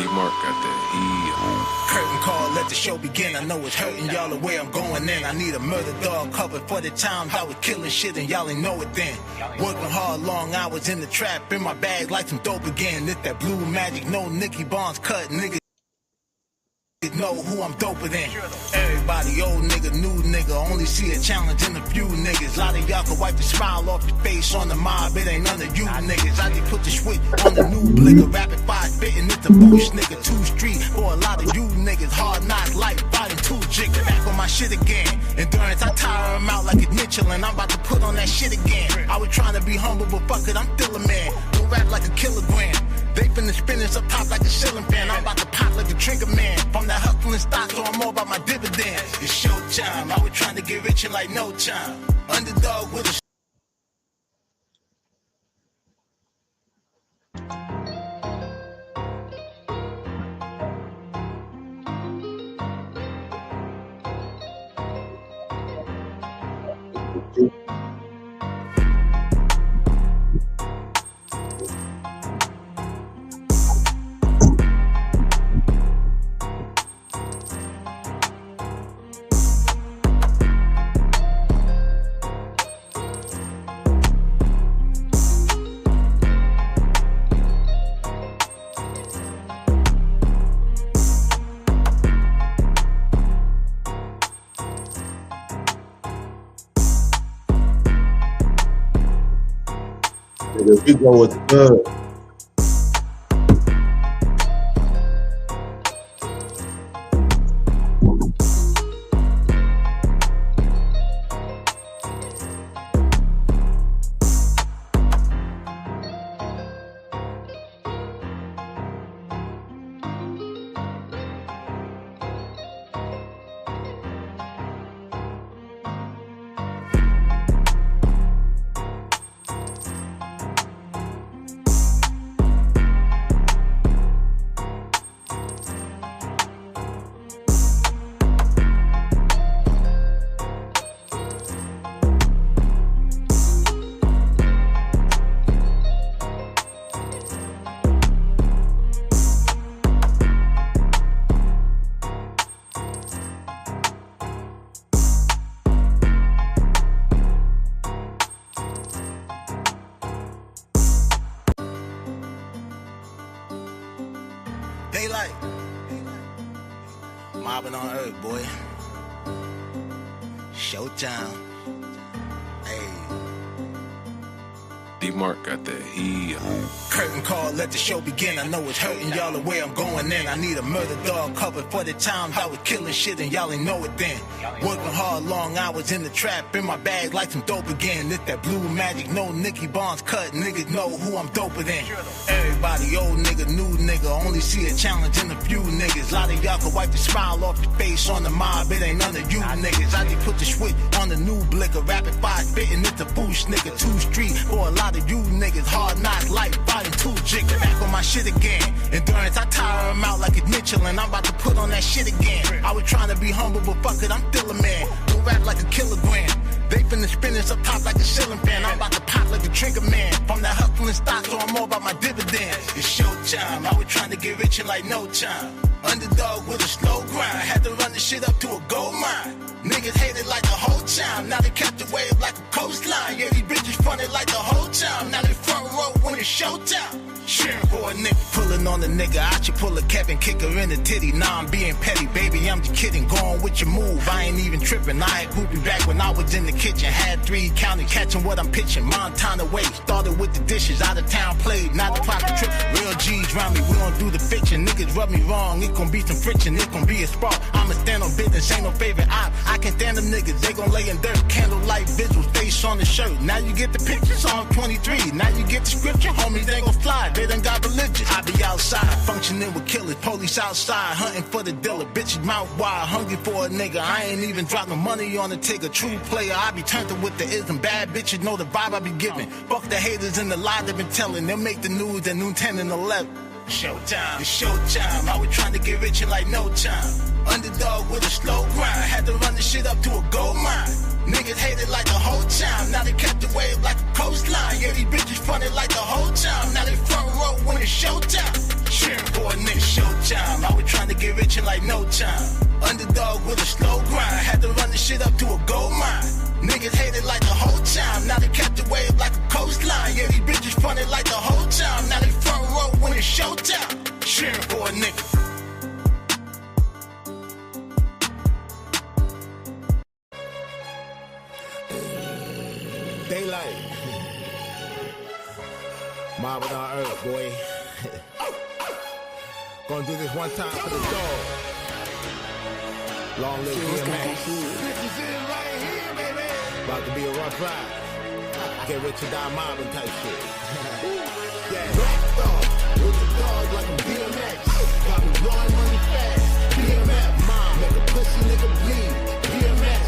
Mark got that heat. Curtain call, let the show begin. I know it's hurting y'all the way I'm going in. I need a murder dog covered for the times I was killing shit and y'all ain't know it then. Working hard, long hours in the trap, in my bag like some dope again. It's that blue magic, no Nicky Barnes cut, nigga. Know who I'm doper than. Everybody, old nigga, new nigga, only see a challenge in a few niggas. Lot of y'all can wipe the smile off your face on the mob, it ain't none of you niggas. I just put the switch on the new blicker, rapid fire spitting, it's a boost nigga. 2 street for a lot of you niggas, hard knocks, life fighting 2 jigs. Back on my shit again. Endurance, I tire him out like a Mitchell, and I'm about to put on that shit again. I was trying to be humble, but fuck it, I'm still a man. Don't rap like a kilogram. They finna spinning up top like a ceiling fan. I'm about to pop like a trigger man. From that hustling stock, so I'm all about my dividends. It's showtime. I was trying to get rich in like no time. Underdog with a we go with the good. Daylight. Mobbing on Earth, boy. Showtime. Hey. Mark got that heat. Curtain call, let the show begin. I know it's hurting y'all the way I'm going in. I need a murder dog covered for the times I was killing shit and y'all ain't know it then. Working hard, long hours in the trap, in my bag like some dope again. It's that blue magic, no Nicky Barnes cut. Niggas know who I'm doper than. Everybody, old nigga, new nigga, only see a challenge in a few niggas. Lot of y'all can wipe the smile off your face on the mob, it ain't none of you niggas. I just put the switch on the new blicker, rapid fire spitting, it's a boost nigga. 2 street for a lot of you niggas, hard knocks, life fighting 2 jigs. Back on my shit again. Endurance, I tire him out like a Mitchell, and I'm about to put on that shit again. I was trying to be humble, but fuck it, I'm still a man. Don't rap like a kilogram. They finna spinning up top like a ceiling fan. I'm about to pop like a trigger man. From that hustling stock, so I'm all about my dividends. It's showtime. I was trying to get rich in like no time. Underdog with a slow grind. Had to run the shit up to a gold mine. Niggas hated like the whole time. Now they kept the wave like a coastline. Yeah, these bitches fronted like the whole time. Now they front row when it's showtime. Sharing for a nigga, pulling on the nigga. I should pull a Kevin, kick her in the titty. Nah, I'm being petty, baby, I'm just kidding. Going with your move, I ain't even tripping. I had groupie back when I was in the kitchen. Had 3 county, catching what I'm pitching. Montana way, started with the dishes. Out of town played, not the pocket trip. Real G's round me, we don't do the fiction. Niggas rub me wrong, it gon' be some friction. It gon' be a spark, I'ma stand on business. Ain't no favorite op, I can't stand them niggas. They gon' lay in dirt, candlelight visuals, face on the shirt. Now you get the picture, Psalm 23. Now you get the scripture, homies, they gon' fly. They done got religion. I be outside, functioning with killers. Police outside, hunting for the dealer. Bitches mouth wide, hungry for a nigga. I ain't even drop no money on the ticker. True player, I be turned with the ism. Bad bitches know the vibe I be giving. Fuck the haters and the lies they been telling. They'll make the news at noon 10 and 11. Showtime, it's showtime. I was trying to get rich in like no time. Underdog with a slow grind. Had to run the shit up to a gold mine. Niggas hated like the whole time. Now they kept the wave like a coastline. Yeah, these bitches fronted like the whole time. Now they front row when it's showtime. Sharing for a nigga, showtime. reaching like no time. Underdog with a slow grind, had to run the shit up to a gold mine. Niggas hated like the whole time, now they kept the wave like a coastline. Yeah, these bitches fronted like the whole time, now they front row when it's showtime. Cheering for a nigga. Daylight. Mob on earth, boy. Gonna do this one time for the dog. Long live DMX. About to be a rough ride. Get rich or die mobbing type shit. Yeah, black dog. With the dog like I'm DMX. Got me blowing money fast. DMX. Mom, make a pussy nigga bleed. DMX.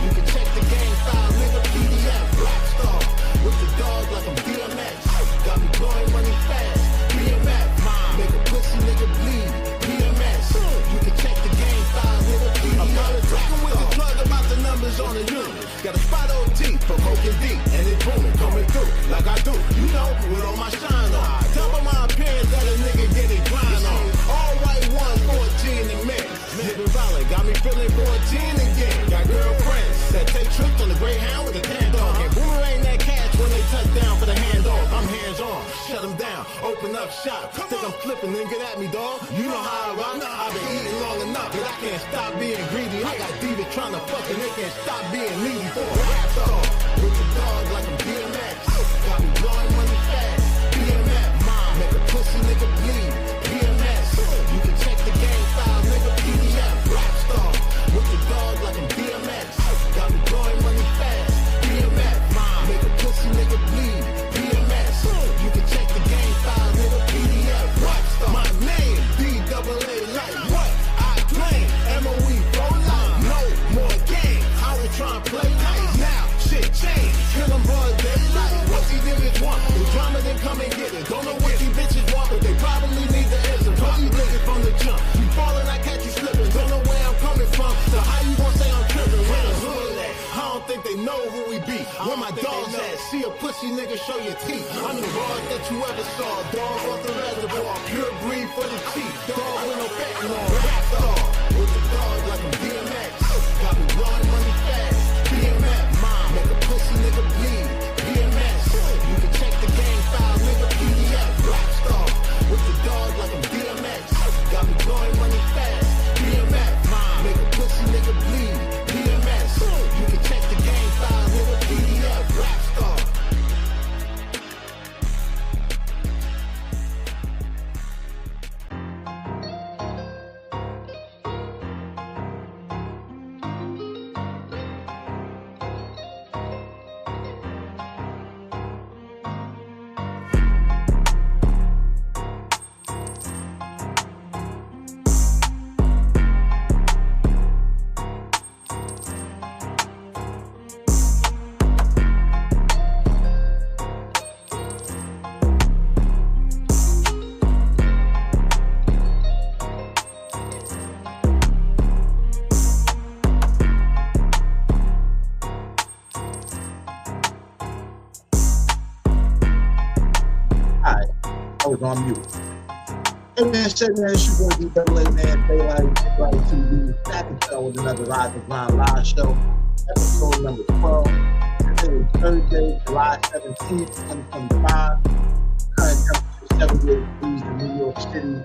You can check the game file, nigga. PDF. Black star. With the dog like I'm DMX. Got me blowing money fast. DMX. Mom, make a pussy nigga bleed. DMX. You can check the game file, nigga. PDF. I'm talking with the plug about the numbers on the unit. Got a spot OT from Coke and D, and it's booming, coming through like I do. You know, with all my shine on. Tell by my appearance that a nigga get it grind on. All white 114 and mix. Living violent, got me feeling 14 again. Got girlfriends that take trips on the Greyhound with a tan dog. And boomerang that cash when they touch down for the handoff. I'm hands on, shut them down, open up shop. Think I'm flipping, then get at me, dog. You know how I rock. I've been eating long enough, but I can't stop being greedy. I got divas trying to fuck and they can't stop being needy. For a rap dog, with the dog like I'm DMX. Got me blowing money fast. DMX, mom, make a pussy nigga bleed. DMX, you can check the game file, nigga. PDF, rap star, with the dog like I'm DMX. Got me blowing money fast. DMX, mom, make a pussy nigga bleed. DMX, you can check the game file, nigga. PDF, rap star. My name, DAALIGHT. What? I claim MOE for life. No more game. I was trying to play nice. Now shit changed. Kill them broad daylight. What these niggas want? The drama, then come and get it. Don't know what these bitches want, but they probably need the answer. Cause you niggas from the jump. You falling, I catch you slipping. Don't know where I'm coming from. So how you gonna say I'm tripping? Where the hood at? I don't think they know who we be. Where my dogs at? See a pussy nigga, show your teeth. I'm the rawest that you ever saw. Dog off the reservoir. Pure breed for the cheap. Dog with no fentanyl. Rap dog. With the dog like I'm DMX. Got me blowing money fast. DMX. Mom, make a pussy nigga bleed. DMX. You can check the game file, nigga. PDF. Rap star. With the dog like I'm DMX. Got me blowing money fast. DMX. Mom, make a pussy nigga bleed. DMX. You can check the game file, nigga. PDF. Rap star. Was on mute. Hey man, shit man, it's your boy DAALIGHT, man. Daylight TV. Back in show with another Rise of Grind live show. Episode number 12. Today is Thursday, July 17th, 2025. Current temperature 78 degrees in New York City.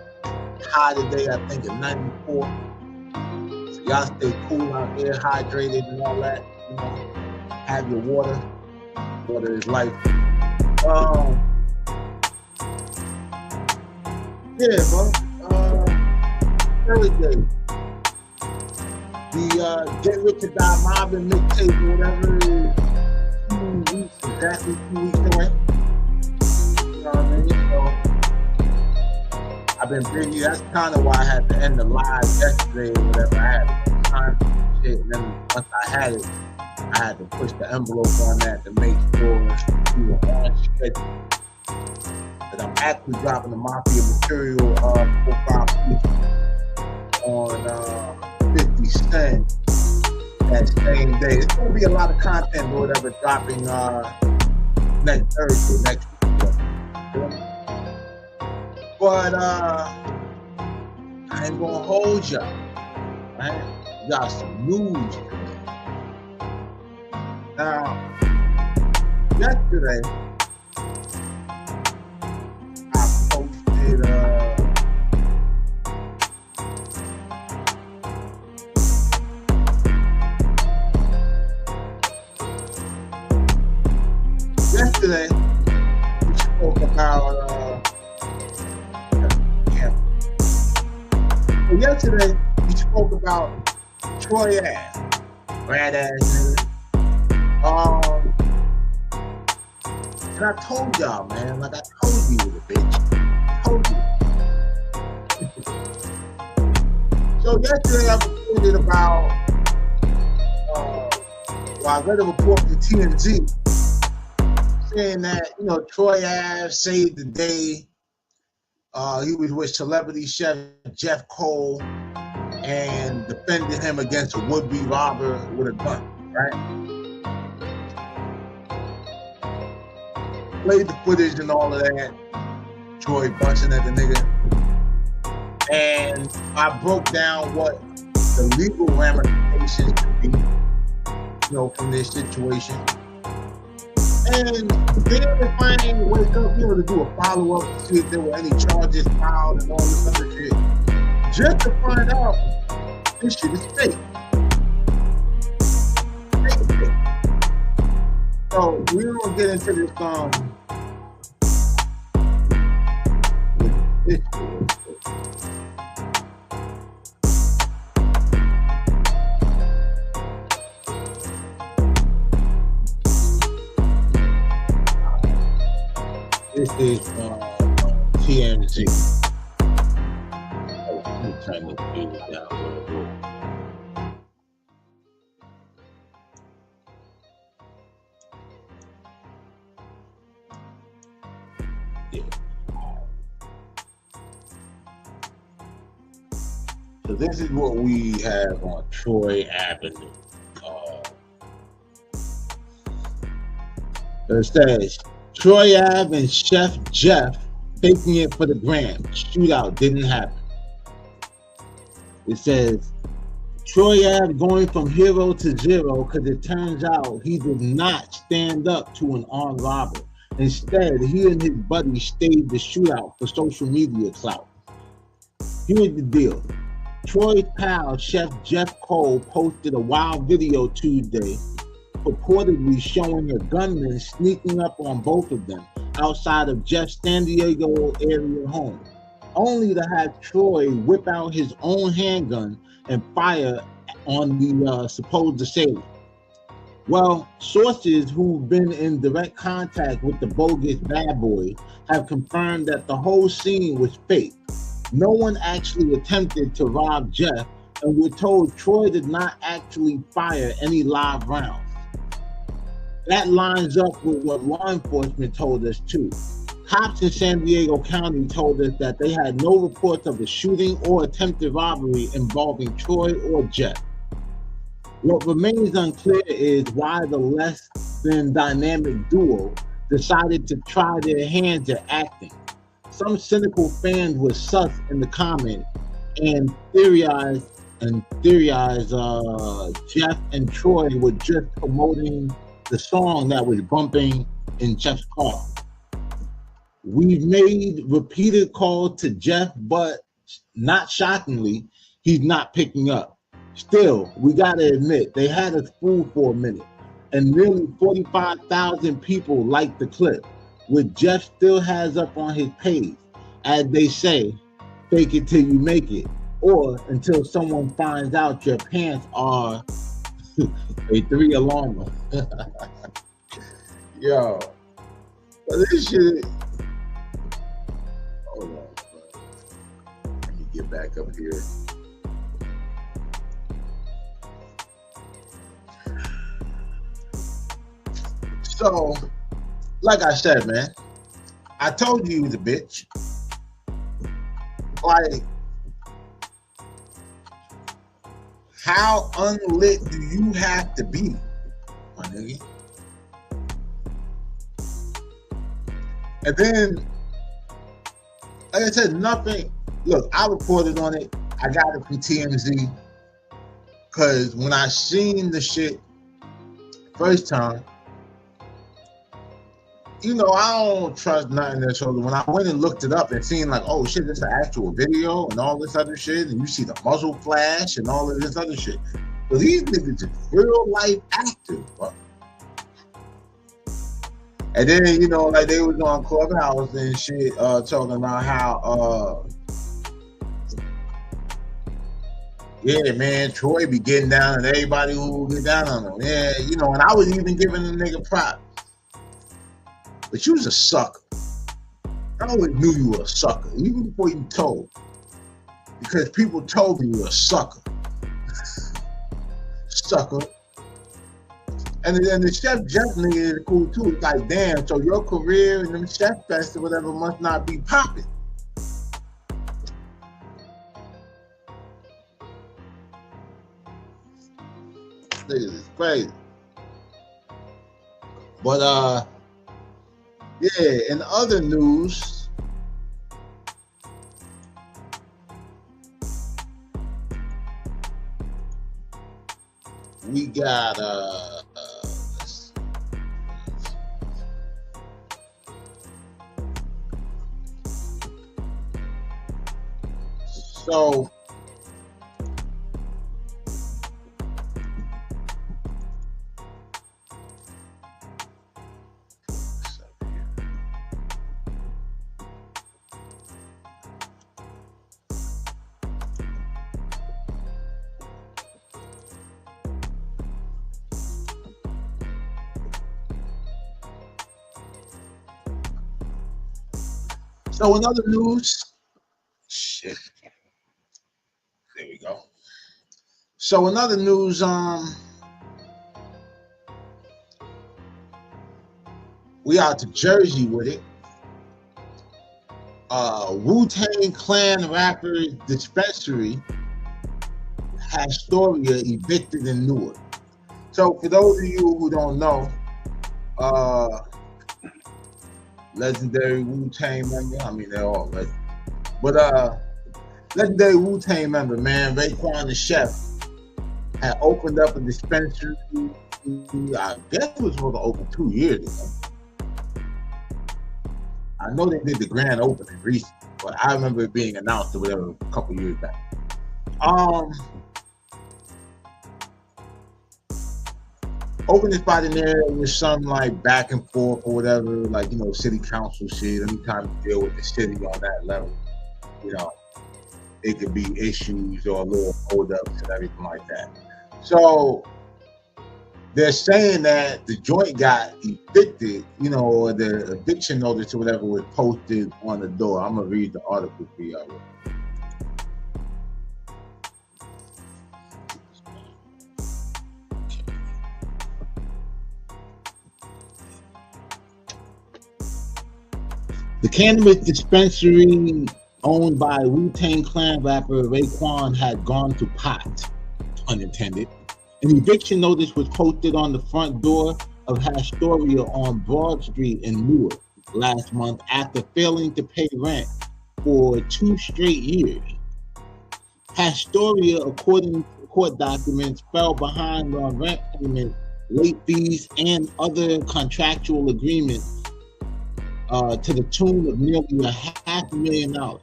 High today, I think, at 94. So y'all stay cool out there, hydrated and all that. You know, have your water. Water is life. Yeah, bro. Thursday. The Get Rich or Die mobbing mixtape or whatever is 2 weeks, exactly 2 weeks away. You know what I mean? So I've been busy. That's kind of why I had to end the live yesterday or whatever. I had time for shit, and then once I had it, I had to push the envelope on that to make sure we were on schedule. That I'm actually dropping the Mafia material profile on 50 Cent that same day. It's gonna be a lot of content or whatever dropping next Thursday, next week. But I I ain't gonna hold y'all. Right? We got some news today. Now, yesterday, I posted yesterday we spoke about so yesterday we spoke about Troy Ave, rat ass nigga. And I told y'all, man, like I told you, the bitch. I told you. So yesterday I reported about I read a report to TMZ saying that, you know, Troy Ave saved the day. He was with celebrity chef Jeff Cole and defended him against a would-be robber with a gun, right? Played the footage and all of that. Troy busting at the nigga. And I broke down what the legal ramifications could be, you know, from this situation. And then if I ain't wake up, you know, to do a follow-up to see if there were any charges filed and all this other shit, just to find out this shit is fake. Fake. So we don't get into this This is TMZ. I'm trying to figure it out a little bit. Yeah. So this is what we have on Troy Avenue. It says, Troy Ave and Chef Jeff faking it for the gram. Shootout didn't happen. It says, Troy Ave going from hero to zero because it turns out he did not stand up to an armed robber. Instead, he and his buddy staged the shootout for social media clout. Here's the deal. Troy's pal, Chef Jeff Cole, posted a wild video Tuesday purportedly showing a gunman sneaking up on both of them outside of Jeff's San Diego area home, only to have Troy whip out his own handgun and fire on the supposed assailant. Well, sources who've been in direct contact with the bogus bad boy have confirmed that the whole scene was fake. No one actually attempted to rob Jeff, and we're told Troy did not actually fire any live rounds. That lines up with what law enforcement told us too. Cops in San Diego County told us that they had no reports of a shooting or attempted robbery involving Troy or Jeff. What remains unclear is why the less than dynamic duo decided to try their hands at acting. Some cynical fans were sus in the comments and theorized Jeff and Troy were just promoting the song that was bumping in Jeff's car. We've made repeated calls to Jeff, but not shockingly, he's not picking up. Still, we gotta admit, they had us fooled for a minute, and nearly 45,000 people liked the clip, which Jeff still has up on his page. As they say, fake it till you make it, or until someone finds out your pants are a 3-alarmer. Yo, but this shit. Hold on, let me get back up here. So, like I said, man, I told you he was a bitch. Like, how unlit do you have to be, my nigga? And then, like I said, nothing. Look, I reported on it. I got it from TMZ because when I seen the shit first time, you know, I don't trust nothing that's over. When I went and looked it up and seen like, oh shit, this is an actual video and all this other shit, and you see the muzzle flash and all of this other shit. So these niggas are real life actors, bro. And then, you know, like they was on Clubhouse and shit, talking about how, yeah, man, Troy be getting down on everybody who get down on him. Yeah, you know, and I was even giving the nigga props. But you was a sucker. I always knew you were a sucker, even before you told. Because people told me you were a sucker. Sucker. And then the Chef Jeff nigga is cool too. It's like, damn, so your career in them Chef Fest or whatever must not be popping. Niggas is crazy. But yeah, in other news, we got so in other news, shit. There we go. So in other news, we out to Jersey with it. Wu-Tang Clan rapper dispensary Astoria evicted in Newark. So for those of you who don't know, legendary Wu-Tang member. I mean, they're all legendary. But legendary Wu-Tang member, man, Raekwon the Chef, had opened up a dispensary. I guess it was supposed to open 2 years ago. I know they did the grand opening recently, but I remember it being announced or whatever a couple years back. Open spot in there with some like back and forth or whatever, like, you know, city council shit. Anytime you deal with the city on that level, you know, it could be issues or a little hold-ups and everything like that. So they're saying that the joint got evicted, you know, or the eviction notice or whatever was posted on the door. I'm gonna read the article for y'all. The cannabis dispensary owned by Wu-Tang Clan rapper Raekwon had gone to pot, unintended. An eviction notice was posted on the front door of Astoria on Broad Street in Newark last month after failing to pay rent for 2 straight years. Astoria, according to court documents, fell behind on rent payment, late fees, and other contractual agreements to the tune of nearly $500,000.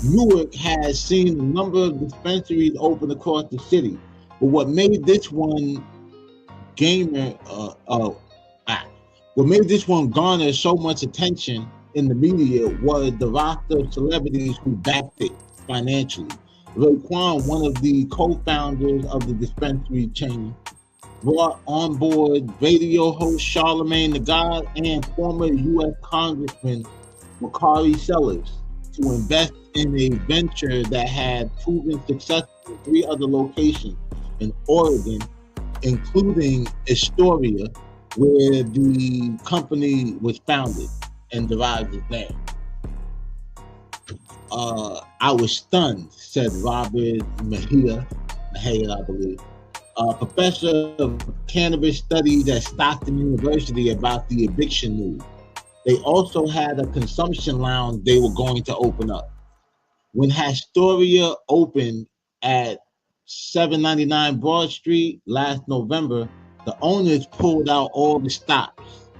Newark has seen a number of dispensaries open across the city, but what made this one garner so much attention in the media was the roster of celebrities who backed it financially. Raekwon, one of the co-founders of the dispensary chain, brought on board radio host Charlamagne the God and former U.S. Congressman Macari Sellers to invest in a venture that had proven successful in 3 other locations in Oregon, including Astoria, where the company was founded and derives its name. I was stunned, said Robert Mejia, I believe, professor of cannabis studies at Stockton University, about the eviction news. They also had a consumption lounge they were going to open up. When Astoria opened at 799 Broad Street last November, the owners pulled out all the stops.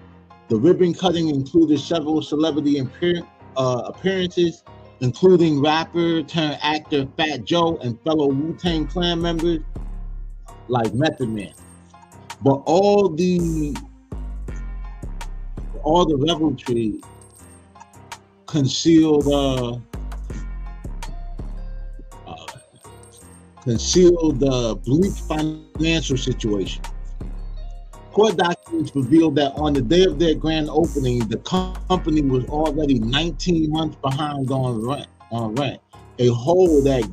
The ribbon cutting included several celebrity appearances, including rapper turned actor Fat Joe and fellow Wu-Tang Clan members like Method Man. But all the revelry concealed the bleak financial situation. Court documents revealed that on the day of their grand opening, the company was already 19 months behind on rent, a hole that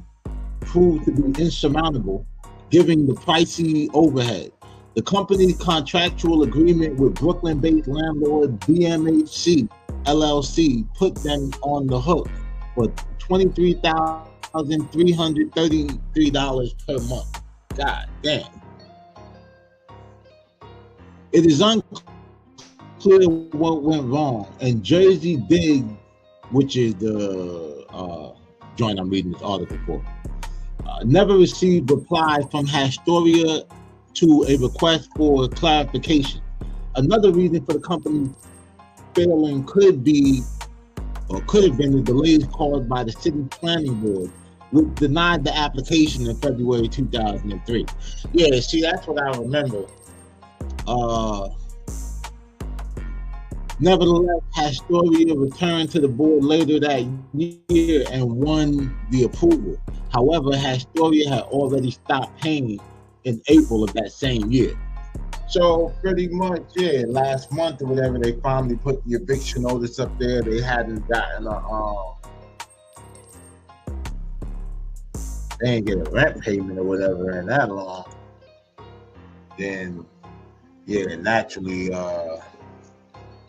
proved to be insurmountable, given the pricey overhead. The company's contractual agreement with Brooklyn-based landlord BMHC LLC put them on the hook for $23,333 per month. God damn. It is unclear what went wrong, and Jersey Dig, which is the joint I'm reading this article for, never received reply from Astoria to a request for clarification. Another reason for the company failing could have been the delays caused by the city planning board, which denied the application in February 2003. Yeah, see, that's what I remember. Nevertheless, Astoria returned to the board later that year and won the approval. However, Astoria had already stopped paying in April of that same year. So pretty much, yeah, last month or whatever, they finally put the eviction notice up there. They hadn't gotten they didn't get a rent payment or whatever in that long. Then, yeah, naturally,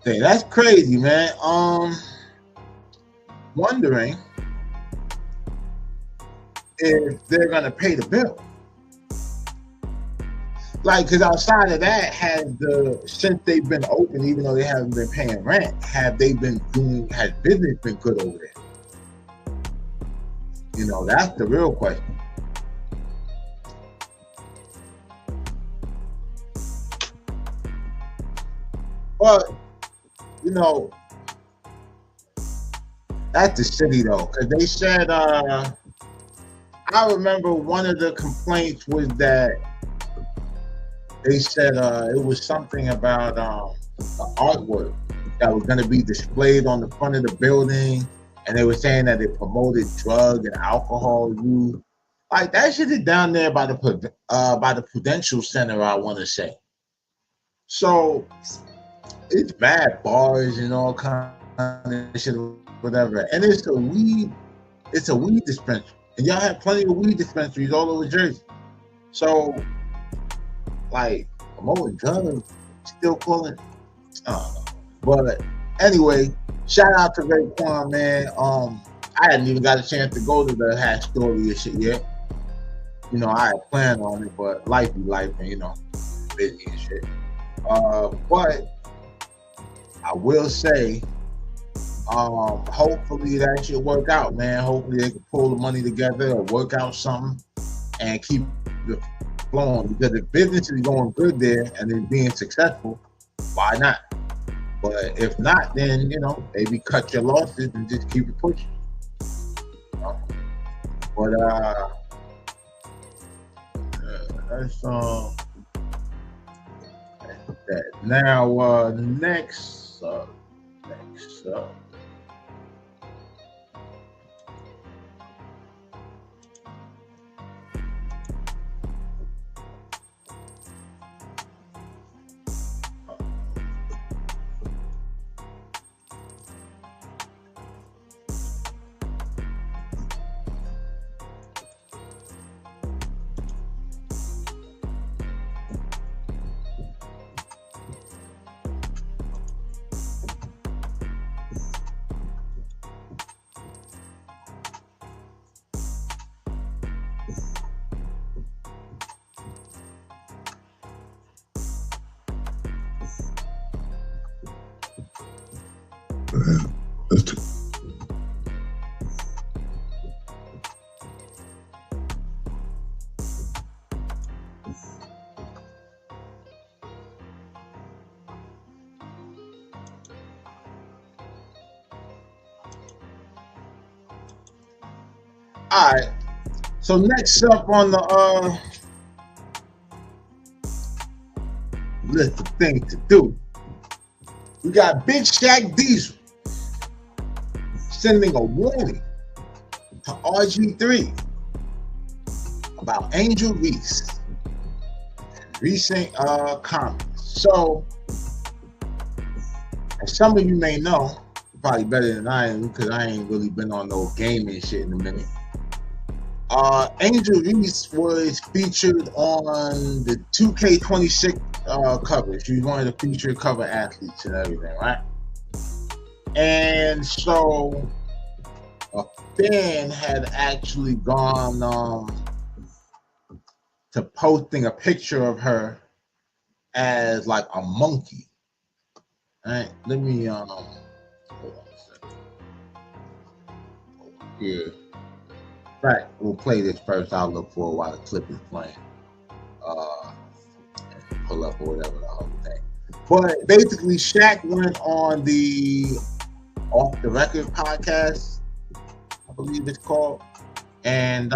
that's crazy, man. Wondering if they're gonna pay the bill. Like, because outside of that, since they've been open, even though they haven't been paying rent, has business been good over there? You know, that's the real question. But, you know, that's the city though, because they said, I remember one of the complaints was that they said it was something about the artwork that was going to be displayed on the front of the building, and they were saying that it promoted drug and alcohol use. Like, that shit is down there by the Prudential Center, I want to say. So it's bad bars and all kind of shit, whatever. And it's a weed dispensary, and y'all have plenty of weed dispensaries all over Jersey. So, like, promoting drugs, still calling. I don't know. But anyway, shout out to Raekwon, man. I hadn't even got a chance to go to the Astoria shit yet. You know, I had planned on it, but life be life, and you know, busy and shit. But I will say, hopefully that should work out, man. Hopefully they can pull the money together or work out something and keep it flowing. Because if business is going good there and it's being successful, why not? But if not, then, you know, maybe cut your losses and just keep it pushing. You know? But that's that. Now, next up. All right. So next up on the list of things to do, we got Big Shaq Diesel sending a warning to Rgiii about Angel Reese and recent comments. So, as some of you may know, probably better than I am because I ain't really been on no gaming shit in a minute. Angel Reese was featured on the 2K26 cover. She was one of the featured cover athletes and everything, right? And so a fan had actually gone to posting a picture of her as like a monkey. All right, let me hold on a second. Yeah. Right, we'll play this first. I'll look for while the clip is playing. Pull up or whatever the whole thing. But basically, Shaq went on the Off the Record podcast, I believe it's called, and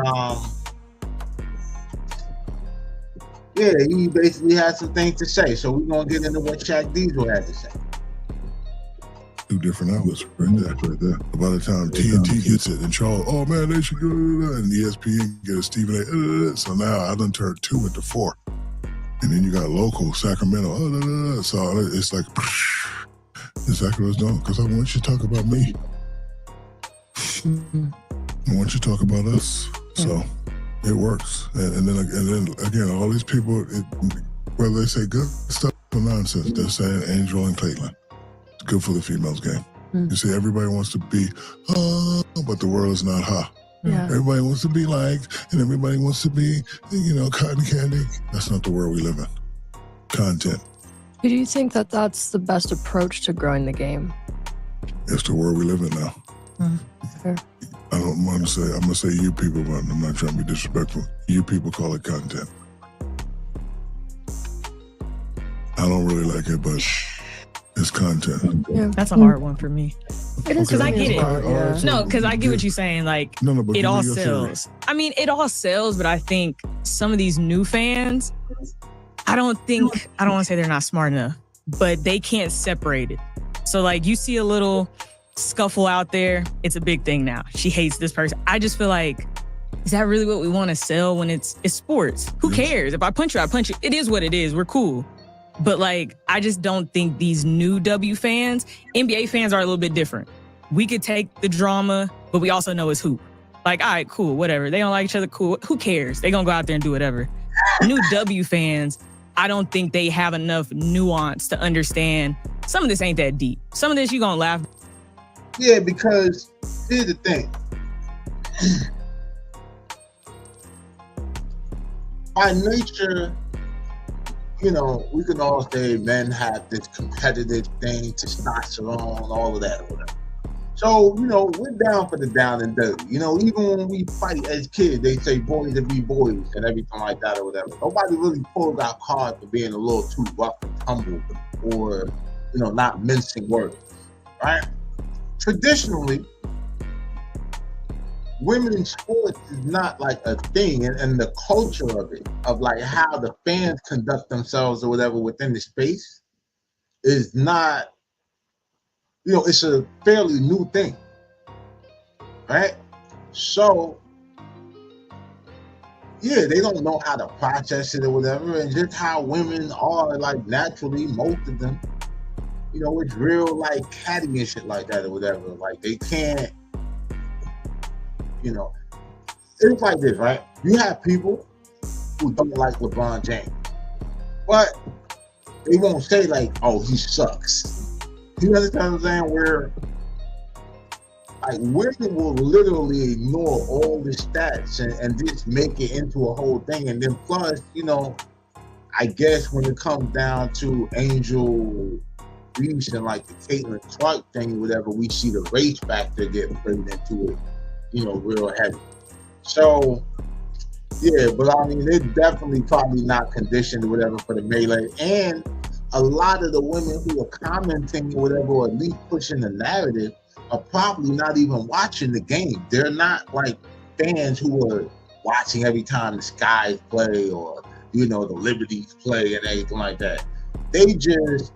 yeah, he basically had some things to say. So we're gonna get into what Shaq Diesel had to say. Two different outlets right there. By the time TNT gets it and Charles, oh man, they should go, and ESPN get a Stephen A. So now I done turned 2 into 4. And then you got local, Sacramento, so it's like, exactly what it's doing, because I want you to talk about me. I want you to talk about us. So it works. And then again, all these people, whether they say good stuff or nonsense, they're saying Angel and Caitlin. Good for the females game. You see, everybody wants to be, but the world is not Yeah. Everybody wants to be liked, and everybody wants to be, cotton candy. That's not the world we live in. Content. Do you think that that's the best approach to growing the game? It's the world we live in now. Fair. I don't want to say, I'm going to say you people, but I'm not trying to be disrespectful. You people call it content. I don't really like it, but it's content. Yeah. That's a hard one for me. It is Because I get it. Yeah. No, because I get what you're saying. Like, No, but it give me all your theory. sells. I mean, it all sells, but I think some of these new fans, I don't want to say they're not smart enough, but they can't separate it. So, like, you see a little scuffle out there, it's a big thing now. She hates this person. I just feel like, is that really what we want to sell when it's sports? Who cares? If I punch you, I punch you. It is what it is. We're cool. But, like, I just don't think these new W fans, NBA fans are a little bit different. We could take the drama, but we also know it's hoop. Like, all right, cool, whatever. They don't like each other, cool. Who cares? They gonna go out there and do whatever. New W fans, I don't think they have enough nuance to understand some of this ain't that deep. Some of this you gonna laugh. Yeah, because here's the thing. By nature, we can all say men have this competitive thing, testosterone, all of that or whatever. So, we're down for the down and dirty. Even when we fight as kids, they say boys to be boys and everything like that or whatever. Nobody really pulls our card for being a little too rough and tumble or, not mincing words, right? Traditionally, women in sports is not like a thing, and the culture of it, of like how the fans conduct themselves or whatever within the space is not, it's a fairly new thing, right? So, yeah, they don't know how to process it or whatever, and just how women are, like, naturally, most of them, it's real, like, catty and shit like that or whatever. Like, they can't, it's like this, right? You have people who don't like LeBron James, but they won't say, like, oh, he sucks. You understand what I'm saying? Where, like, women will literally ignore all the stats and just make it into a whole thing. And then plus, I guess when it comes down to Angel Reese and like the Caitlin Clark thing, whatever, we see the race factor getting put into it, real heavy. So, yeah, but I mean, they're definitely probably not conditioned or whatever for the melee. And a lot of the women who are commenting or whatever, or at least pushing the narrative, are probably not even watching the game. They're not like fans who were watching every time the Skies play or, you know, the Liberties play and everything like that, they just,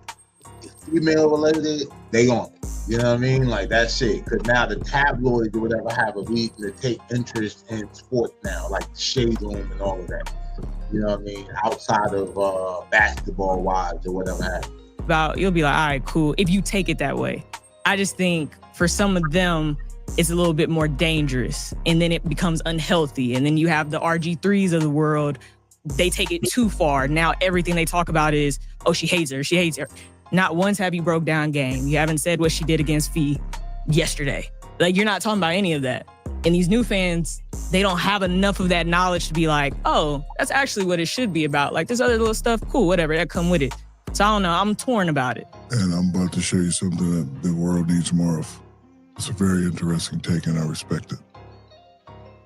female related, they on it. You know what I mean? Like, that's it. Because now the tabloids or whatever have a reason to take interest in sports now, like the Shade Room and all of that. You know what I mean? Outside of basketball wives or whatever. You'll be like, all right, cool, if you take it that way. I just think for some of them, it's a little bit more dangerous, and then it becomes unhealthy. And then you have the RG3s of the world. They take it too far. Now everything they talk about is, oh, she hates her. She hates her. Not once have you broke down game. You haven't said what she did against Fee yesterday. Like, you're not talking about any of that. And these new fans, they don't have enough of that knowledge to be like, oh, that's actually what it should be about. Like, this other little stuff, cool, whatever, that come with it. So I don't know, I'm torn about it. And I'm about to show you something that the world needs more of. It's a very interesting take, and I respect it.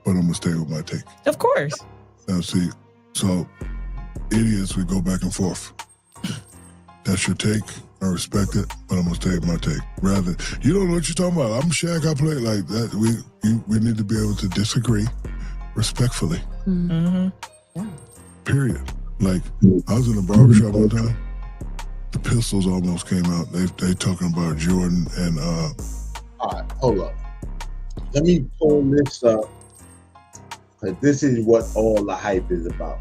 But I'm gonna stay with my take. Of course. Now see, so idiots, we go back and forth. That's your take. I respect it, but I'm gonna stay with my take. Rather, you don't know what you're talking about. I'm Shaq. I play like that. We need to be able to disagree respectfully. Mm-hmm. Yeah. Period. Like, I was in a barbershop one time. The Pistols almost came out. They talking about Jordan and. All right, hold up. Let me pull this up, because this is what all the hype is about.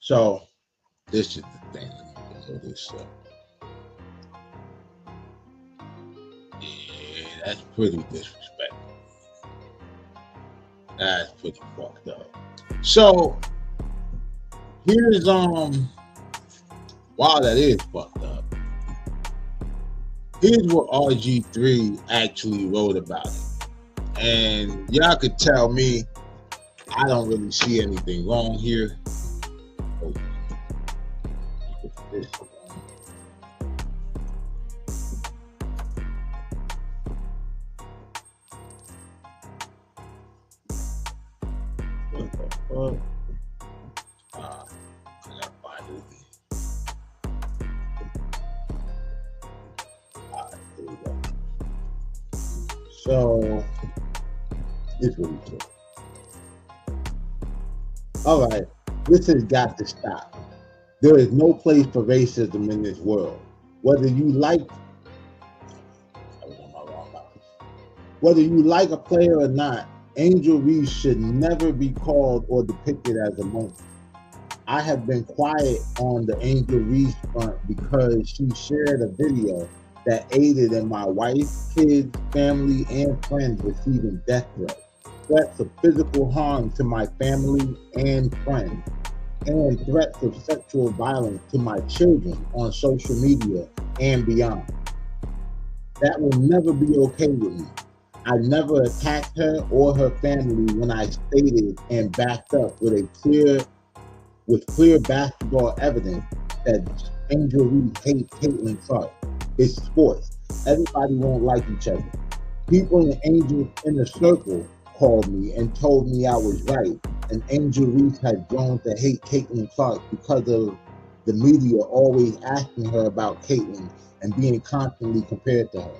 So, this is the thing. Let me this up. Yeah, that's pretty disrespectful. That's pretty fucked up. So, here's wow, that is fucked up. Here's what RG3 actually wrote about it. And y'all could tell me I don't really see anything wrong here. So, it's really true. All right, this has got to stop. There is no place for racism in this world. Whether you like a player or not, Angel Reese should never be called or depicted as a monkey. I have been quiet on the Angel Reese front because she shared a video that aided in my wife, kids, family, and friends receiving death threats of physical harm to my family and friends, and threats of sexual violence to my children on social media and beyond. That will never be okay with me. I never attacked her or her family when I stated and backed up with clear basketball evidence that Angel Reese hates Caitlin Clark. It's sports. Everybody won't like each other. People in the Angel inner circle called me and told me I was right, and Angel Reese had grown to hate Caitlin Clark because of the media always asking her about Caitlin and being constantly compared to her.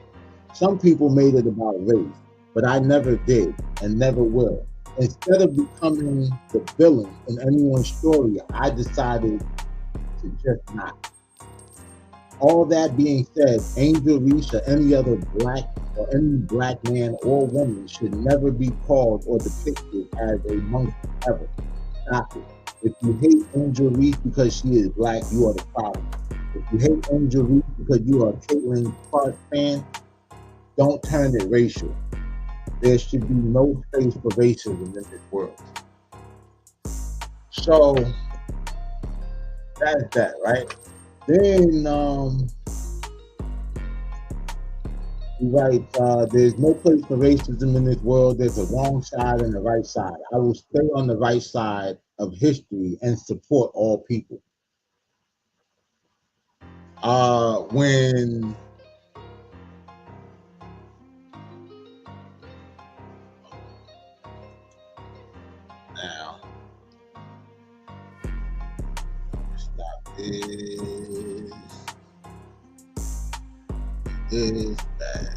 Some people made it about race, but I never did and never will. Instead of becoming the villain in anyone's story, I decided to just not. All that being said, Angel Reese or any other black man or woman should never be called or depicted as a monkey ever. Stop it. If you hate Angel Reese because she is black, you are the problem. If you hate Angel Reese because you are a Caitlin Clark fan, don't turn it racial. There should be no space for racism in this world. So that's that, right? Then there's no place for racism in this world. There's a wrong side and a right side. I will stay on the right side of history and support all people. When now stop this bad.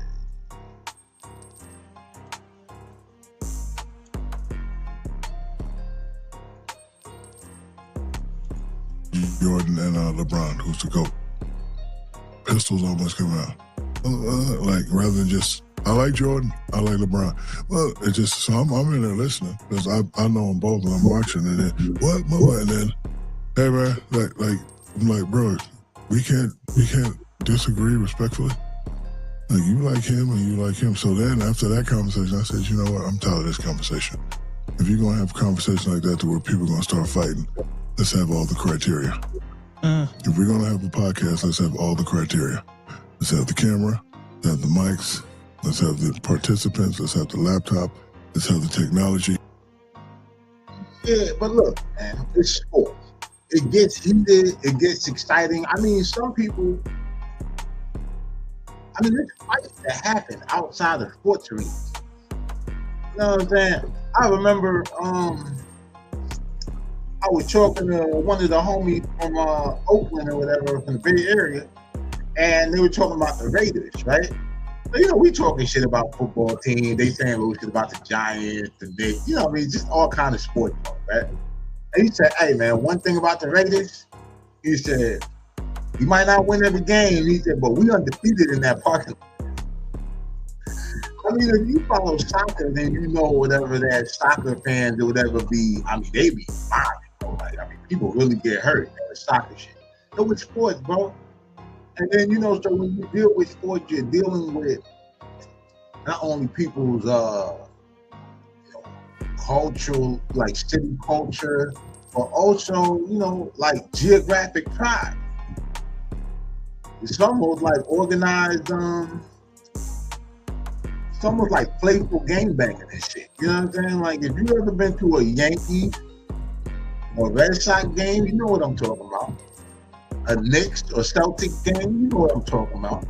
Jordan and LeBron, who's the GOAT? Pistols almost come out. Like, rather than just, I like Jordan, I like LeBron. Well, it's just, so I'm in there listening, because I know them both, and I'm watching, and then, what, and then, hey, man, like, I'm like, bro, we can't disagree respectfully. Like, you like him, and you like him. So then, after that conversation, I said, you know what, I'm tired of this conversation. If you're going to have a conversation like that to where people are going to start fighting, let's have all the criteria. If we're going to have a podcast, let's have all the criteria. Let's have the camera, let's have the mics, let's have the participants, let's have the laptop, let's have the technology. Yeah, but look, man, it's sports. It gets heated, it gets exciting. I mean, some people, there's fights that happen outside of sports arenas. You know what I'm saying? I remember, I was talking to one of the homies from Oakland or whatever, from the Bay Area, and they were talking about the Raiders, right? So, you know, we talking shit about football team. They saying little shit about the Giants, the Knicks, you know what I mean? Just all kind of sports talk, right? And he said, hey, man, one thing about the Raiders, he said, you might not win every game. He said, but we undefeated in that parking lot. I mean, if you follow soccer, then you know whatever that soccer fans or whatever be, I mean, they be fine. Like, I mean, people really get hurt in the soccer shit. So with sports, bro. And then, you know, so when you deal with sports, you're dealing with not only people's cultural, like city culture, but also, you know, like geographic pride. It's almost like organized, it's almost like playful game banging and shit. You know what I'm saying? Like, if you ever been to a Yankees or Red Sox game, you know what I'm talking about. A Knicks or Celtic game, you know what I'm talking about.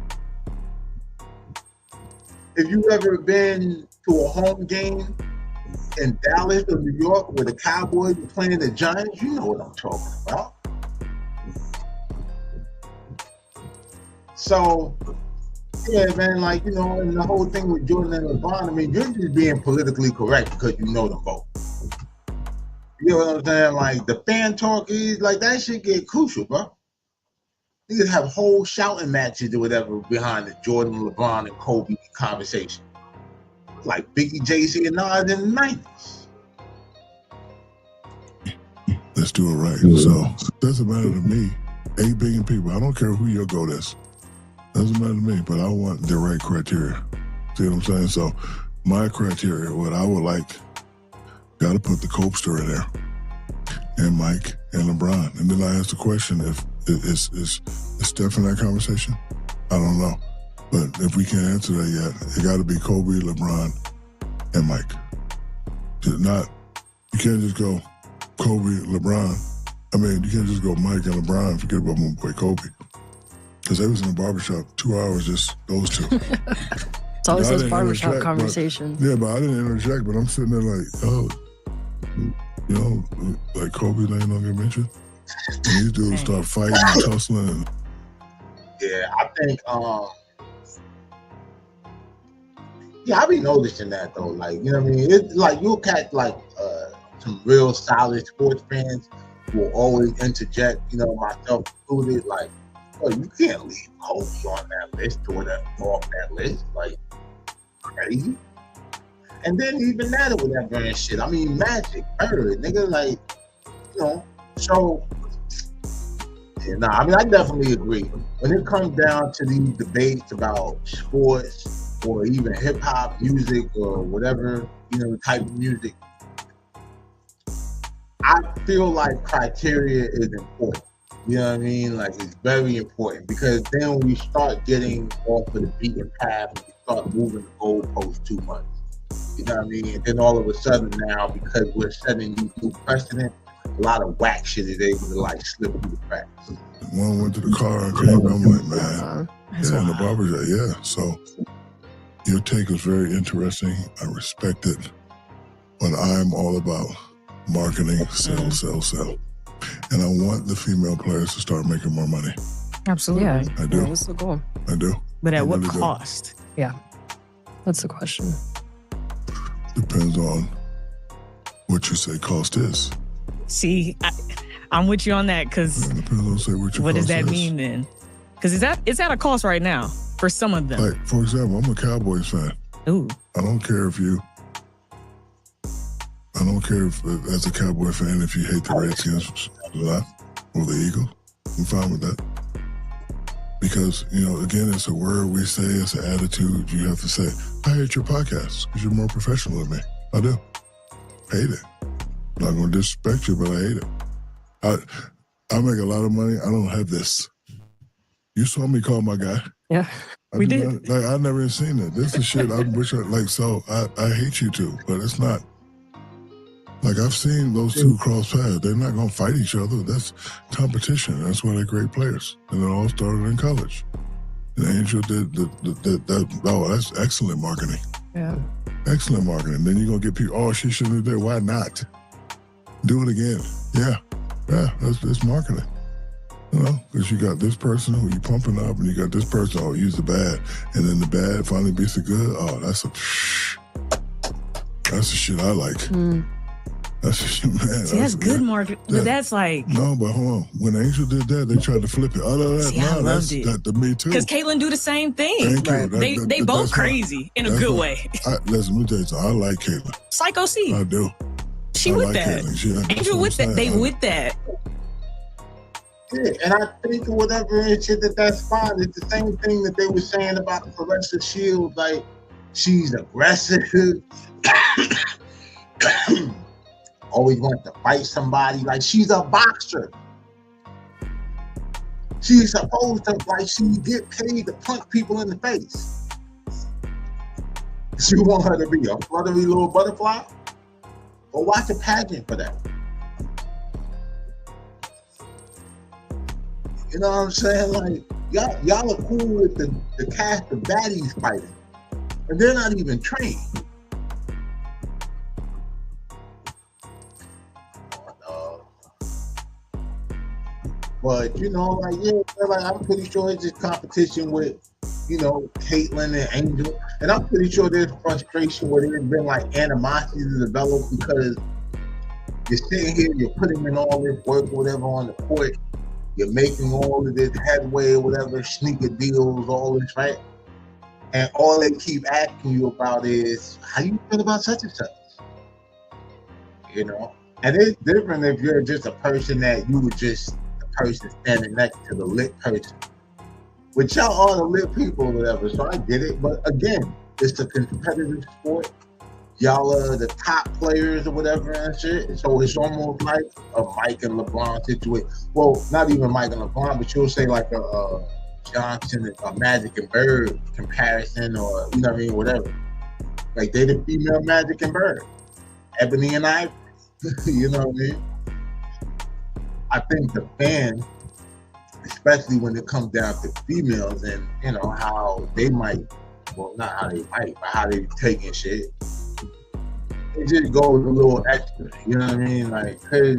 If you ever been to a home game in Dallas or New York where the Cowboys are playing the Giants, you know what I'm talking about. So, yeah, man, like, you know, and the whole thing with Jordan and LeBron, I mean, you're just being politically correct because you know them both. You know what I'm saying? Like, the fan talk is, like, that shit get crucial, bro. Niggas have whole shouting matches or whatever behind the Jordan, LeBron, and Kobe conversation. Like Biggie, Jay-Z, and Nas in the 90s. Let's do it right. So, doesn't matter to me. 8 billion people. I don't care who your GOAT is. Doesn't matter to me, but I want the right criteria. See what I'm saying? So, my criteria, what I would like, got to put the Copester in there, and Mike and LeBron. And then I ask the question, if is Steph in that conversation? I don't know. But if we can't answer that yet, it got to be Kobe, LeBron, and Mike. You can't just go Kobe, LeBron. I mean, you can't just go Mike and LeBron and forget about my boy Kobe. Because they was in the barbershop 2 hours, just those two. It's always those barbershop conversations. Yeah, but I didn't interject, but I'm sitting there like, oh, you know, like Kobe ain't gonna get mentioned. And these dudes start fighting and tussling. Yeah, I think, I be noticing that though. Like, you know what I mean? It's like you'll catch like some real solid sports fans who will always interject, you know, myself included, like, oh, you can't leave Kobe on that list or off that list. Like, crazy. And then even that or whatever and shit. I mean, Magic, Bird, nigga, like, you know, so yeah, nah, I mean, I definitely agree. When it comes down to these debates about sports or even hip hop music or whatever, you know, type of music, I feel like criteria is important. You know what I mean? Like, it's very important because then we start getting off of the beaten path and we start moving the goalposts too much. You know what I mean? And then all of a sudden now, because we're setting these new precedents, a lot of whack shit is able to like slip through the cracks. One went to the car and came. I'm like, man, That's yeah, in the wild. barber shop, yeah. So your take was very interesting. I respect it, but I'm all about marketing, sell, and I want the female players to start making more money. Absolutely. Yeah, I do. that's the goal. I do. But I at what really do. cost? Yeah, that's the question. Depends on what you say cost is. See, I'm with you on that because Yeah, depends on say what your what does cost that is. mean then? Because it's at a cost right now for some of them. Like, for example, I'm a Cowboys fan. Ooh, I don't care if, as a Cowboy fan, if you hate the Redskins or not, or the Eagles, I'm fine with that. Because, again, it's a word we say, it's an attitude. You have to say, I hate your podcast because you're more professional than me. I do. Hate it. I'm not going to disrespect you, but I hate it. I make a lot of money. I don't have this. You saw me call my guy. Yeah. We did. I never even seen it. This is shit I wish I hate you too, but it's not. Like, I've seen those two cross paths. They're not going to fight each other. That's competition. That's why they're great players. And it all started in college. And Angel did that's excellent marketing. Yeah. Excellent marketing. Then you're going to get people, oh, she shouldn't have did. Why not? Do it again. Yeah, that's marketing. Because you got this person who you pumping up, and you got this person, oh, use the bad. And then the bad finally beats the good. Oh, that's the shit I like. That's the shit, man. see, that's good market. But that's like, No, but hold on. When Angel did that, they tried to flip it. Other than that, See, I loved it. That to me too. because Caitlyn do the same thing. Thank you. They both that's why- crazy in a that's good why- way. Listen, let me tell you something. I like Caitlyn. Psycho C. I do. She I with like that. Caitlyn. That's Angel what with I'm that. They saying. with that. Yeah, and I think whatever and shit that's fine. It's the same thing that they were saying about the Clarissa Shields. Like, she's aggressive. Always wants to fight somebody. Like, she's a boxer. She's supposed to, like, she get paid to punch people in the face. You want her to be a fluttery little butterfly? Or watch a pageant for that. You know what I'm saying? Like, y'all are cool with the cast of baddies fighting. And they're not even trained. But, I'm pretty sure it's just competition with, Caitlyn and Angel. And I'm pretty sure there's frustration where there's been like animosity to develop because you're sitting here, you're putting in all this work or whatever on the court. You're making all of this headway or whatever, sneaker deals, all this, right? And all they keep asking you about is, how you feel about such and such? And it's different if you're just a person that you were just the person standing next to the lit person. But y'all are the lit people or whatever, so I get it. But again, it's a competitive sport. Y'all are the top players or whatever and shit. So it's almost like a Mike and LeBron situation. Well, not even Mike and LeBron, but you'll say like a Johnson, a Magic and Bird comparison, or whatever. Like they the female Magic and Bird, Ebony and Ivory. You know what I mean? I think the fan, especially when it comes down to females and how they might, well, not how they might, but how they taking shit. It just goes a little extra, you know what I mean? Like, cause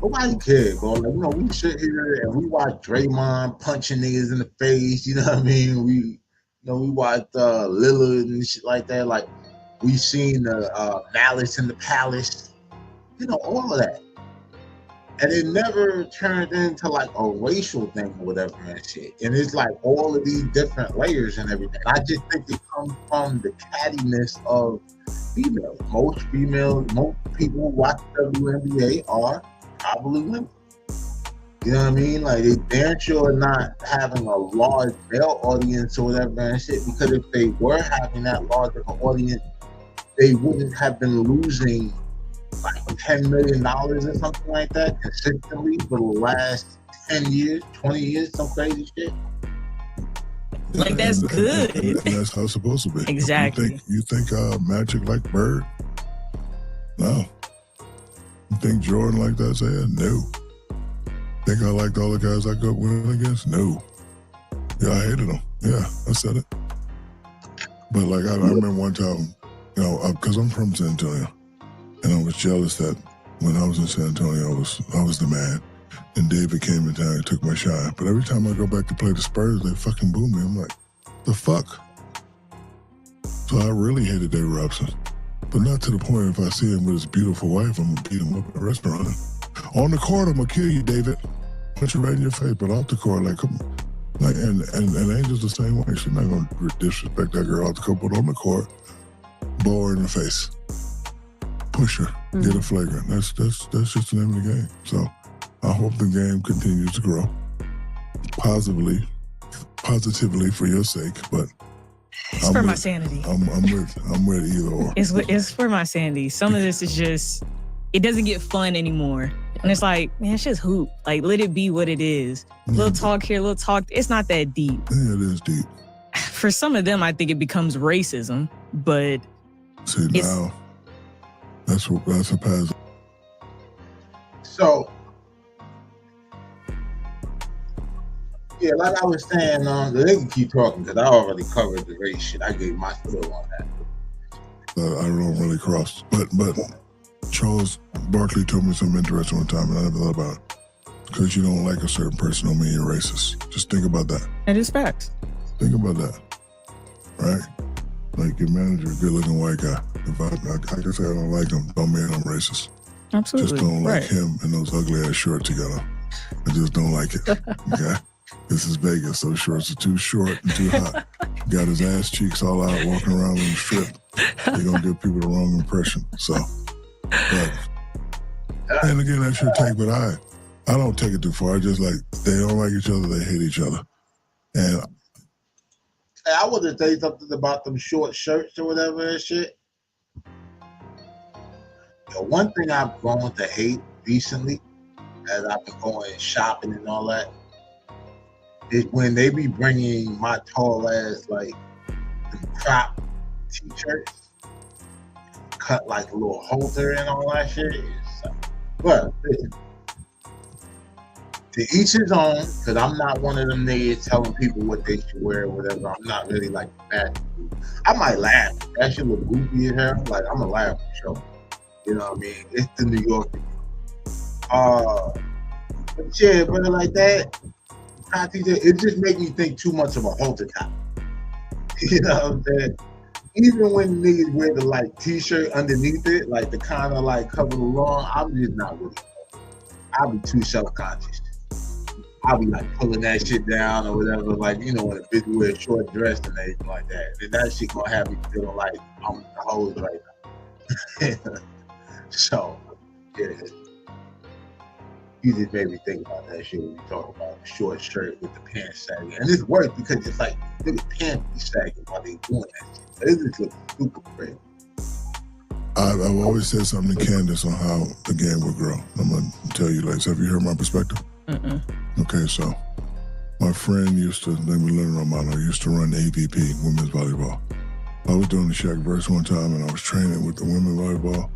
nobody cares, bro. Like, we sit here and we watch Draymond punching niggas in the face, you know what I mean? We watch Lillard and shit like that. Like, we seen the Malice in the Palace, all of that. And it never turned into like a racial thing or whatever and shit. And it's like all of these different layers and everything. I just think it comes from the cattiness of females. Most people who watch WNBA are probably women. You know what I mean? Like, they damn sure not having a large male audience or whatever and shit. Because if they were having that large of an audience, they wouldn't have been losing like $10 million or something like that consistently for the last 10 years, 20 years, some crazy shit. Like, that's good. And that's how it's supposed to be. Exactly. You think Magic like Bird? No. You think Jordan like that? Say, no. Think I liked all the guys I got winning against? No. Yeah, I hated them. Yeah, I said it. But like, I remember one time, you know, because I'm from San Antonio, and I was jealous that when I was in San Antonio, I was the man, and David came in town and took my shine. But every time I go back to play the Spurs, they fucking boo me. I'm like, the fuck? So I really hated Dave Robson. But not to the point if I see him with his beautiful wife, I'm gonna beat him up at a restaurant. On the court, I'm gonna kill you, David. Punch you right in your face, but off the court, like, come on. Like, and Angel's the same way. She's not gonna disrespect that girl off the court, but on the court, blow her in the face, push her, get her flagrant. That's just the name of the game. So I hope the game continues to grow positively for your sake. But it's for my sanity. I'm with either or. It's for my sanity. Some of this is just, it doesn't get fun anymore. And it's like, man, it's just hoop. Like, let it be what it is. Little talk here, little talk. It's not that deep. Yeah, it is deep. For some of them, I think it becomes racism. But see, now that's a pass. So, yeah, like I was saying, they can keep talking because I already covered the race shit. I gave my spill on that. I don't really cross, but Charles Barkley told me something interesting one time, and I never thought about it. Because you don't like a certain person don't mean you're racist. Just think about that. It is facts. Think about that, right? Like your manager, good-looking white guy. If I can say I don't like him, don't mean I'm racist. Absolutely. Just don't like him and those ugly-ass shorts he got on. I just don't like it, okay? This is Vegas. Those shorts are too short and too hot. Got his ass cheeks all out, walking around with him stripped. They're going to give people the wrong impression, so... But, and again, that's your take, but I don't take it too far. I just like, they don't like each other, they hate each other. And hey, I want to say something about them short shirts or whatever and shit. The one thing I've grown to hate recently, as I've been going shopping and all that, is when they be bringing my tall ass, like, crop t-shirts. Cut like a little holder and all that shit. But listen, to each his own, because I'm not one of them niggas telling people what they should wear or whatever. I'm not really like that. I might laugh. That shit look goofy as hell. Like, I'm a laugh for sure. You know what I mean? It's the New York. But yeah, but like that, it just make me think too much of a halter top. You know what I'm saying? Even when niggas wear the like t-shirt underneath it, like the kind of like cover along, I'm just not really. I'll be too self-conscious. I'll be like pulling that shit down or whatever, like, you know, when a bitch wear a short dress and everything like that. And that shit gonna have me feeling like I'm the hose right now. So, yeah. You just made me think about that shit when you talk about the short shirt with the pants sagging. And it's worse because it's like, niggas pants be sagging while they doing that shit. It just looks super crazy. I've always said something to Candace on how the game would grow. I'm going to tell you, like, have you heard my perspective? Okay, so my friend used to, name Leonard Romano, used to run AVP, women's volleyball. I was doing the Shaq verse one time, and I was training with the women's volleyball.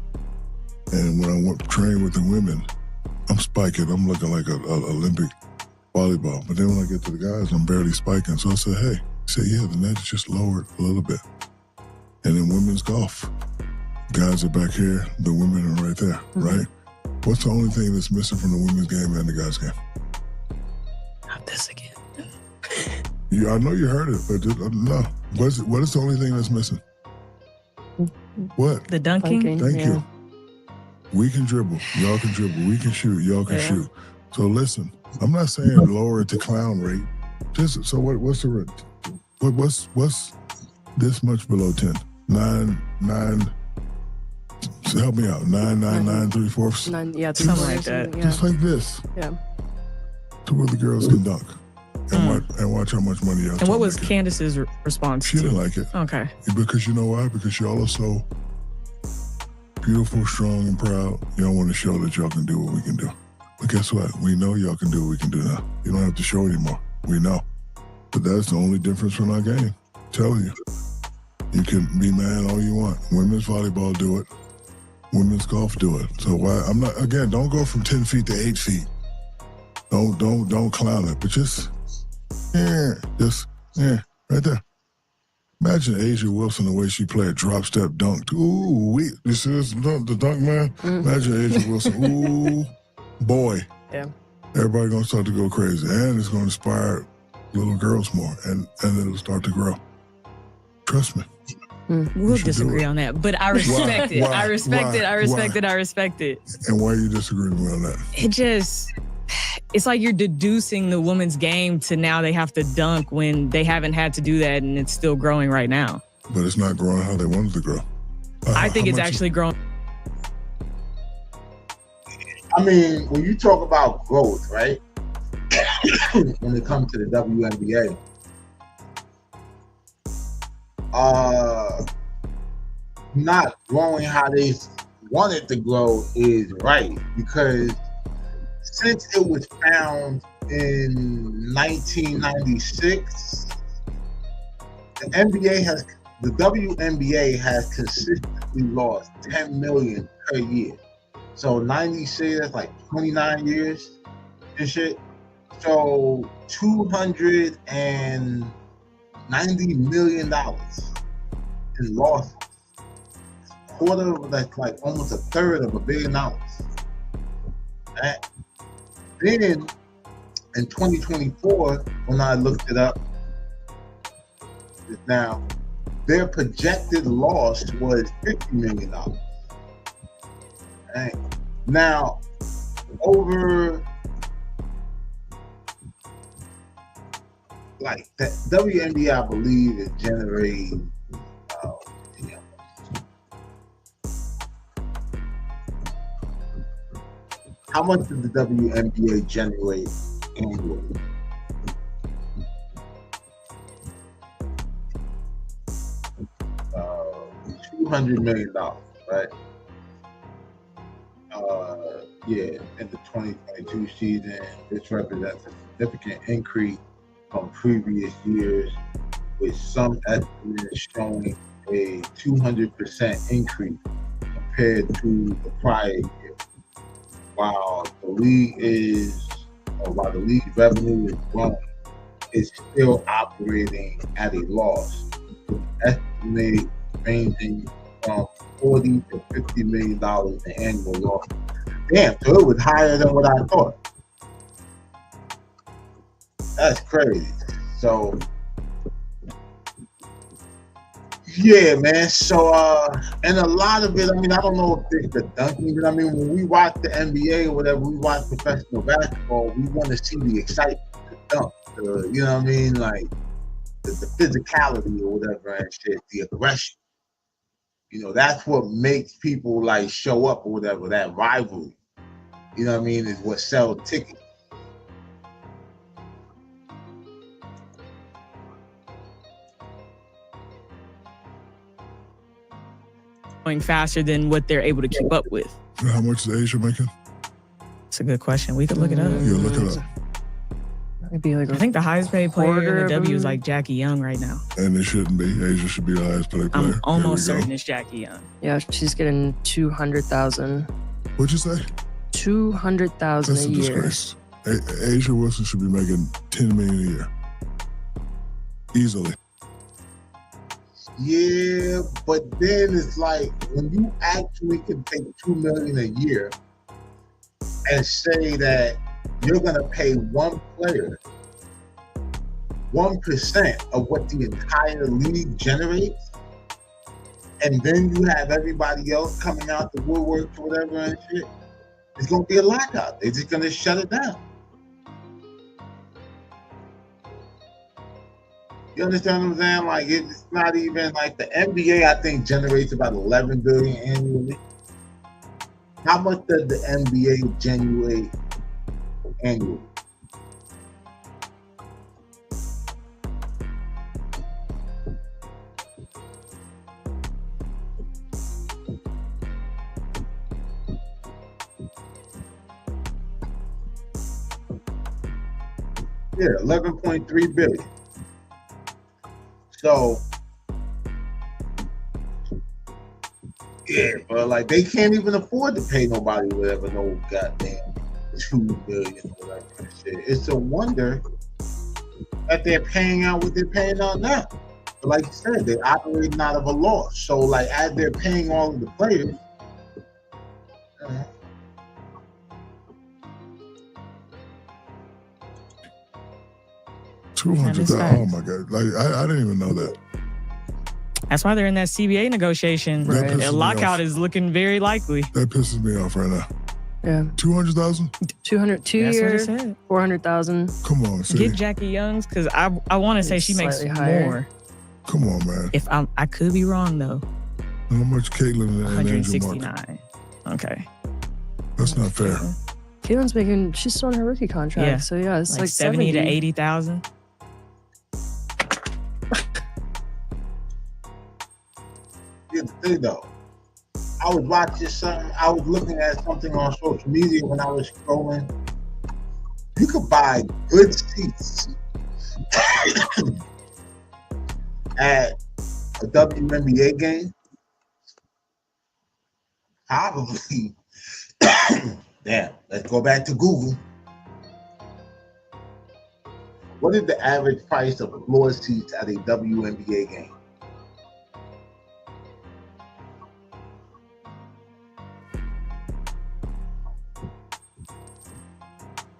And when I went train with the women, I'm spiking. I'm looking like an Olympic volleyball. But then when I get to the guys, I'm barely spiking. So I said, hey. He said, yeah, the net's just lowered a little bit. And in women's golf, guys are back here, the women are right there, right? What's the only thing that's missing from the women's game and the guys' game? Not this again. I know you heard it, but no. What is the only thing that's missing? What? The dunking. Thank you. We can dribble. Y'all can dribble. We can shoot. Y'all can shoot. So listen, I'm not saying lower it to clown rate. Just so what's the rate? What's this much below 10? 9. So help me out. 9 3/4. 9, yeah, something like that. Yeah. Just like this. Yeah. To where the girls can dunk. And watch how much money y'all. And what was Candace's response? She didn't like it. Okay. Because you know why? Because y'all are so beautiful, strong, and proud. Y'all want to show that y'all can do what we can do. But guess what? We know y'all can do what we can do now. You don't have to show anymore. We know. But that's the only difference from our game. I'm telling you. You can be mad all you want. Women's volleyball do it. Women's golf do it. So why? I'm not, again, don't go from 10 feet to 8 feet. Don't clown it, but just right there. Imagine Asia Wilson, the way she played drop step dunk. Ooh, this is the dunk man. Imagine Asia Wilson. Ooh, boy. Yeah. Everybody gonna start to go crazy, and it's gonna inspire little girls more, and it'll start to grow. Trust me. We'll disagree on that, but I respect it. Why? I respect it. I respect Why? it. I respect it. And why are you disagreeing with me on that? It's like you're deducing the women's game to now they have to dunk when they haven't had to do that, and it's still growing right now. But it's not growing how they wanted to grow. I think it's actually growing. I mean, when you talk about growth, right? When it comes to the WNBA, not growing how they want it to grow is right, because since it was found in 1996, the WNBA has consistently lost 10 million per year. So 96, that's like 29 years and shit. So $290 million in losses. Quarter of that's like almost a third of $1 billion. Right? Then in 2024, when I looked it up just now, their projected loss was $50 million. Right? Now, over like the WNBA, I believe, is generating how much does the WNBA generate annually? $200 million, right? In the 2022 season, this represents a significant increase from previous years, with some estimates showing a 200% increase compared to the prior year. While the league revenue is growing, it's still operating at a loss, with estimates ranging from $40 to $50 million in annual loss. Damn, so it was higher than what I thought. That's crazy. So, yeah, man. So, and a lot of it, I mean, I don't know if it's the dunking, but I mean, when we watch the NBA or whatever, we watch professional basketball, we want to see the excitement, the dunk, you know what I mean? Like, the physicality or whatever and shit, the aggression. You know, that's what makes people, like, show up or whatever, that rivalry. You know what I mean? Is what sells tickets. Going faster than what they're able to keep up with. How much is Asia making? It's a good question. We could look it up. Yeah, look it up. Maybe like I think the highest paid player in the W is like Jackie Young right now. And it shouldn't be. Asia should be the highest paid player. I'm almost certain it's Jackie Young. Yeah, she's getting 200,000. What'd you say? 200,000 That's a a year. disgrace. Asia Wilson should be making $10 million a year. Easily. Yeah, but then it's like when you actually can take $2 million a year and say that you're gonna pay one player 1% of what the entire league generates, and then you have everybody else coming out the woodwork or whatever and shit, it's gonna be a lockout. They're just gonna shut it down. You understand what I'm saying? Like, it's not even like the NBA, I think, generates about $11 billion annually. How much does the NBA generate annually? Yeah, $11.3 billion. Yeah, but like they can't even afford to pay nobody whatever no goddamn $2 million or whatever that shit. It's a wonder that they're paying out what they're paying out now. But like you said, they're operating out of a loss. So like as they're paying all of the players, $200,000. Oh my god! Like I didn't even know that. That's why they're in that CBA negotiation. That pisses A me lockout off. is looking very likely. That pisses me off right now. Yeah. 200,000. 200, 2 That's what it years, said. 400,000. Come on, see. Get Jackie Young's because I want to say she makes Slightly higher. more. Come on, man. If I could be wrong though. How much Caitlyn and Angel Mark? 169. Okay. That's not fair. Caitlin's making, she's still on her rookie contract. Yeah. So yeah, it's like 70 to 80,000. here's the thing though. I was watching something, I was looking at something on social media when I was scrolling. You could buy good seats at a WNBA game. Probably. Damn, let's go back to Google. What is the average price of floor seats at a WNBA game?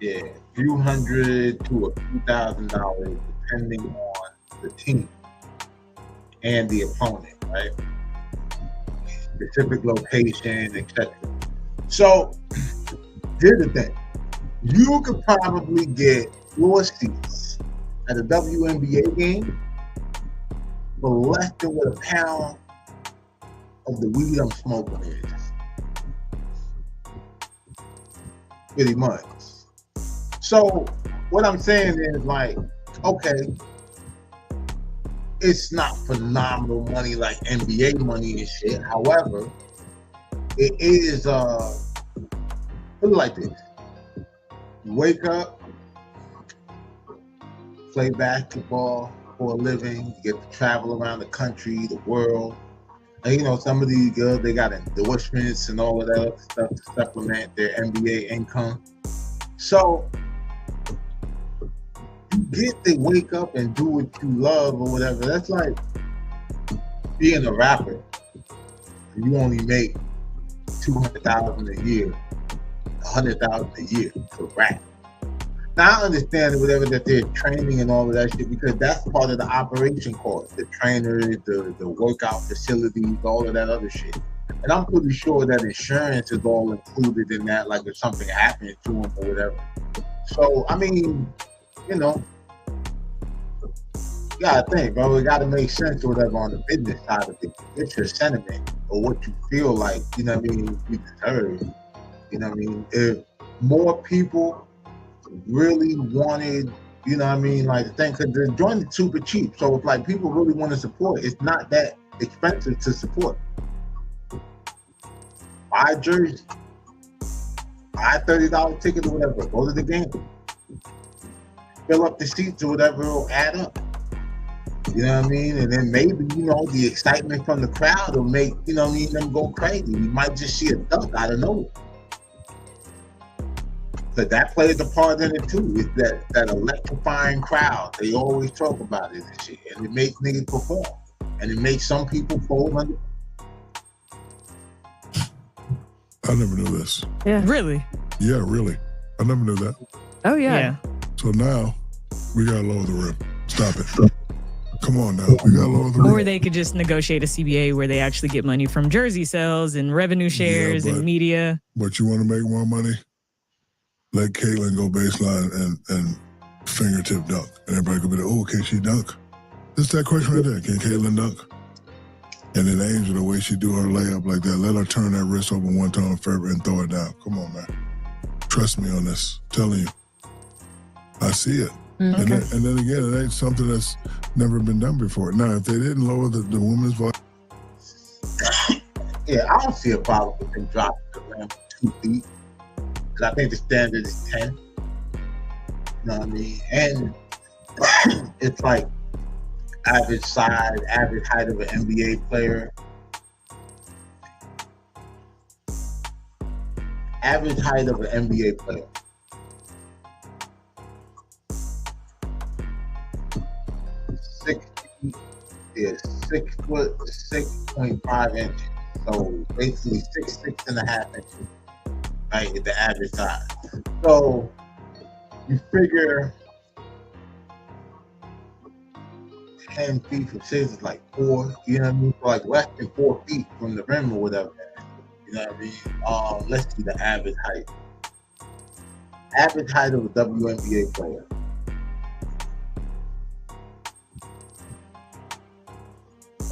Yeah, few hundred to a few $1,000 depending on the team and the opponent, right? Specific location, etc. So here's the thing. You could probably get floor seats at a WNBA game for less than what a pound of the weed I'm smoking is. Pretty much. So what I'm saying is like, okay, it's not phenomenal money like NBA money and shit. However, it is put it like this. You wake up, play basketball for a living, you get to travel around the country, the world. And you know, some of these girls, they got endorsements and all of that other stuff to supplement their NBA income. So you get to wake up and do what you love or whatever. That's like being a rapper. You only make $200,000 a year, $100,000 a year for rap. Now I understand whatever that they're training and all of that shit because that's part of the operation cost, the trainers, the workout facilities, all of that other shit. And I'm pretty sure that insurance is all included in that, like if something happens to them or whatever. So I mean, you know, you gotta think, bro. It gotta make sense or whatever on the business side of it. It's your sentiment or what you feel like, you know what I mean, you deserve. You know what I mean? If more people really wanted, you know what I mean, like the thing, because the joint is super cheap. So if like people really want to support, it's not that expensive to support. Buy a jersey, buy a $30 ticket or whatever, go to the game. Fill up the seats or whatever, it'll add up. You know what I mean? And then maybe, you know, the excitement from the crowd will make, you know what I mean, them go crazy. You might just see a dunk out of nowhere. But that plays a part in it too. It's that electrifying crowd. They always talk about it and shit. And it makes niggas perform. And it makes some people fold under. I never knew this. Yeah. Really? Yeah, really. I never knew that. Oh yeah. So now we gotta lower the rim. Stop it. Come on now. We gotta lower the rim. Or they could just negotiate a CBA where they actually get money from jersey sales and revenue shares and media. But you want to make more money? Let Caitlyn go baseline and fingertip dunk. And everybody could be like, oh, can she dunk? It's that question right there. Can Caitlyn dunk? And then Angel, the way she do her layup like that, let her turn that wrist over one time and throw it down. Come on, man. Trust me on this. I'm telling you. I see it. Okay. And then again, it ain't something that's never been done before. Now, if they didn't lower the women's volume. Yeah, I don't see a problem with them dropping the rim 2 feet. Because I think the standard is 10. You know what I mean? And it's like average size, average height of an NBA player. Average height of an NBA player. Six feet, yeah, 6 foot, 6.5 inches. So basically 6.5 inches, right, at the average size. So you figure 10 feet from 6 is like 4, you know what I mean? So like less than 4 feet from the rim or whatever. You know what I mean? Let's see the average height. Average height of a WNBA player.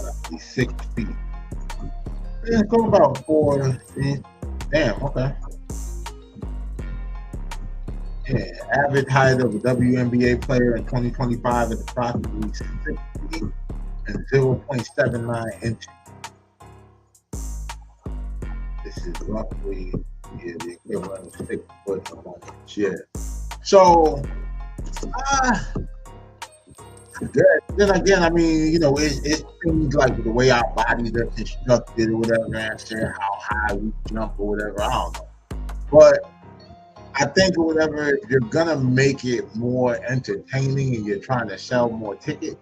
Roughly 6 feet. Yeah, go about 4 feet. Damn, okay. Yeah, average height of a WNBA player in 2025 is approximately 6 feet and 0.79 inches. This is roughly the equivalent of 6 foot or 1 inch. Yeah. So, good. Then again, I mean, you know, it seems like the way our bodies are constructed or whatever, and shit, how high we jump or whatever. I don't know. But I think or whatever, if you're gonna make it more entertaining and you're trying to sell more tickets,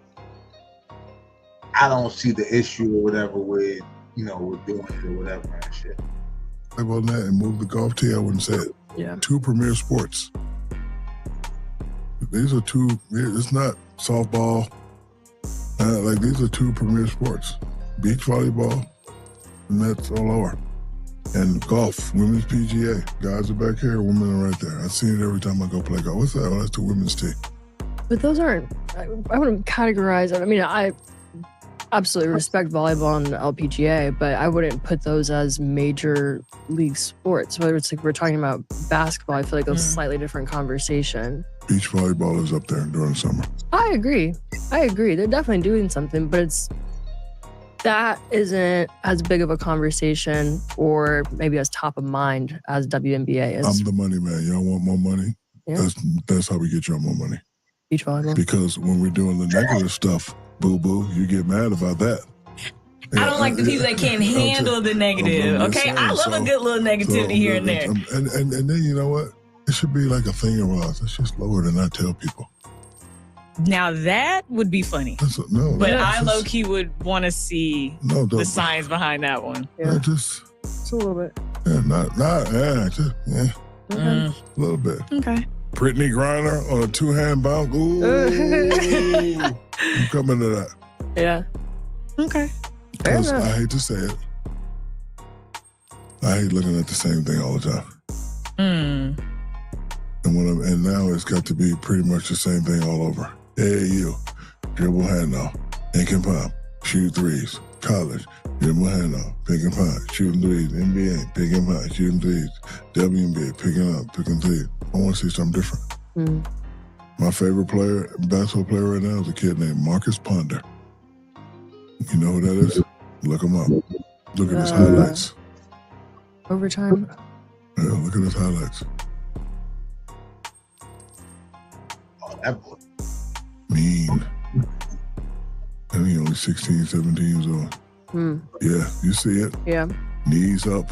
I don't see the issue or whatever with, you know, with doing it or whatever and shit. Like on that and move the golf tee, I wouldn't say it. Yeah. 2 premier sports. These are 2, it's not softball. Like these are 2 premier sports. Beach volleyball, and that's all over. And golf, women's PGA. Guys are back here, women are right there. I see it every time I go play golf. What's that? Oh, that's the women's team. But those aren't, I wouldn't categorize it. I mean, I absolutely respect volleyball and LPGA, but I wouldn't put those as major league sports. Whether it's like we're talking about basketball, I feel like it's a slightly different conversation. Beach volleyball is up there during the summer. I agree. They're definitely doing something, but that isn't as big of a conversation or maybe as top of mind as WNBA is. I'm the money man. Y'all want more money? Yeah. That's how we get y'all more money. Beach volleyball. Because when we're doing the negative stuff, boo-boo, you get mad about that. I don't like the people that can't handle the negative. Okay, I love a good little negativity here and there. And then you know what? It should be like a thing of us. Let's just lower it and not tell people. Now that would be funny. But I low key would want to see the science behind that one. Yeah, just a little bit. Yeah, a little bit. Okay. Brittany Griner on a 2-hand bounce. Ooh, I'm coming to that. Yeah. Okay. Because I hate to say it, I hate looking at the same thing all the time. And now it's got to be pretty much the same thing all over. AAU, dribble handoff, ink and pop, shoot threes. College, dribble handoff, pick and pop, shooting threes. NBA, pick and pop, shooting threes. WNBA, picking up, picking threes. I want to see something different. My favorite player, basketball player right now is a kid named Marcus Ponder. You know who that is? Look him up. Look at his highlights. Overtime? Yeah, look at his highlights. Oh, that boy. Mean. And he's only 16, 17 years old. Yeah, you see it? Yeah. Knees up.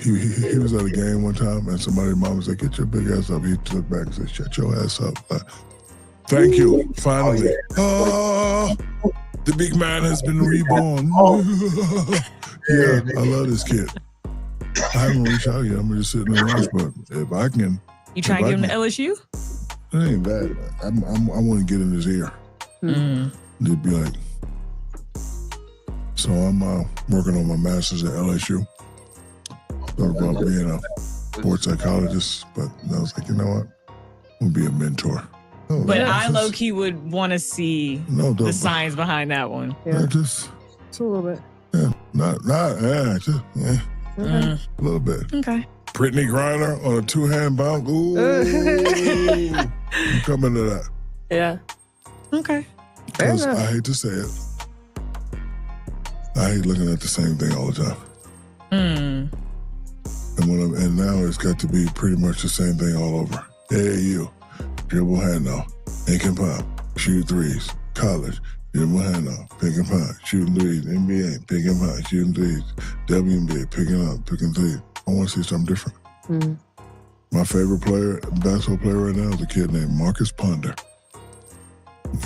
He was at a game one time and somebody's mom was like, get your big ass up. He took back and said, shut your ass up. Thank you, finally. The big man has been reborn. Yeah, I love this kid. I haven't reached out yet. I'm just sitting and watch, but if I can. You trying to get him to LSU? It ain't bad. I want to get in his ear. They'd be like, so I'm working on my master's at LSU. Thought about being a sports psychologist, but I was like, you know what? I'm gonna be a mentor. But I low key would want to see the science behind that one. Yeah, just a little bit. Yeah, a little bit. Okay. Brittany Griner on a 2-hand bounce. Ooh, I'm coming to that. Yeah. Okay. Because I hate to say it, I hate looking at the same thing all the time. And now it's got to be pretty much the same thing all over. AAU, dribble handoff, ink and pop, shoot threes. College, dribble handoff, pick and pop, shooting threes. NBA, pick and pop, shooting threes. WNBA, picking up, picking threes. I want to see something different. Mm. My favorite player, basketball player right now is a kid named Marcus Ponder.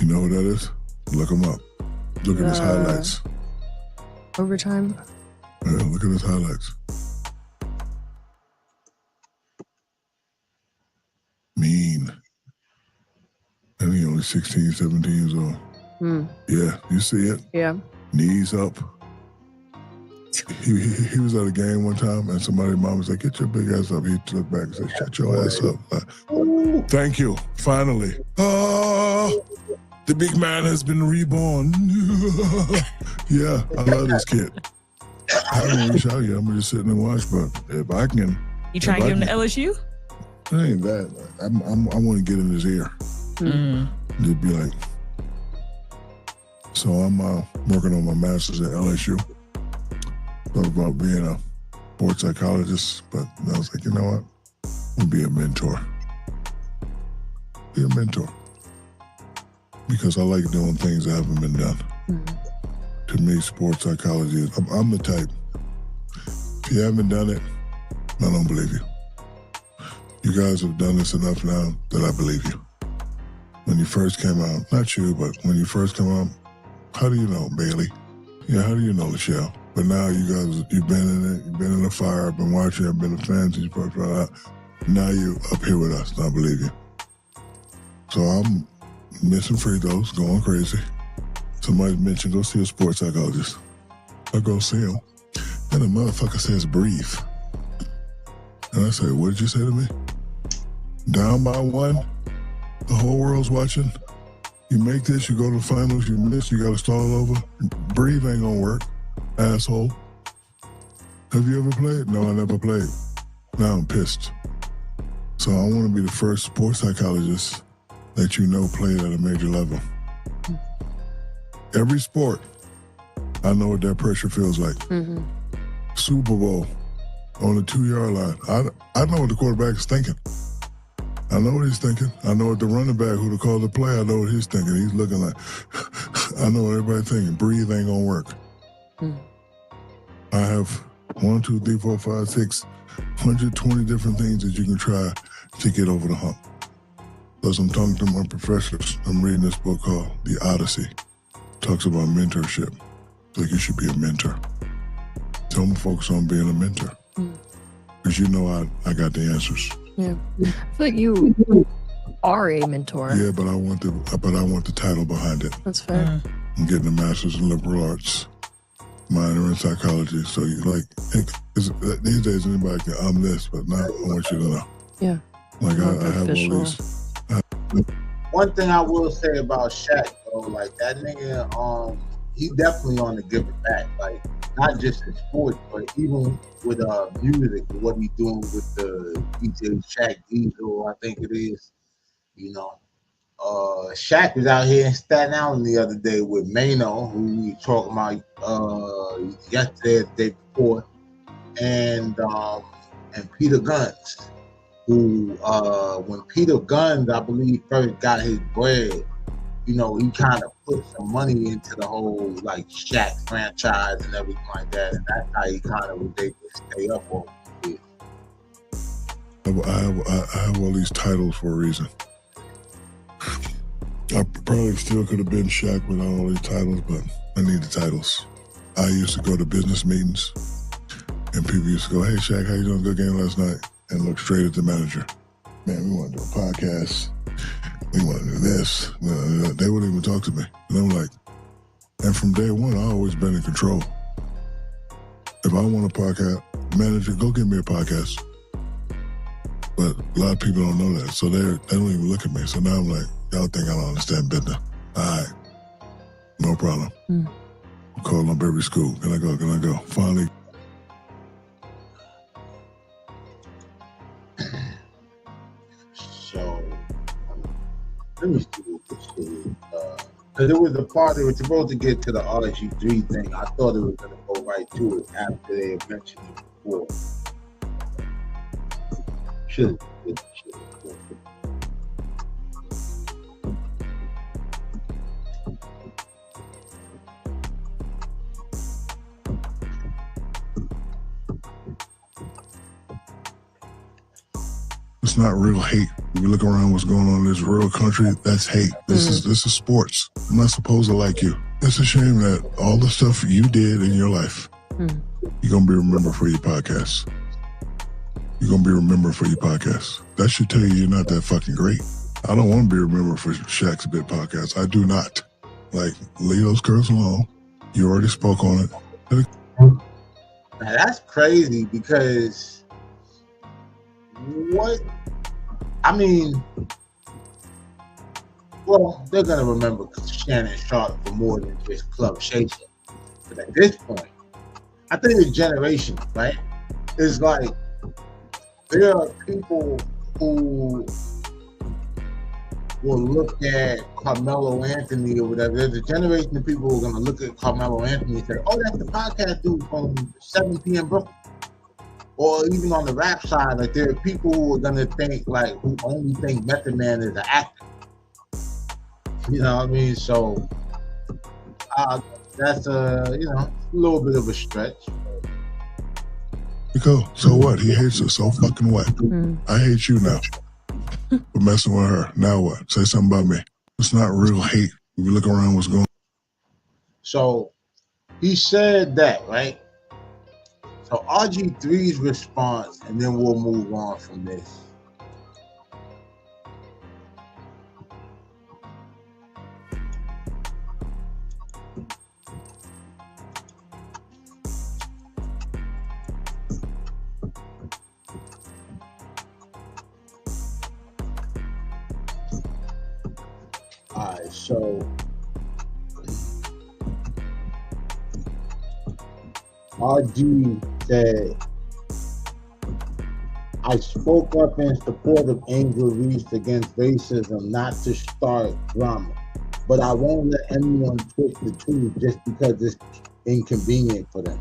You know who that is? Look him up. Look at his highlights. Overtime. Yeah, look at his highlights. Mean. And he only 16, 17 years old. Mm. Yeah, you see it? Yeah. Knees up. He was at a game one time and somebody's mom was like, get your big ass up. He looked back and said, shut your ass up. Thank you. Finally. Oh, the big man has been reborn. Yeah, I love this kid. I haven't reached out yet. I'm just sitting and watch, but if I can. You trying to get him to LSU? It ain't that. I want to get in his ear. Mm. Just be like. So I'm working on my master's at LSU. Thought about being a sports psychologist, but I was like, you know what? I'll be a mentor. Be a mentor. Because I like doing things that haven't been done. Mm. To me, sports psychology is, I'm the type. If you haven't done it, I don't believe you. You guys have done this enough now that I believe you. When you first came out, not you, but when you first came out, how do you know, Bailey? Yeah, how do you know, Michelle? But now you guys, you've been in it, you've been in the fire, I've been watching, I've been a fan since you first brought out. Now you up here with us, and I believe you. So I'm missing free throws, going crazy. Somebody mentioned, go see a sports psychologist. I go see him, and the motherfucker says, breathe. And I say, what did you say to me? Down by one, the whole world's watching. You make this, you go to the finals, you miss, you gotta start all over. Breathe ain't gonna work, asshole. Have you ever played? No, I never played. Now I'm pissed. So I wanna be the first sports psychologist that you know played at a major level. Every sport, I know what that pressure feels like. Mm-hmm. Super Bowl, on the 2-yard line. I know what the quarterback is thinking. I know what he's thinking. I know what the running back who to call the play, I know what he's thinking. He's looking like, I know what everybody's thinking. Breathe ain't gonna work. Mm. I have 1, 2, 3, 4, 5, 6, 120 different things that you can try to get over the hump. Plus I'm talking to my professors. I'm reading this book called The Odyssey. It talks about mentorship. Like you should be a mentor. So I'm gonna focus on being a mentor. Because you know I got the answers. Yeah, I feel like you are a mentor. Yeah, but I want the title behind it. That's fair. I'm getting a master's in liberal arts, minor in psychology. So you like, these days anybody can, I'm this, but now I want you to know. Yeah. Like I have all these. One thing I will say about Shaq though, like that nigga, he definitely on the give it back. Like not just in sports, but even with music, what he doing with the DJ Shaq Diesel, I think it is. You know, Shaq was out here in Staten Island the other day with Mano, who we talking about yesterday, or the day before, and Peter Guns, who when Peter Guns, I believe, first got his bread, you know, he kind of put some money into the whole like Shaq franchise and everything like that, and that's how he kind of was able to stay up on it. I have all these titles for a reason. I probably still could have been Shaq without all these titles, but I need the titles. I used to go to business meetings, and people used to go, "Hey Shaq, how you doing? Good game last night," and look straight at the manager. Man, we want to do a podcast. We want to do this. They wouldn't even talk to me. And I'm like, and from day one, I've always been in control. If I want a podcast, manager, go get me a podcast. But a lot of people don't know that. So they don't even look at me. So now I'm like, y'all think I don't understand business. All right. No problem. I'm calling up every school. Can I go? Can I go? Finally. So let me see what this is. Because it was a part they were supposed to get to the Rgiii thing. I thought it was going to go right to it after they had mentioned it before. Should. It's not real hate. If you look around what's going on in this real country, that's hate. This is sports. I'm not supposed to like you. It's a shame that all the stuff you did in your life, you're going to be remembered for your podcast. You're going to be remembered for your podcast. That should tell you you're not that fucking great. I don't want to be remembered for Shaq's Bit podcast. I do not. Like, leave those curves alone. You already spoke on it. Now that's crazy because I mean, well, they're going to remember Shannon Sharp for more than just Club Chasing. But at this point, I think it's generation, right? It's like there are people who will look at Carmelo Anthony or whatever. There's a generation of people who are going to look at Carmelo Anthony and say, oh, that's the podcast dude from 7 p.m. Brooklyn. Or even on the rap side, like there are people who are going to think, like, who only think Method Man is an actor. You know what I mean? So that's a little bit of a stretch. Because, so what? He hates us. So fucking what? I hate you now for messing with her. Now what? Say something about me. It's not real hate. If you look around what's going on. So he said that, right? So RG3's response, and then we'll move on from this. All right, so RG said, I spoke up in support of Angel Reese against racism, not to start drama, but I won't let anyone twist the truth just because it's inconvenient for them.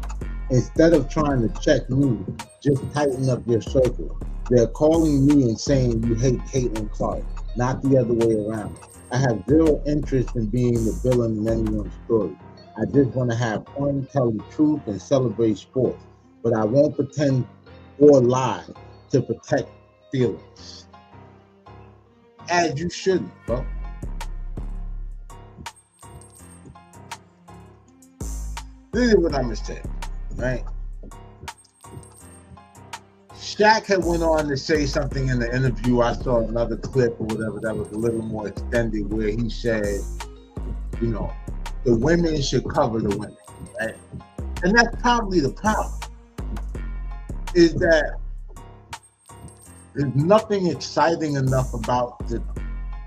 Instead of trying to check me, just tighten up your circle. They're calling me and saying you hate Caitlin Clark, not the other way around. I have zero interest in being the villain in anyone's story. I just want to have fun, tell the truth, and celebrate sports. But I won't pretend or lie to protect feelings. As you shouldn't, bro. This is what I'm going to say, right? Shaq had went on to say something in the interview. I saw another clip or whatever that was a little more extended where he said, you know, the women should cover the women, right? And that's probably the problem, is that there's nothing exciting enough about the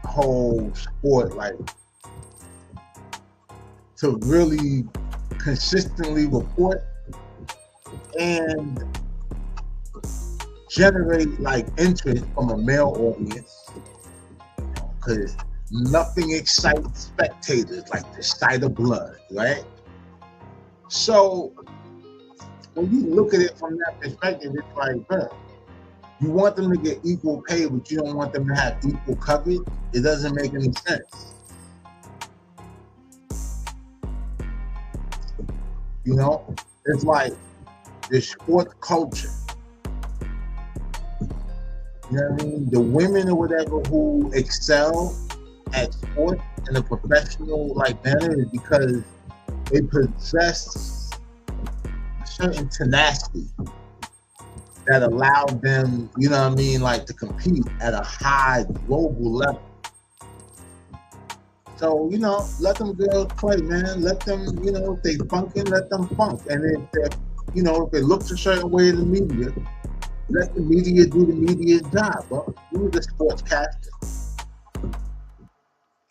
whole sport, like, to really consistently report and generate like interest from a male audience, because nothing excites spectators like the sight of blood, right? So when you look at it from that perspective, it's like, bro, you want them to get equal pay, but you don't want them to have equal coverage. It doesn't make any sense. You know, it's like the sport culture. You know what I mean? The women or whatever who excel at sports in a professional like manner is because they possess a certain tenacity that allowed them, you know what I mean, like to compete at a high global level. So, you know, let them girls play, man. Let them, you know, if they funkin', let them funk. And if they're, you know, if it looks a certain way in the media, let the media do the media's job, bro. Who's the sportscaster?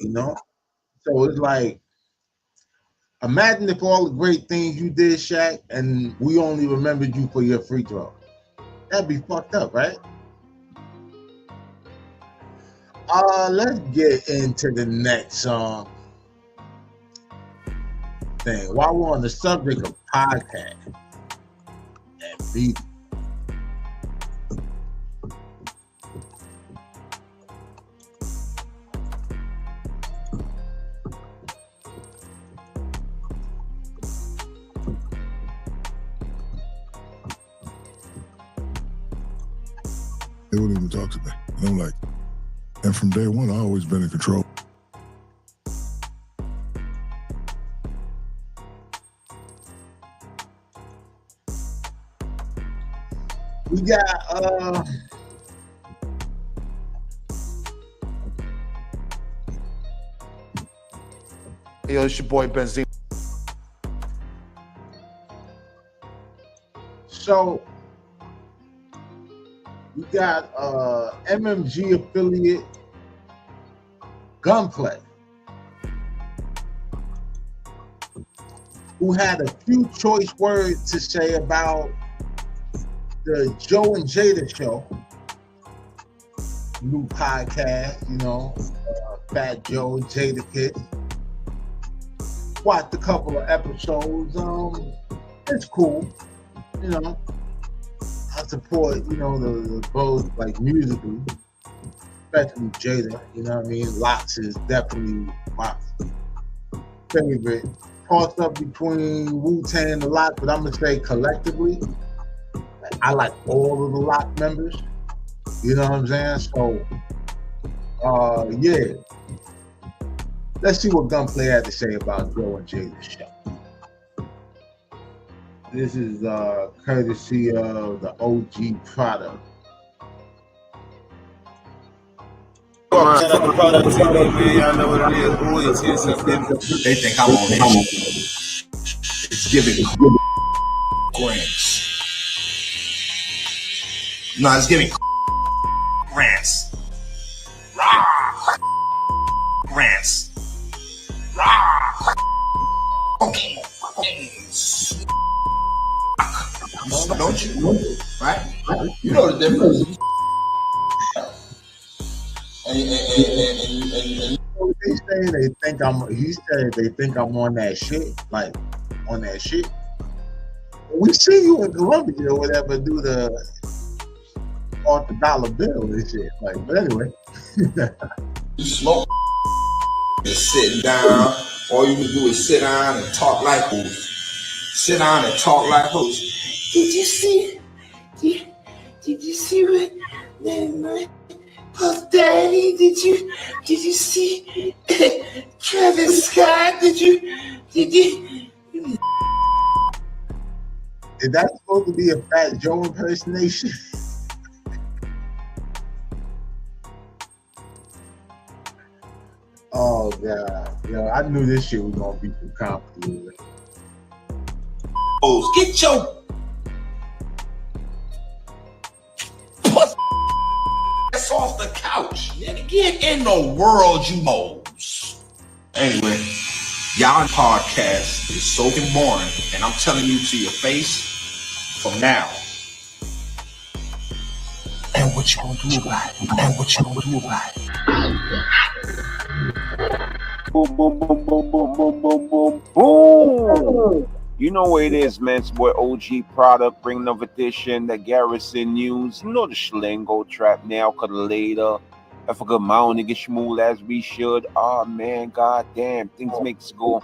You know? So it's like, imagine if all the great things you did, Shaq, and we only remembered you for your free throw. That'd be fucked up, right? Let's get into the next thing. While we're on the subject of podcast and media, They wouldn't even talk to me. And I'm like, and from day one, I always been in control. We got Yo, it's your boy Benzine. so we got MMG affiliate Gunplay, who had a few choice words to say about the Joe and Jada show, new podcast, you know, Fat Joe, Jada Kids. Watched a couple of episodes. It's cool, you know. I support, you know, the both like musically, especially Jada. You know what I mean? Lots is definitely my favorite. Toss up between Wu-Tang and the Lock, but I'm gonna say collectively, I like all of the Lock members. You know what I'm saying? So, yeah. Let's see what Gunplay had to say about Joe and Jada's show. This is courtesy of the OG product. They think I'm on this. It's giving grants. No, it's giving grants. Rah! Grants. Rah! Okay. Don't you? Right? You know the difference. And They say they think I'm. He said they think I'm on that shit, like on that shit. We see you in Colombia or whatever, do the off the dollar bill and shit. Like, but anyway, you smoke. Just sitting down. All you can do is sit down and talk like hoes. Sit down and talk like hoes. Did you see? Did you see what? My Puff Daddy? Did you see Travis Scott? Did you? is that supposed to be a Fat Joe impersonation? Oh god, yo, I knew this shit was gonna be too complicated. Get your puss ass off the couch, nigga. Get in the world, you hoes. Anyway, y'all podcast is so boring, and I'm telling you to your face from now. And what you gonna do about it? And what you gonna do about it? Boom, boom, boom, boom, boom, boom, boom, boom, boom. You know what it is, man. It's boy OG product, bring another edition, the Garrison news. You know the schlingo trap now, cut later. I forgot my own nigga smooth as we should. Oh man, goddamn, things makes go.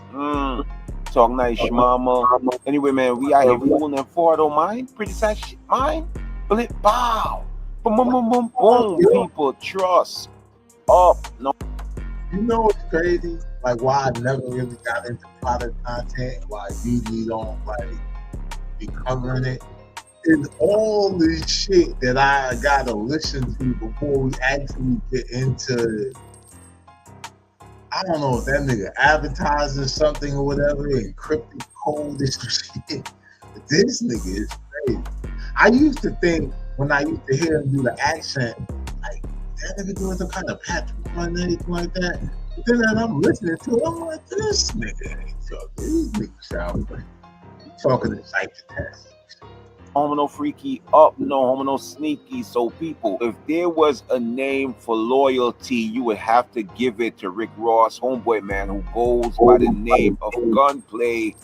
Talk nice, mama. Anyway, man, we out here fooling and for don't mind. Pretty sad shit, mind. Flip, bow. Boom, boom, boom, boom, boom. People trust. Up, no. You know what's crazy? Like why I never really got into product content, why I usually don't like be covering it, is all this shit that I gotta listen to before we actually get into. I don't know if that nigga advertises something or whatever, encrypted code, this shit. But this nigga is crazy. I used to think when I used to hear him do the accent, like that nigga doing some kind of Patrick or anything like that. But then as I'm listening to it, I'm like, this nigga ain't talking. These niggas sound like talking to psych test. Homo no freaky up, no homo no sneaky. So people, if there was a name for loyalty, you would have to give it to Rick Ross, homeboy man, who goes by the name of Gunplay.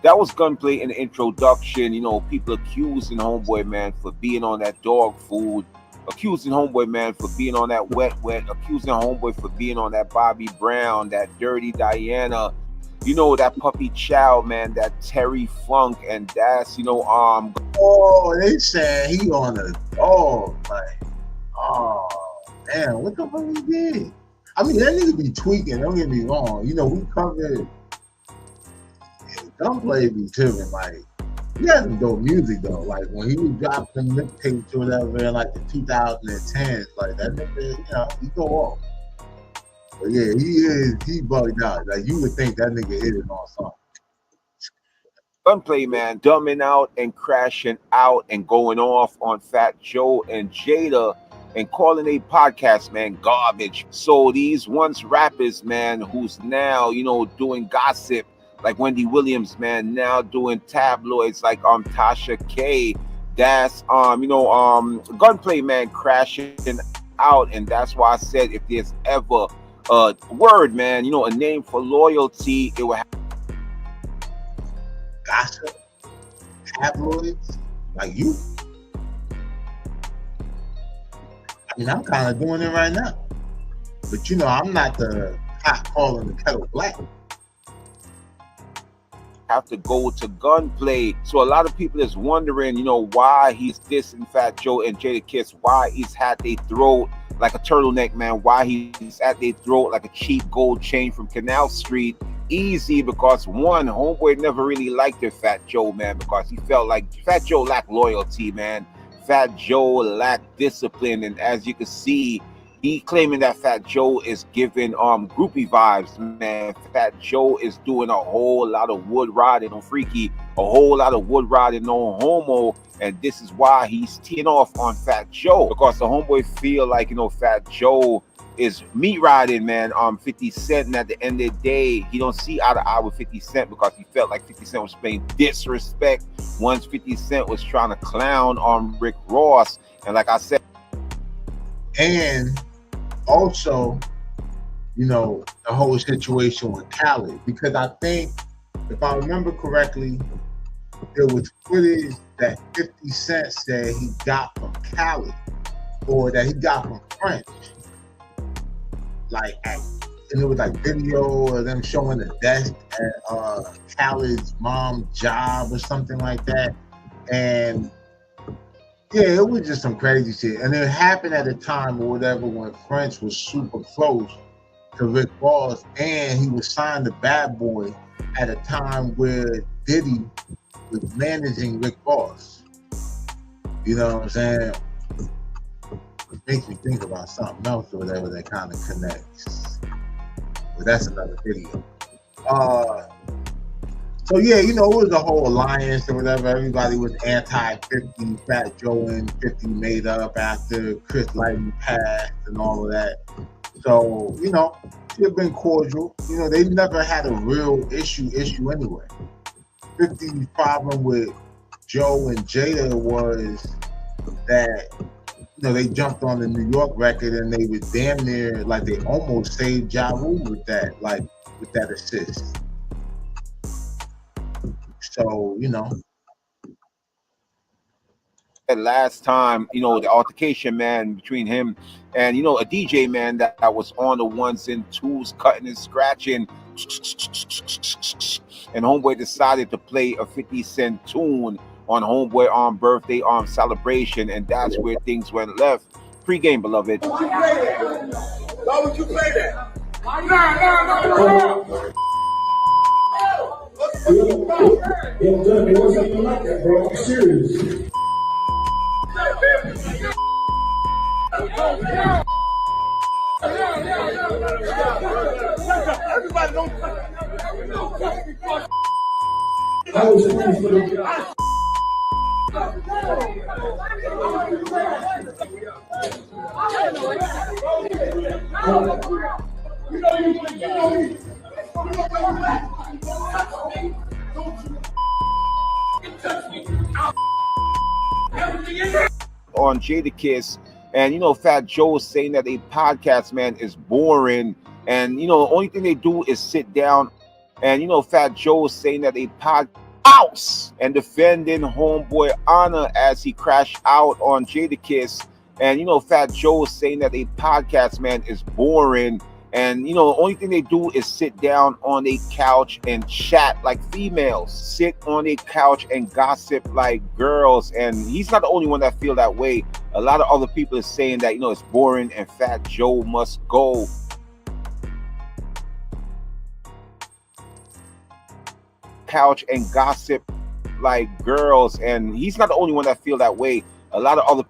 That was Gunplay in the introduction. You know, people accusing homeboy man for being on that dog food, accusing homeboy man for being on that wet, accusing homeboy for being on that Bobby Brown, that Dirty Diana, you know, that Puppy Chow, man, that Terry Funk, and that's, you know, Oh, they saying he on a dog, like, Oh, damn, what the fuck he did? I mean, that nigga be tweaking, don't get me wrong. You know, we covered Gunplay be tripping, like, he had some dope music though. Like when he was dropping mixtapes or whatever in like the 2010s, like that nigga, you know, he go off. But yeah, he bugged out. Like you would think that nigga hit it on something. Gunplay, man, dumbing out and crashing out and going off on Fat Joe and Jada and calling a podcast, man, garbage. So these once rappers, man, who's now, you know, doing gossip, like Wendy Williams, man, now doing tabloids like Tasha K. That's Gunplay, man, crashing out. And that's why I said if there's ever a word, man, you know, a name for loyalty, it would have gossip, tabloids, like you. I mean, I'm kind of doing it right now. But you know, I'm not the hot calling the kettle black. Have to go to Gunplay. So a lot of people is wondering, you know, why he's dissing Fat Joe and Jada Kiss, why he's had their throat like a turtleneck, man, why he's at their throat like a cheap gold chain from Canal Street. Easy, because one, homeboy never really liked it, Fat Joe, man, because he felt like Fat Joe lacked loyalty, man. Fat Joe lacked discipline, and as you can see, he claiming that Fat Joe is giving groupie vibes, man. Fat Joe is doing a whole lot of wood riding on Freaky, a whole lot of wood riding on Homo, and this is why he's teeing off on Fat Joe, because the homeboy feel like, you know, Fat Joe is meat riding, man, 50 Cent, and at the end of the day, he don't see eye to eye with 50 Cent because he felt like 50 Cent was paying disrespect once 50 Cent was trying to clown on Rick Ross, and like I said, and also, you know, the whole situation with Khaled, because I think, if I remember correctly, there was footage that 50 Cent said he got from Khaled, or that he got from French. Like, and it was like video of them showing the desk at Khaled's mom's job or something like that. And yeah, it was just some crazy shit. And it happened at a time or whatever when French was super close to Rick Ross, and he was signed to Bad Boy at a time where Diddy was managing Rick Ross. You know what I'm saying? It makes me think about something else or whatever that kind of connects. But that's another video. So yeah, you know, it was a whole alliance or whatever. Everybody was anti-50, Fat Joe and 50 made up after Chris Lighton passed and all of that. So, you know, they've been cordial. You know, they never had a real issue anyway. 50's problem with Joe and Jada was that, you know, they jumped on the New York record and they was damn near, like they almost saved Ja Rule with that, like with that assist. So, you know. Last time, you know, the altercation, man, between him and, you know, a DJ, man, that was on the ones and twos, cutting and scratching. And homeboy decided to play a 50 Cent tune on homeboy on birthday celebration, and that's where things went left. Pre-game, beloved. Why would you play that? No. It wasn't even like that, bro. I'm serious. Everybody don't. I was ready for the. On Jada Kiss, and you know, Fat Joe is saying that a podcast, man, is boring, and you know, the only thing they do is sit down, and you know, Fat Joe is saying that a podcast and defending homeboy honor as he crashed out on Jada Kiss, and you know, Fat Joe is saying that a podcast, man, is boring. And, you know, the only thing they do is sit down on a couch and chat like females, sit on a couch and gossip like girls. And he's not the only one that feel that way. A lot of other people are saying that, it's boring and Fat Joe must go. Couch and gossip like girls, and he's not the only one that feel that way. A lot of other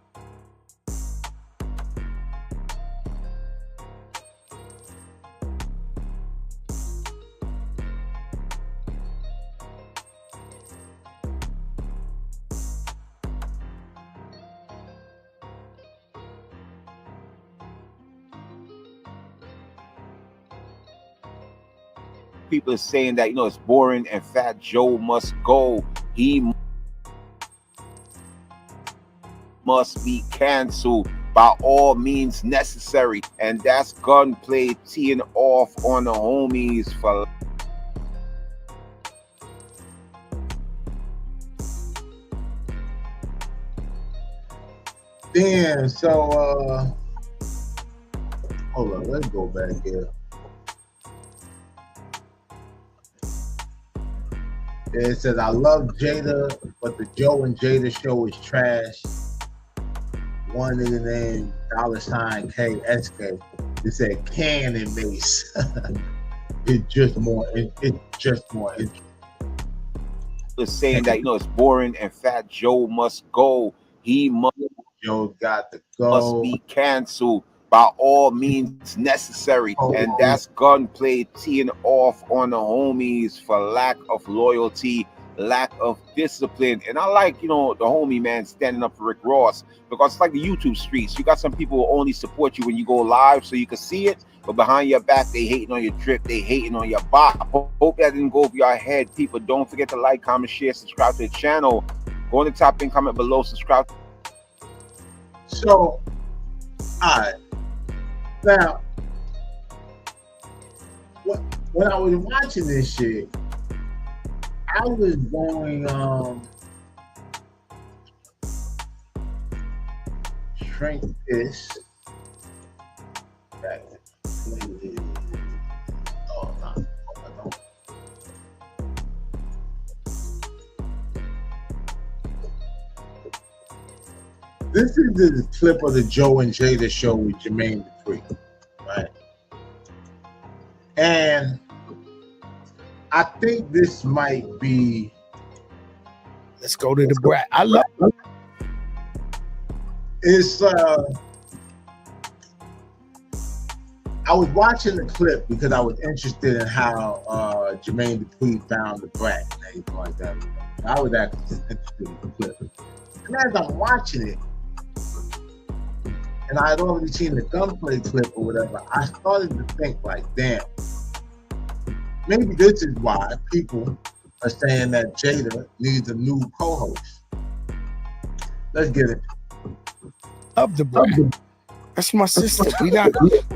people are saying that, it's boring and Fat Joe must go. He must be canceled by all means necessary. And that's Gunplay teeing off on the homies for Damn, so hold on, let's go back here. It says, I love Jada, but the Joe and Jada show is trash. One nigga named $KSK. It said Can and Mace. It's just more interesting. saying that, it's boring and Fat Joe must go. He must Joe got to go. be canceled by all means necessary. And that's Gunplay teeing off on the homies for lack of loyalty, lack of discipline. And I like, the homie man standing up for Rick Ross, because it's like the YouTube streets. You got some people who only support you when you go live so you can see it, but behind your back they hating on your drip, they hating on your bot. Hope that didn't go over your head. People, don't forget to like, comment, share, subscribe to the channel. Go on the top and comment below, subscribe. So, all right. Now, when I was watching this shit, I was going shrink this. Back. Oh no, I don't. This is the clip of the Joe and Jada show with Jermaine Dupri, right? And I think this might be. Let's go to the brat. I love it. It's I was watching the clip because I was interested in how Jermaine Dupri found the brat and everything like that. I was actually just interested in the clip. And as I'm watching it, and I had already seen the Gunplay clip or whatever, I started to think like, damn, maybe this is why people are saying that Jada needs a new co-host. Let's get it. Of the brat. That's my sister.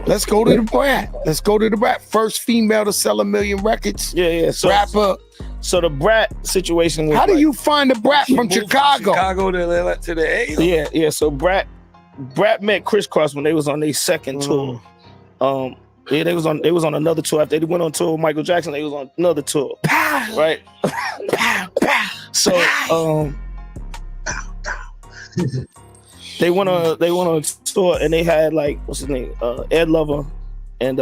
Let's go to the brat. Let's go to the brat. First female to sell 1 million records. Yeah. So, rapper. So the brat situation was, how do you find the brat from Chicago? Chicago to the A. Yeah. So Brat met Crisscross when they was on their second tour. Yeah, they was on another tour. After they went on tour with Michael Jackson, they was on another tour. Right? So they went on a tour and they had like, what's his name? Ed Lover and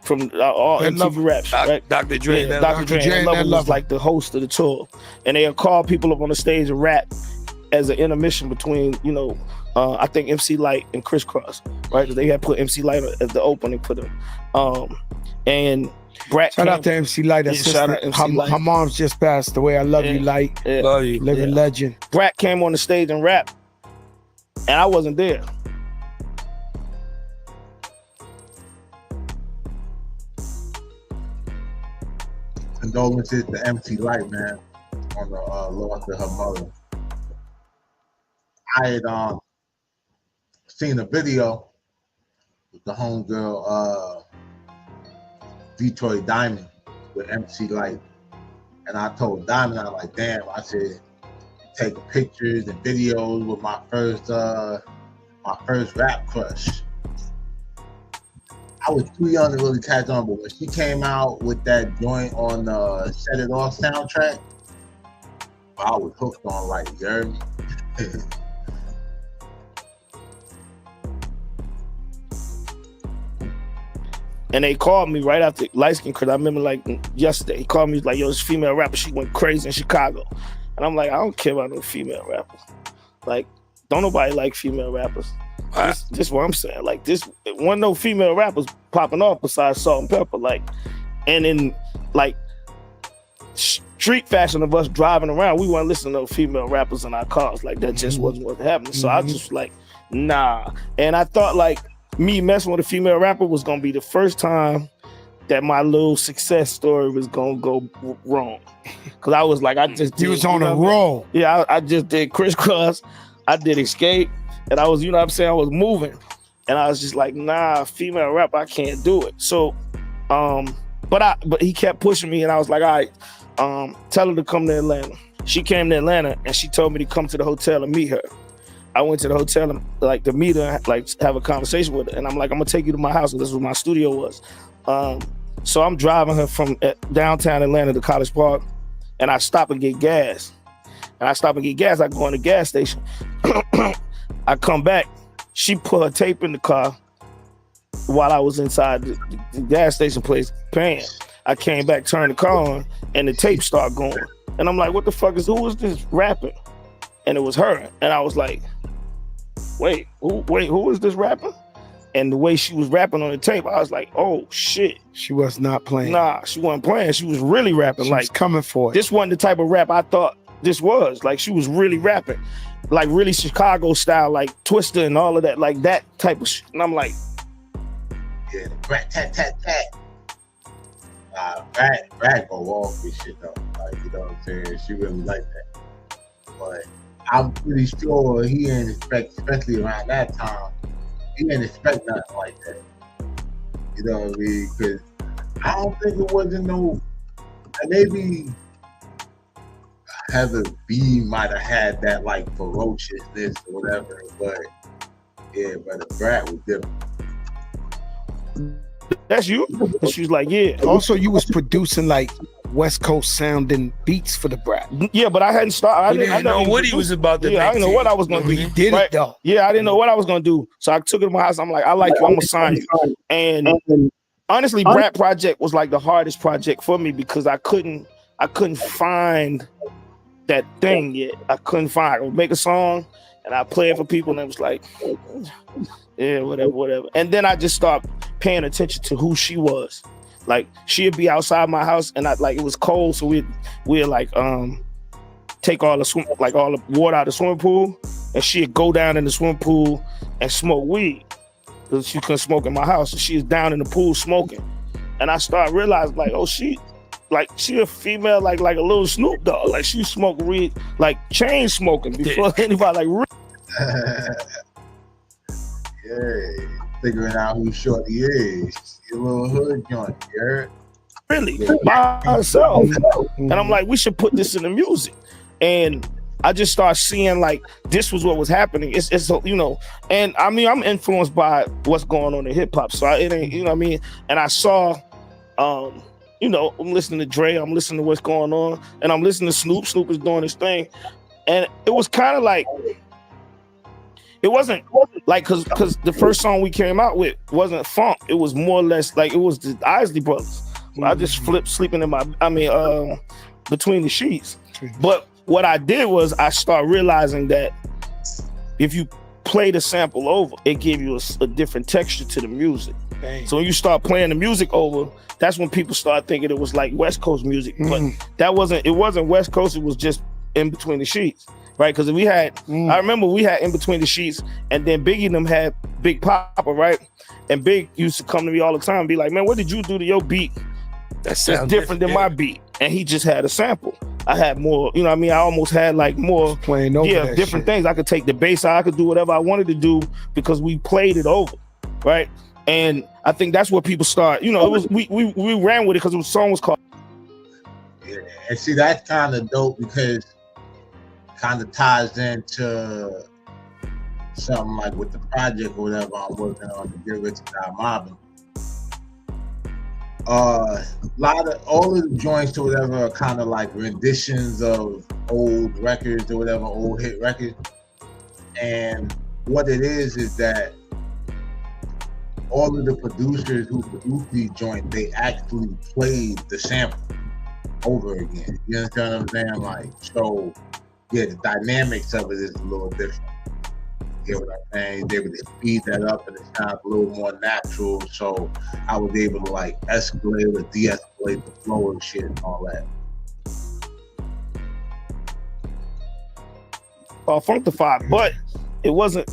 from all MTV Raps, right? Dr. Dre. Yeah, Dr. Dre and Lover was like the host of the tour. And they had called people up on the stage and rap as an intermission between, I think MC Light and Crisscross, right? They had put MC Light as the opening for them. And Brat shout out to MC Light. Her mom's just passed away. I love you, Light. Yeah. Love you. Living legend. Brat came on the stage and rapped, and I wasn't there. Condolences to MC Light, man, on the loss of her mother. I had seen a video with the homegirl Detroit Diamond with MC Light, and I told Diamond, I was like, damn, I said, take pictures and videos with my first rap crush. I was too young to really catch on, but when she came out with that joint on the Set It Off soundtrack, I was hooked on, like, you heard me? And they called me right after Light Skin Chris. I remember like yesterday, he called me like, yo, this female rapper, she went crazy in Chicago. And I'm like, I don't care about no female rappers. Like, don't nobody like female rappers. This what I'm saying. Like, this one no female rappers popping off besides Salt and Pepper. Like, and in like street fashion of us driving around, we weren't listening to no female rappers in our cars. Like, that just wasn't what happened. So I just like, nah. And I thought like me messing with a female rapper was gonna be the first time that my little success story was gonna go wrong. Cause I was like, I just did, you was on a roll. Yeah, I just did Crisscross, I did Escape, and I was, you know what I'm saying, I was moving. And I was just like, nah, female rap, I can't do it. So, but he kept pushing me, and I was like, all right, tell her to come to Atlanta. She came to Atlanta, and she told me to come to the hotel and meet her. I went to the hotel and like to meet her, like have a conversation with her. And I'm like, I'm gonna take you to my house. And this is where my studio was. So I'm driving her from downtown Atlanta to College Park, and I stop and get gas. I go in the gas station. I come back. She put her tape in the car while I was inside the gas station place paying. I came back, turned the car on, and the tape started going. And I'm like, who is this rapping? And it was her. And I was like, wait, who is this rapping? And the way she was rapping on the tape, I was like, oh shit. She was not playing. Nah, she wasn't playing. She was really rapping. She like was coming for it. This wasn't the type of rap I thought this was. Like, she was really rapping. Like, really Chicago style, like Twister and all of that, like that type of shit. And I'm like, yeah, rat tat tat tat. Rat go off with shit though. Like, you know what I'm saying? She really like that. But I'm pretty sure he didn't expect, especially around that time, he didn't expect nothing like that. You know what I mean? Because I don't think it wasn't no, maybe Heather B might have had that like ferociousness or whatever, but yeah, but the Brat was different. That's you? And she was like, yeah. Also, you was producing like West Coast sounding beats for the Brat. Yeah, but I hadn't started. I didn't know what he was about to do. I didn't know what I was going to do. He did it though. Yeah, I didn't know what I was going to do. So I took it to my house. I'm like, I like you. I'm going to sign you. And honestly, Brat Project was like the hardest project for me because I couldn't find that thing yet. I would make a song and I play it for people and it was like, yeah, whatever. And then I just started paying attention to who she was. Like, she'd be outside my house and it was cold, so we'd like take all the water out of the swimming pool, and she'd go down in the swimming pool and smoke weed because she couldn't smoke in my house. So she was down in the pool smoking, and I started realizing like, oh, she a female like a little Snoop Dogg. Like, she smoked weed, like chain smoking before anybody like. Yeah, figuring out who Shorty is. Your little hood joint, you heard? Really, by herself. And I'm like, we should put this in the music. And I just started seeing like this was what was happening. It's you know, and I mean, I'm influenced by what's going on in hip hop. So it ain't, you know what I mean? And I saw, you know, I'm listening to Dre, I'm listening to what's going on, and I'm listening to Snoop. Snoop is doing his thing. And it was kind of like, it wasn't like, cause the first song we came out with wasn't funk. It was more or less like, it was the Isley Brothers. I just flipped sleeping in between the sheets. But what I did was I started realizing that if you play the sample over, it gave you a different texture to the music. Dang. So when you start playing the music over, that's when people start thinking it was like West Coast music. But it wasn't West Coast, it was just in between the sheets. Right, because we had, I remember we had In Between the Sheets, and then Biggie and them had Big Papa, right? And Big used to come to me all the time and be like, man, what did you do to your beat that's different than my beat? And he just had a sample. I had more, you know what I mean? I almost had like more, playing over different things. I could take the bass out, I could do whatever I wanted to do because we played it over, right? And I think that's where people start, you know, it was we ran with it because the song was called. Yeah, and see, that's kind of dope because kind of ties into something like with the project or whatever I'm working on, the Get Rich or Die Mobbing. All of the joints or whatever are kind of like renditions of old records or whatever, old hit records. And what it is that all of the producers who produced these joints, they actually played the sample over again. You understand what I'm saying? Like, so yeah, the dynamics of it is a little different. You get what I'm saying? They would speed that up and it sounds a little more natural. So I was able to like escalate or de-escalate the flow and shit and all that. Funkdafied, but it was an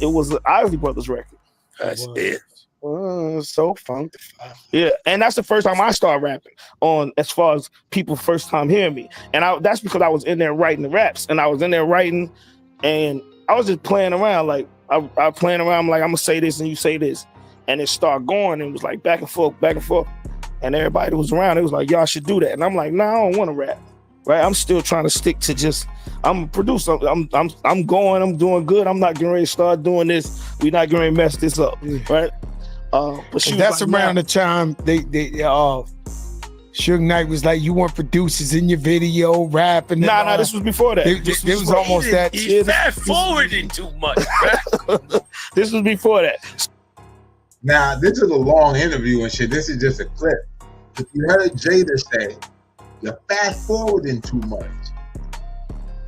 Isley Brothers record. That's it. So Funkdafied. Yeah, and that's the first time I started rapping on, as far as people first time hearing me. And that's because I was in there writing the raps, and I was in there writing, and I was just playing around. Like I playing around, I'm like, I'm gonna say this and you say this, and it started going, and it was like back and forth, and everybody that was around, it was like, y'all should do that, and I'm like, nah, I don't want to rap. Right, I'm still trying to stick to just. I'm a producer. I'm going. I'm doing good. I'm not getting ready to start doing this. We're not going to mess this up, right? But that's like, around the time they Suge Knight was like, you want producers in your video rapping. Nah, this was before that. It was almost that. He's fast forwarding too much. This was before that. Now this is a long interview and shit. This is just a clip. If you heard Jada say, you're fast forwarding too much.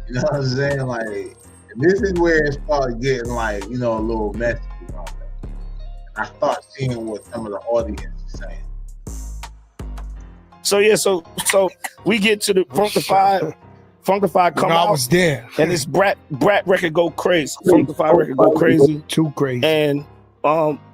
You know what I'm saying? Like, and this is where it started getting like, you know, a little messy and all that. And I start seeing what some of the audience is saying. So yeah, so we get to the Funkdafied come out. I was there. And this Brat record go crazy. Funkdafied record go crazy. Too crazy. And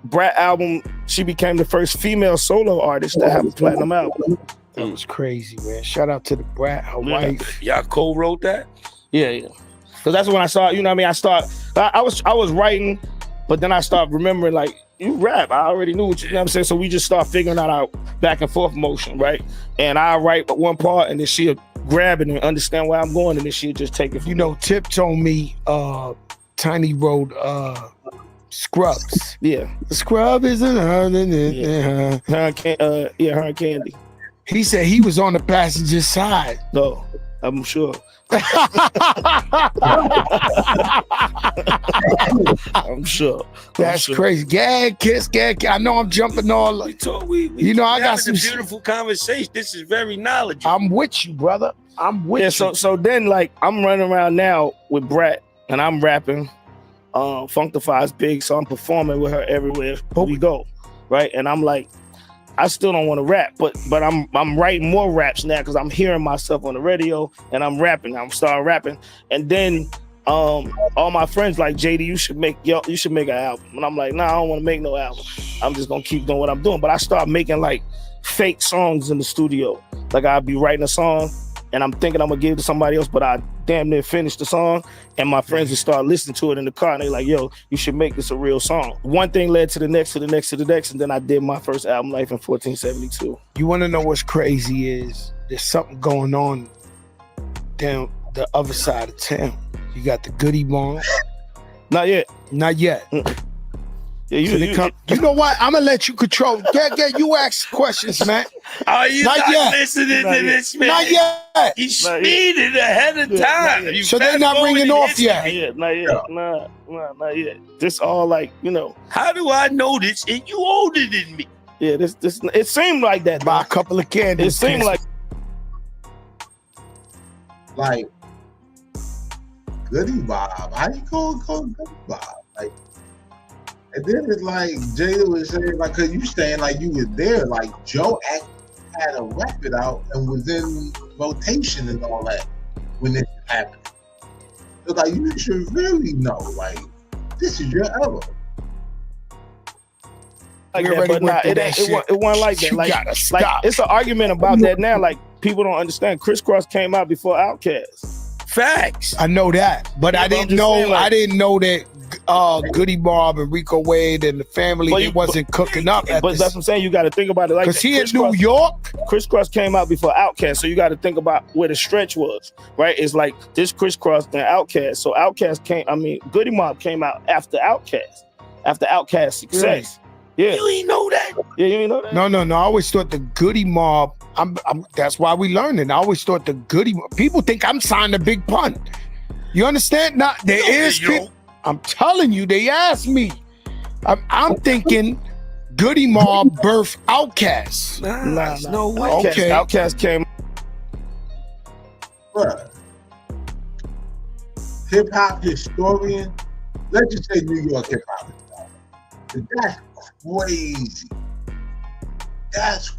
Brat album, she became the first female solo artist to have a platinum album. That was crazy, man. Shout out to the Brat, her wife. Y'all co-wrote that? Yeah. Because that's when I saw, you know what I mean? I was writing, but then I started remembering, like, you rap. I already knew what you know what I'm saying? So we just start figuring that out back and forth motion, right? And I write one part and then she'll grab it and understand where I'm going and then she'll just take it from You know, Tip told me Tiny wrote Scrubs. Yeah. The Scrub is her and Candy. He said he was on the passenger side. No, I'm sure. I'm sure. That's crazy. Gag, kiss, gag. I know I'm jumping all. You know, I got some beautiful conversation. This is very knowledgeable. I'm with you, brother. I'm with you. So then, like, I'm running around now with Brat, and I'm rapping. Funkdafied's big, so I'm performing with her everywhere we go, right? And I'm like, I still don't want to rap, but I'm writing more raps now because I'm hearing myself on the radio and I'm rapping. I'm starting rapping, and then all my friends like, Jada, you should make an album, and I'm like, nah, I don't want to make no album. I'm just gonna keep doing what I'm doing. But I start making like fake songs in the studio. Like I'll be writing a song and I'm thinking I'm gonna give it to somebody else, but I damn near finish the song, and my friends would start listening to it in the car, and they're like, yo, you should make this a real song. One thing led to the next, to the next, to the next, and then I did my first album, Life in 1472. You wanna know what's crazy is there's something going on down the other side of town. You got the Goody Bomb. Not yet. Not yet. Yeah, you know what? I'm gonna let you control. Get you ask questions, man. Are you not listening to this, man? Not yet. You speeded ahead of time. So they're not ringing off yet. Not yet. This all like, you know. How do I know this? And you older than me. Yeah, this it seemed like that. By a couple of candles. It seemed like Goody Bob. How you call Goody Bob? Like, and then it's like Jada was saying, like, cause you saying like you were there, like Joe actually had a record out and was in rotation and all that when this happened. So like you should really know, like, this is your album. Like that, but it wasn't like that. Like it's an argument about that now. Like people don't understand. Crisscross came out before Outkast. Facts. I know that, but I didn't know. I didn't know that Goody Bob and Rico Wade and the family wasn't cooking up. But that's what I'm saying. You got to think about it like because he in New York. Crisscross came out before Outkast, so you got to think about where the stretch was. Right? It's like this Crisscross then Outkast. So Goody Mob came out after Outkast, after Outkast success. Right. Yeah. You ain't know that? Yeah, you ain't know that? No. I always thought the Goody Mob, that's why we learned it. I always thought the Goody Mob, people think I'm signing a big pun. You understand? Now, there is people, I'm telling you, they asked me. I'm thinking Goody Mob birth Outkast. Nah, no way. Okay. Outkast came. Bruh. Hip hop historian. Let's just say New York hip hop historian. That's crazy. That's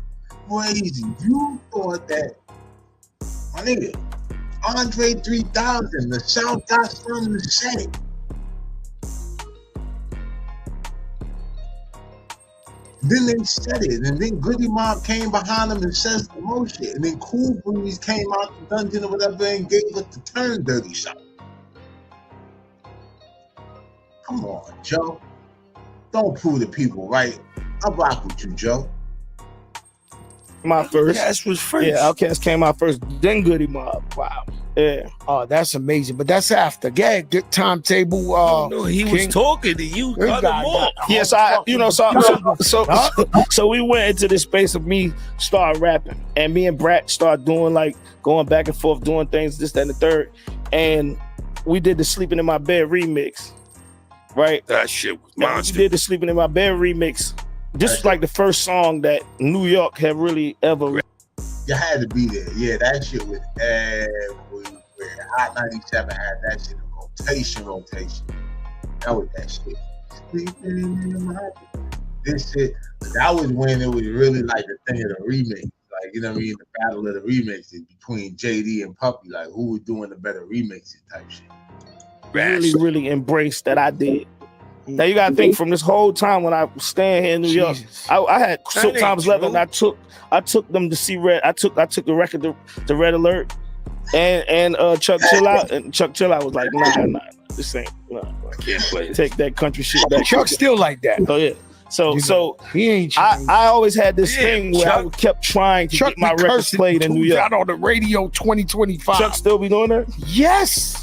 crazy. You thought that, my nigga, Andre 3000, the South got something to say. Then they said it, and then Goody Mob came behind them and said some more shit. And then Cool Breeze came out the dungeon or whatever and gave us the turn dirty shot. Come on, Joe. Don't prove the people right. I rock with you, Joe. My first. Outkast was first. Yeah, Outkast came out first. Then Goody Mob. Wow. Yeah. Oh, that's amazing. But that's after. Yeah, good timetable. No, he was talking to you. Cut him off. Yes, so we went into this space of me start rapping, and me and Brat start doing like going back and forth, doing things, this, that, and the third. And we did the Sleeping in My Bed remix. Right? That shit was We monster. did the Sleeping in My Bed remix. This was like the first song that New York had really ever. You had to be there. Yeah, that shit was everywhere. Hot 97 had that shit in rotation. That was that shit. Sleeping in my bed. This shit, that was when it was really like the thing of the remix. Like, you know what I mean? The battle of the remixes between JD and Puppy. Like, who was doing the better remixes type shit. Really embraced that I did. Now you gotta think from this whole time when I was staying here in New York, I had sometimes left, and I took them to see Red. I took the record to Red Alert and Chuck Chill Out, and Chuck Chill Out was like, nah, this ain't. Nah, I can't play. Take that country shit back. Chuck still like that. Oh yeah. So he ain't. I always had this thing where I kept trying to get my records played in New York. Out on the radio 2025. Chuck still be doing that? Yes.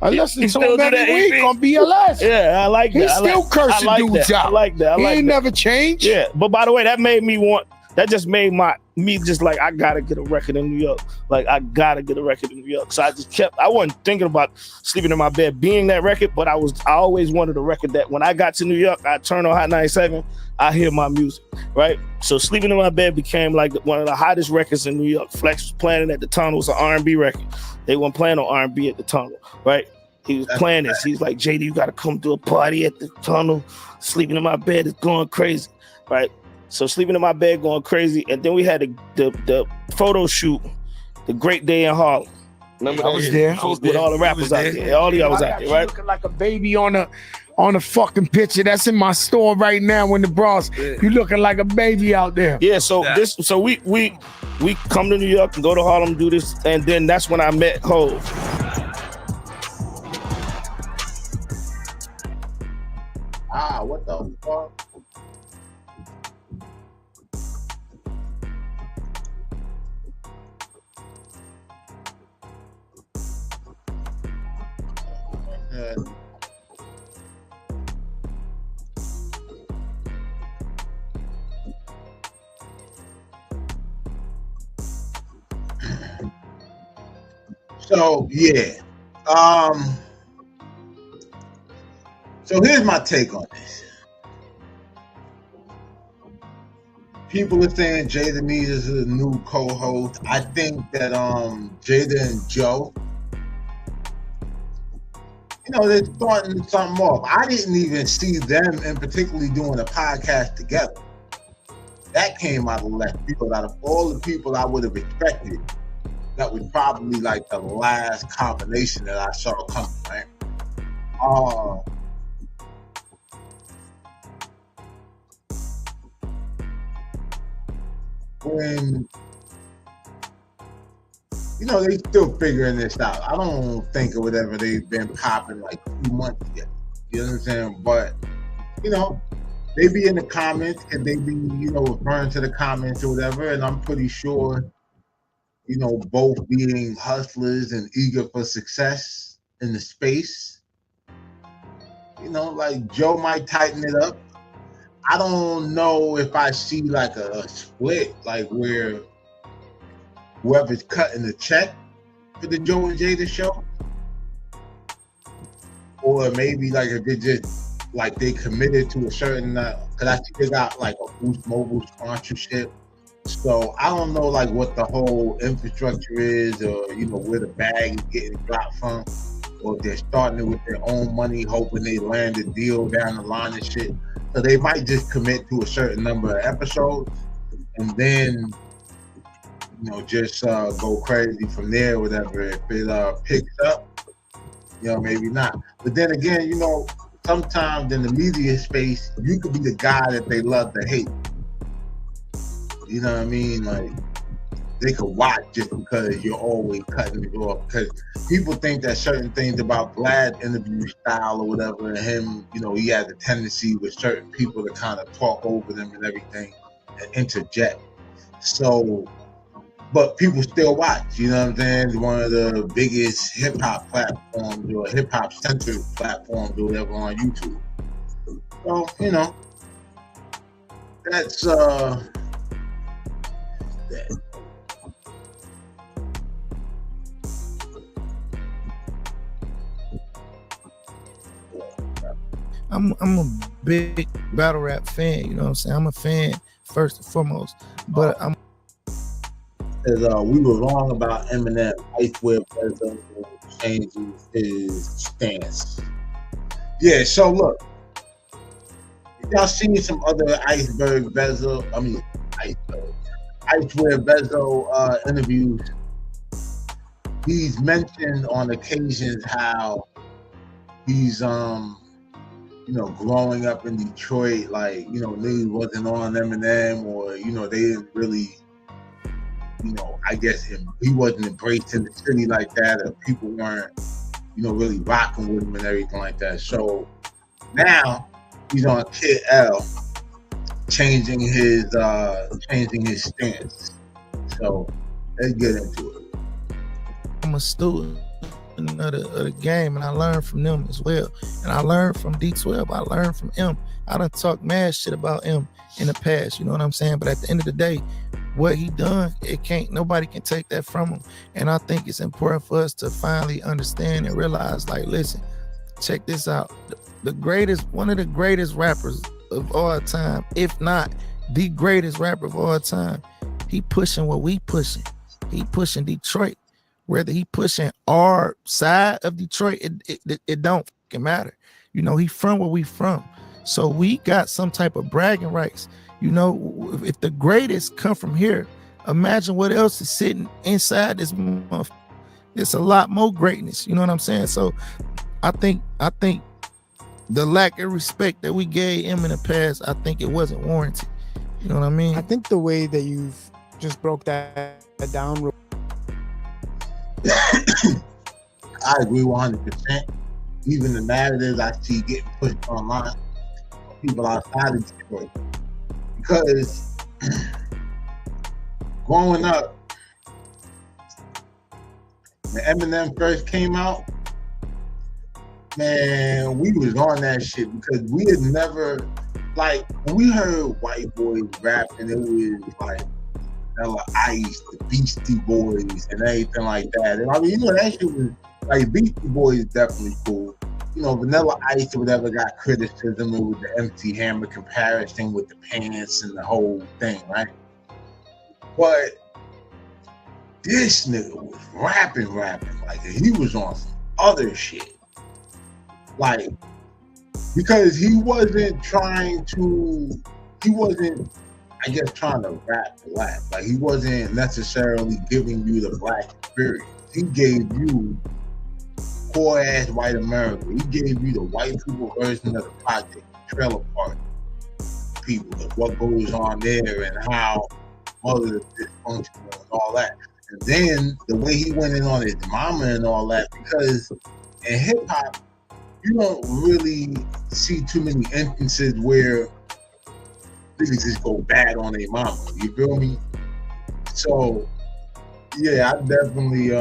I listen to still him do every that, week on BLS. Yeah, I like that. He's still cursing dudes out. I like that. He ain't never changed. Yeah, but by the way, that just made me just like, I gotta get a record in New York. Like, I gotta get a record in New York. So I wasn't thinking about Sleeping in My Bed being that record, but I always wanted a record that when I got to New York, I turned on Hot 97, I hear my music, right? So Sleeping in My Bed became like one of the hottest records in New York. Flex was playing it at the Tunnel. It was an R&B record. They weren't playing on R&B at the Tunnel, right? He was playing this. He's like, JD, you gotta come to a party at the Tunnel. Sleeping in My Bed is going crazy, right? So Sleeping in My Bed going crazy. And then we had the photo shoot, The Great Day in Harlem. Remember I was there. With all the rappers out there. All of y'all was out there, right? Looking like a baby on a fucking picture. That's in my store right now in the Bronx. You looking like a baby out there. Yeah, so we come to New York and go to Harlem, do this, and then that's when I met Hov. What the fuck? So yeah, so here's my take on this. People are saying Jada needs a new co-host. I think that Jada and Joe, they're starting something off. I didn't even see them in particularly doing a podcast together. That came out of left field. Out of all the people I would have expected, that was probably like the last combination that I saw coming, right? When they still figuring this out. I don't think or whatever they've been popping like 2 months yet. You know what I'm saying? But they be in the comments and they be referring to the comments or whatever, and I'm pretty sure both being hustlers and eager for success in the space. Like Joe might tighten it up. I don't know if I see like a split, like where whoever's cutting the check for the Joe and Jada show, or maybe like if they just like they committed to a certain because I think they got like a Boost Mobile sponsorship. So I don't know like what the whole infrastructure is, or where the bag is getting dropped from, or if they're starting it with their own money, hoping they land a deal down the line and shit. So they might just commit to a certain number of episodes, and then just go crazy from there, whatever. If it picks up, maybe not. But then again, sometimes in the media space, you could be the guy that they love to hate. You know what I mean? Like, they could watch just because you're always cutting it off. Because people think that certain things about Vlad interview style or whatever, and him, he has a tendency with certain people to kind of talk over them and everything and interject. So, but people still watch, you know what I'm saying? It's one of the biggest hip hop platforms or hip hop centered platforms or whatever on YouTube. So, that's that. I'm a big battle rap fan, you know what I'm saying? I'm a fan first and foremost, but I'm we were wrong about Eminem. Icewear Bezo changing his stance. Yeah, so look, if y'all seen some other Icewear Bezo interviews, he's mentioned on occasions how he's growing up in Detroit, like, niggas wasn't on Eminem, or, they didn't really, I guess he wasn't embraced in the city like that, or people weren't, really rocking with him and everything like that. So now he's on Kid L, changing his stance. So let's get into it. I'm a student of the game, and I learned from them as well. And I learned from D12. I learned from M. I done talked mad shit about M in the past, you know what I'm saying? But at the end of the day, what he done, nobody can take that from him. And I think it's important for us to finally understand and realize, like, listen, check this out. One of the greatest rappers of all time, if not the greatest rapper of all time, he pushing what we pushing. He pushing Detroit. Whether he pushing our side of Detroit, it don't fucking matter. He from where we from. So we got some type of bragging rights. If the greatest come from here, imagine what else is sitting inside this motherfucker. It's a lot more greatness. You know what I'm saying? So I think the lack of respect that we gave him in the past, I think it wasn't warranted. You know what I mean? I think the way that you've just broke that down. I agree 100%. Even the narratives I see getting pushed online, people outside of Detroit. Because growing up, when Eminem first came out, man, we was on that shit because we had never, like, when we heard white boys rapping, it was like Vanilla Ice, the Beastie Boys, and everything like that. And I mean, that shit was like, Beastie Boys definitely cool. Vanilla Ice or whatever got criticism. It was the MC Hammer comparison with the pants and the whole thing, right? But this nigga was rapping like he was on some other shit. Like, because he wasn't, I guess, trying to rap black. Like, he wasn't necessarily giving you the black experience. He gave you poor ass white America. He gave you the white people version of the project, trailer park people, what goes on there and how mothers is dysfunctional and all that. And then the way he went in on his mama and all that, because in hip hop, you don't really see too many instances where niggas just go bad on their mama. You feel me? So yeah, I definitely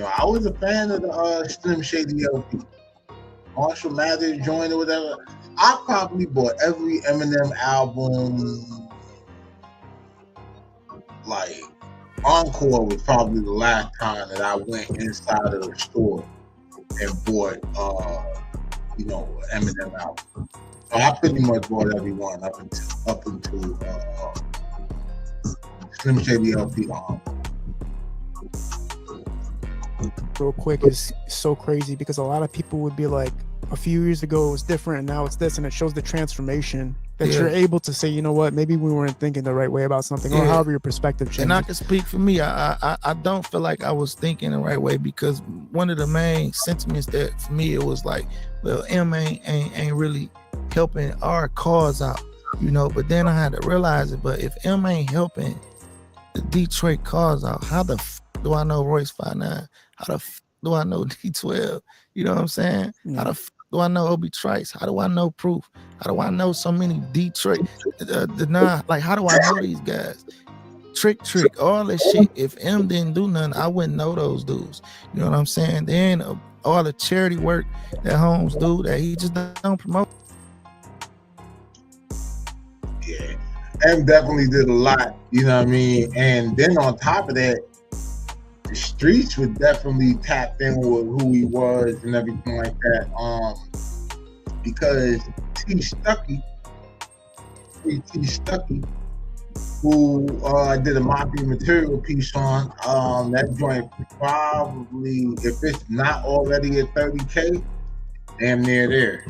I was a fan of the Slim Shady LP. Marshall Mathers joined or whatever. I probably bought every Eminem album. Like, Encore was probably the last time that I went inside of the store and bought Eminem album. So I pretty much bought everyone up until Slim Shady LP. Real quick is so crazy because a lot of people would be like, a few years ago it was different and now it's this, and it shows the transformation that you're able to say, you know what, maybe we weren't thinking the right way about something, or however your perspective changes. And I can speak for me. I don't feel like I was thinking the right way, because one of the main sentiments that for me, it was like, well, M ain't really helping our cause out, you know. But then I had to realize it. But if M ain't helping the Detroit cause out, how the do I know Royce 5'9"? How the do I know D12? You know what I'm saying? How the do I know Obi Trice? How do I know Proof? How do I know so many Detroit? Like, how do I know these guys? Trick, all this shit. If M didn't do nothing, I wouldn't know those dudes. You know what I'm saying? Then all the charity work that Holmes do that he just don't promote. Yeah, M definitely did a lot. You know what I mean? And then on top of that, the streets would definitely tap in with who he was and everything like that. Because T Stuckey, who I did a Mafia Material piece on, that joint probably, if it's not already at 30K, damn near there.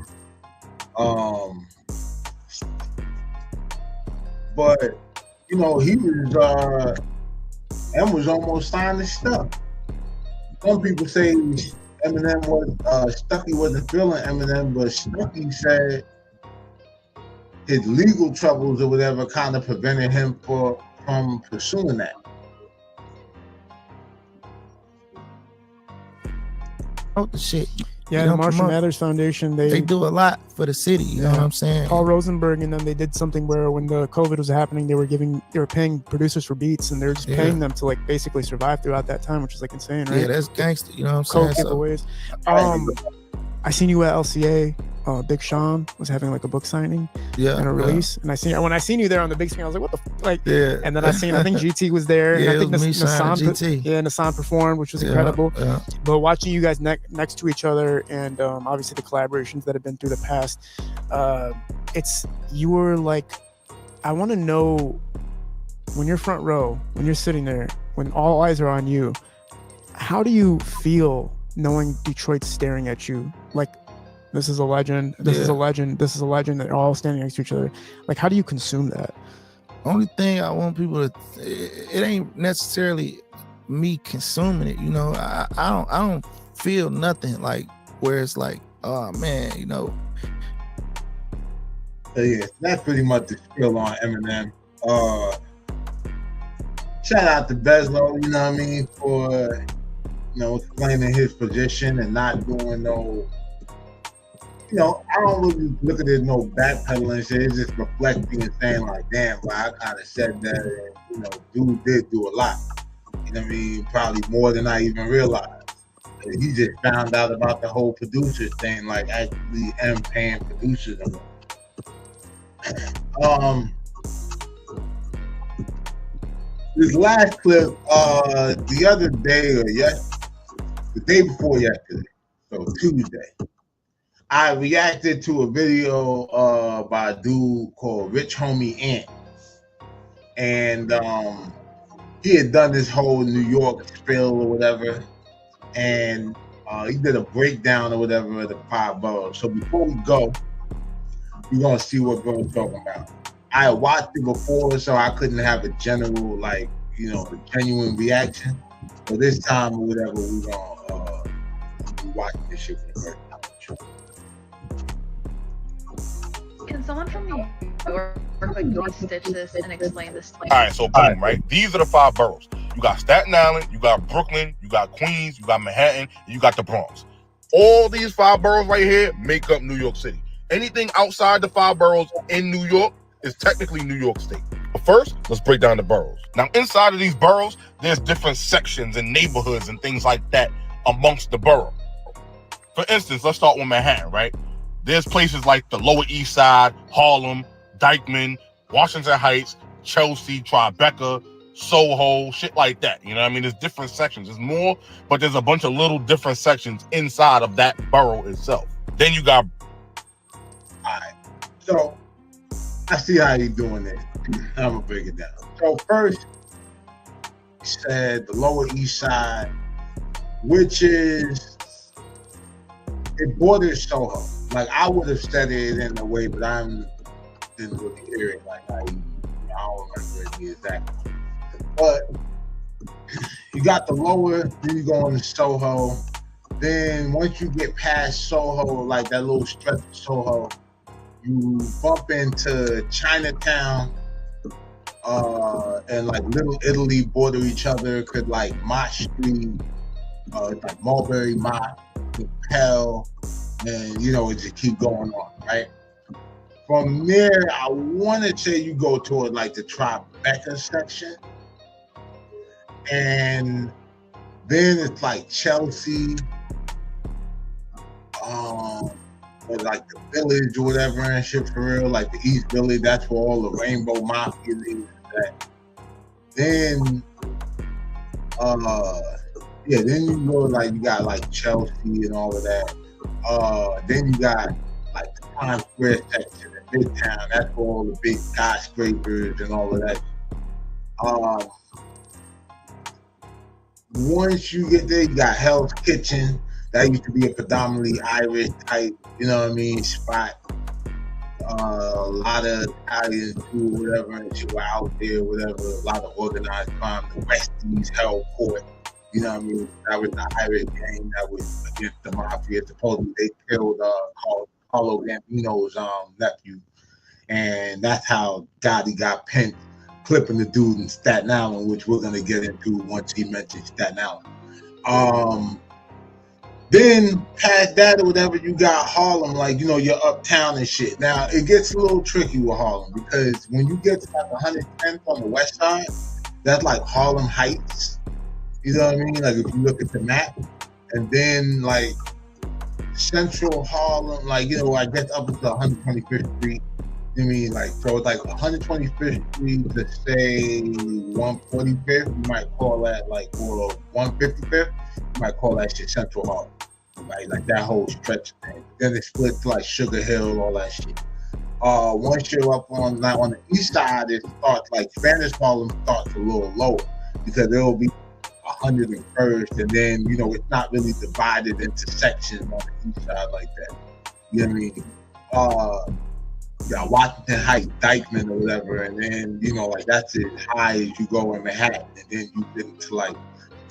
But you know, he was M was almost signed to stuff. Some people say Eminem was Stuckey wasn't feeling Eminem, but Stuckey said his legal troubles or whatever kind of prevented him from pursuing that. Oh, the shit. Yeah, the Marshall Mathers Foundation, they do a lot for the city, you know what I'm saying? Paul Rosenberg and them, they did something where when the COVID was happening, they were paying producers for beats, and they were just paying them to like basically survive throughout that time, which is like insane, right? Yeah, that's gangster, you know what I'm saying? Giveaways. I seen you at LCA. Big Sean was having like a book signing and a release, and when I seen you there on the big screen, I was like, what the like? Yeah. And then I think GT was there, and I think Nassan performed, which was incredible. Yeah. But watching you guys next to each other, and obviously the collaborations that have been through the past, you were like, I want to know, when you're front row, when you're sitting there, when all eyes are on you, how do you feel knowing Detroit's staring at you? Like, this is a legend, this is a legend, this is a legend, they're all standing next to each other. Like, how do you consume that? Only thing I want people to, it ain't necessarily me consuming it, you know. I don't feel nothing like where it's like, oh man, you know. Yeah, that's pretty much the spiel on Eminem. Shout out to Bezlo, you know what I mean, for explaining his position and not doing no, I don't really look at it no backpedaling shit. It's just reflecting and saying like, damn, well, I kind of said that, and, dude did do a lot. You know what I mean? Probably more than I even realized. And he just found out about the whole producer thing, like actually M paying producers. This last clip, the other day the day before yesterday, so Tuesday, I reacted to a video by a dude called Rich Homie Ant, and he had done this whole New York spill or whatever, and he did a breakdown or whatever of the 5 boroughs. So before we go, we're gonna see what bro's talking about. I watched it before, so I couldn't have a general, like, genuine reaction. So this time or whatever, we're gonna be watching this shit for the first time. Can someone from New York like stitch this and explain this to me? All right, so boom, right? These are the 5 boroughs. You got Staten Island, you got Brooklyn, you got Queens, you got Manhattan, and you got the Bronx. All these 5 boroughs right here make up New York City. Anything outside the 5 boroughs in New York is technically New York State. But first, let's break down the boroughs. Now, inside of these boroughs, there's different sections and neighborhoods and things like that amongst the borough. For instance, let's start with Manhattan, right? There's places like the Lower East Side, Harlem, Dyckman, Washington Heights, Chelsea, Tribeca, Soho, shit like that. You know what I mean? There's different sections. There's more, but there's a bunch of little different sections inside of that borough itself. Then you got... So I see how you're doing this. I'm gonna break it down. So first, he said the Lower East Side, which is it borders Soho. Like I would have said it in a way, but I didn't really hear it. Like I don't remember it exactly. But you got the lower, then you go into Soho. Then once you get past Soho, like that little stretch of Soho, you bump into Chinatown and like Little Italy border each other. Could like Mott Street, like Mulberry Mott, Pell, and you know it just keep going on, right? From there, I want to say you go toward like the Tribeca section, and then it's like Chelsea, or like the Village or whatever and shit for real, like the East Village. That's where all the Rainbow Mafia is at. Then, yeah, then you go like you got like Chelsea and all of that. Then you got like the Times Square section in Midtown. That's where all the big skyscrapers and all of that. Once you get there, you got Hell's Kitchen. That used to be a predominantly Irish type, you know what I mean, spot. A lot of Italian food, whatever, and shit were out there, whatever. A lot of organized crime. The Westies, Hell Court, you know what I mean. That was the Irish gang that was against the mafia. Supposedly they killed Carlo Gambino's nephew, and that's how Gotti got pinned, clipping the dude in Staten Island, which we're gonna get into once he mentions Staten Island. Then past that or whatever, you got Harlem, like, you know, you're uptown and shit. Now, it gets a little tricky with Harlem because when you get to like 110th on the west side, that's like Harlem Heights. You know what I mean? Like, if you look at the map. And then, like, central Harlem, like, you know, I guess up until 125th Street. I mean, like, so it's like 125th Street to say 145th, you might call that like, or 155th, you might call that shit Central Harlem, right? Like that whole stretch thing. Then it splits to like Sugar Hill, all that shit. Once you're up on the east side, it starts like Spanish Harlem starts a little lower because there will be 101st, and then, you know, it's not really divided into sections on the east side like that. You know what I mean? Yeah, Washington Heights, Dykeman or whatever, and then, you know, like that's as high as you go in Manhattan, and then you get into like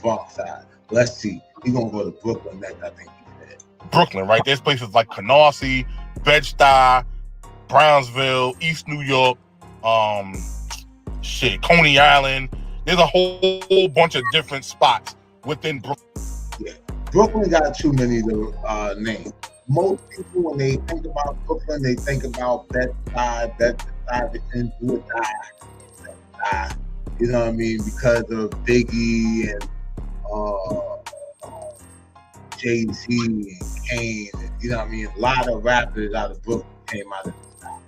Bronx side. Let's see, we're gonna go to Brooklyn next, I think you said. Brooklyn, right? There's places like Canarsie, Bed-Stuy, Brownsville, East New York, Coney Island. There's a whole bunch of different spots within Brooklyn. Yeah, Brooklyn got too many to name. Most people, when they think about Brooklyn, they think about Bed-Stuy, and Do or Die. You know what I mean? Because of Biggie and Jay-Z and Kane, and, you know what I mean? A lot of rappers out of Brooklyn came out of the South.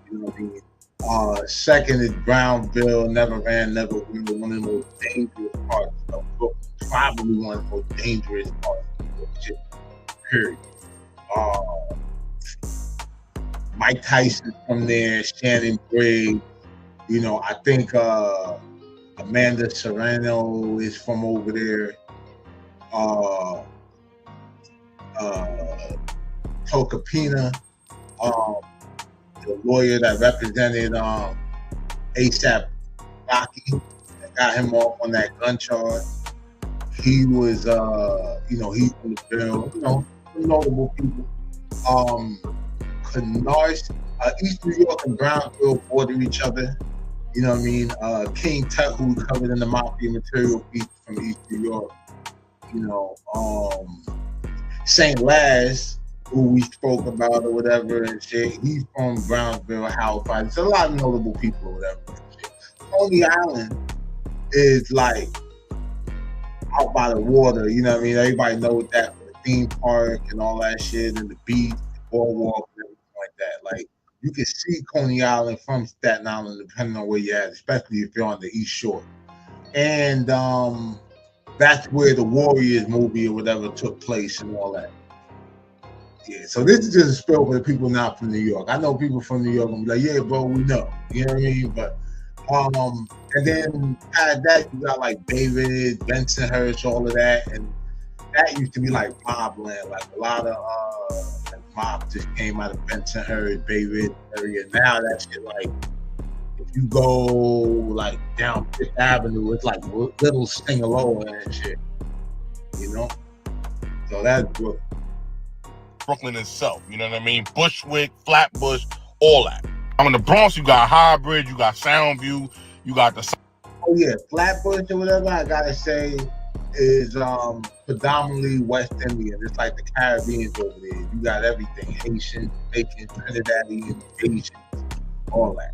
You know what I mean? Second is Brownsville, Never Ran, Never Will, one of the most dangerous parts of Brooklyn. Probably one of the most dangerous parts of Brooklyn, period. Mike Tyson from there, Shannon Briggs. You know, I think Amanda Serrano is from over there. Tocopina, the lawyer that represented ASAP Rocky, that got him off on that gun charge. He was, you know, he's in the bill. You know, notable people. Canarsie, East New York and Brownsville border each other. You know what I mean? King Tut, who was covered in the Mafia material piece from East New York. You know, St. Laz, who we spoke about or whatever and shit. He's from Brownsville, Howard. There's a lot of notable people or whatever and shit. Coney Island is like out by the water. You know what I mean? Everybody knows that. Theme park and all that shit, and the beach, the boardwalk, and everything like that. Like, you can see Coney Island from Staten Island, depending on where you're at, especially if you're on the East Shore. And that's where the Warriors movie or whatever took place and all that. Yeah, so this is just a spill for the people not from New York. I know people from New York and be like, yeah, bro, we know. You know what I mean? But and then past that you got like David, Bensonhurst, all of that, and that used to be like mob land. Like a lot of mob just came out of Bensonhurst, David area. Now that shit like if you go like down Fifth Avenue, it's like little Singaloa and shit. You know? So that's good. Brooklyn itself, you know what I mean? Bushwick, Flatbush, all that. I mean, the Bronx, you got Highbridge, you got Soundview, you got the. Oh yeah, Flatbush or whatever. I gotta say is predominantly West Indian. It's like the Caribbean over there. You got everything: Haitian, Jamaican, Trinidadian, Asian, all that.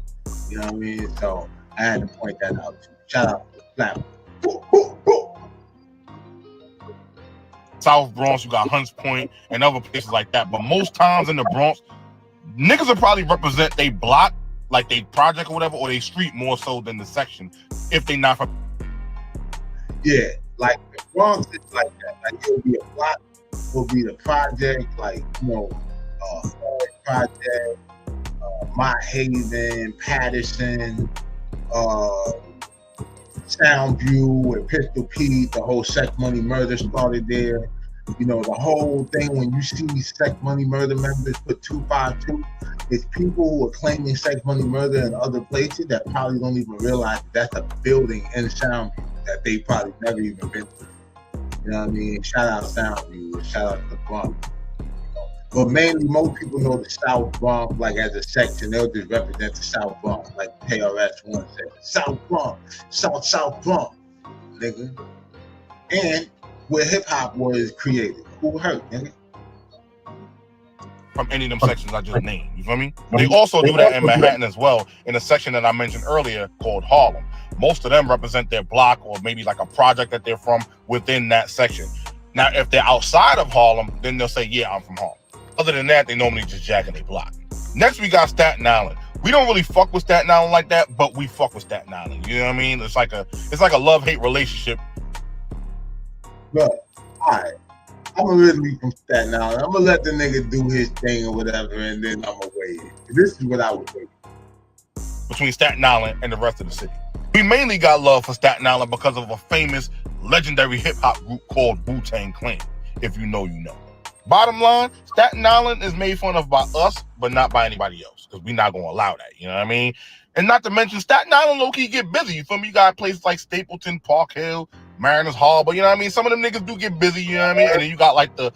You know what I mean? So I had to point that out too. Shout out to Flatbush. South Bronx, you got Hunts Point and other places like that. But most times in the Bronx, niggas will probably represent they block, like they project or whatever, or they street more so than the section, if they not from. Yeah, like the Bronx is like that. Like it'll be a block, will be the project, like Project, Mott Haven, Patterson, Soundview, and Pistol Pete. The whole Sex Money Murder started there. You know, the whole thing when you see Sex Money Murder members put 252, it's people who are claiming Sex Money Murder in other places that probably don't even realize that's a building in Soundview that they probably never even been to. You know what I mean? Shout out Soundview, shout out to the Bronx. But mainly, most people know the South Bronx, like as a section, they'll just represent the South Bronx, like KRS-One said. South Bronx, South Bronx, nigga. And where hip hop was created. Who hurt, nigga? From any of them sections I just named, you feel me? They also do that in Manhattan as well, in a section that I mentioned earlier called Harlem. Most of them represent their block or maybe like a project that they're from within that section. Now, if they're outside of Harlem, then they'll say, yeah, I'm from Harlem. Other than that, they normally just jacking their block. Next, we got Staten Island. We don't really fuck with Staten Island like that, but we fuck with Staten Island. You know what I mean? It's like a love-hate relationship. But, all right. I'm originally from Staten Island. I'm gonna let the nigga do his thing or whatever, and then I'm gonna weigh it. This is what I would weigh. Between Staten Island and the rest of the city. We mainly got love for Staten Island because of a famous, legendary hip-hop group called Wu-Tang Clan. If you know, you know. Bottom line, Staten Island is made fun of by us, but not by anybody else, because we're not going to allow that, you know what I mean? And not to mention, Staten Island low-key get busy, you feel me? You got places like Stapleton, Park Hill, Mariners Harbor, you know what I mean? Some of them niggas do get busy, you know what I mean? And then you got like the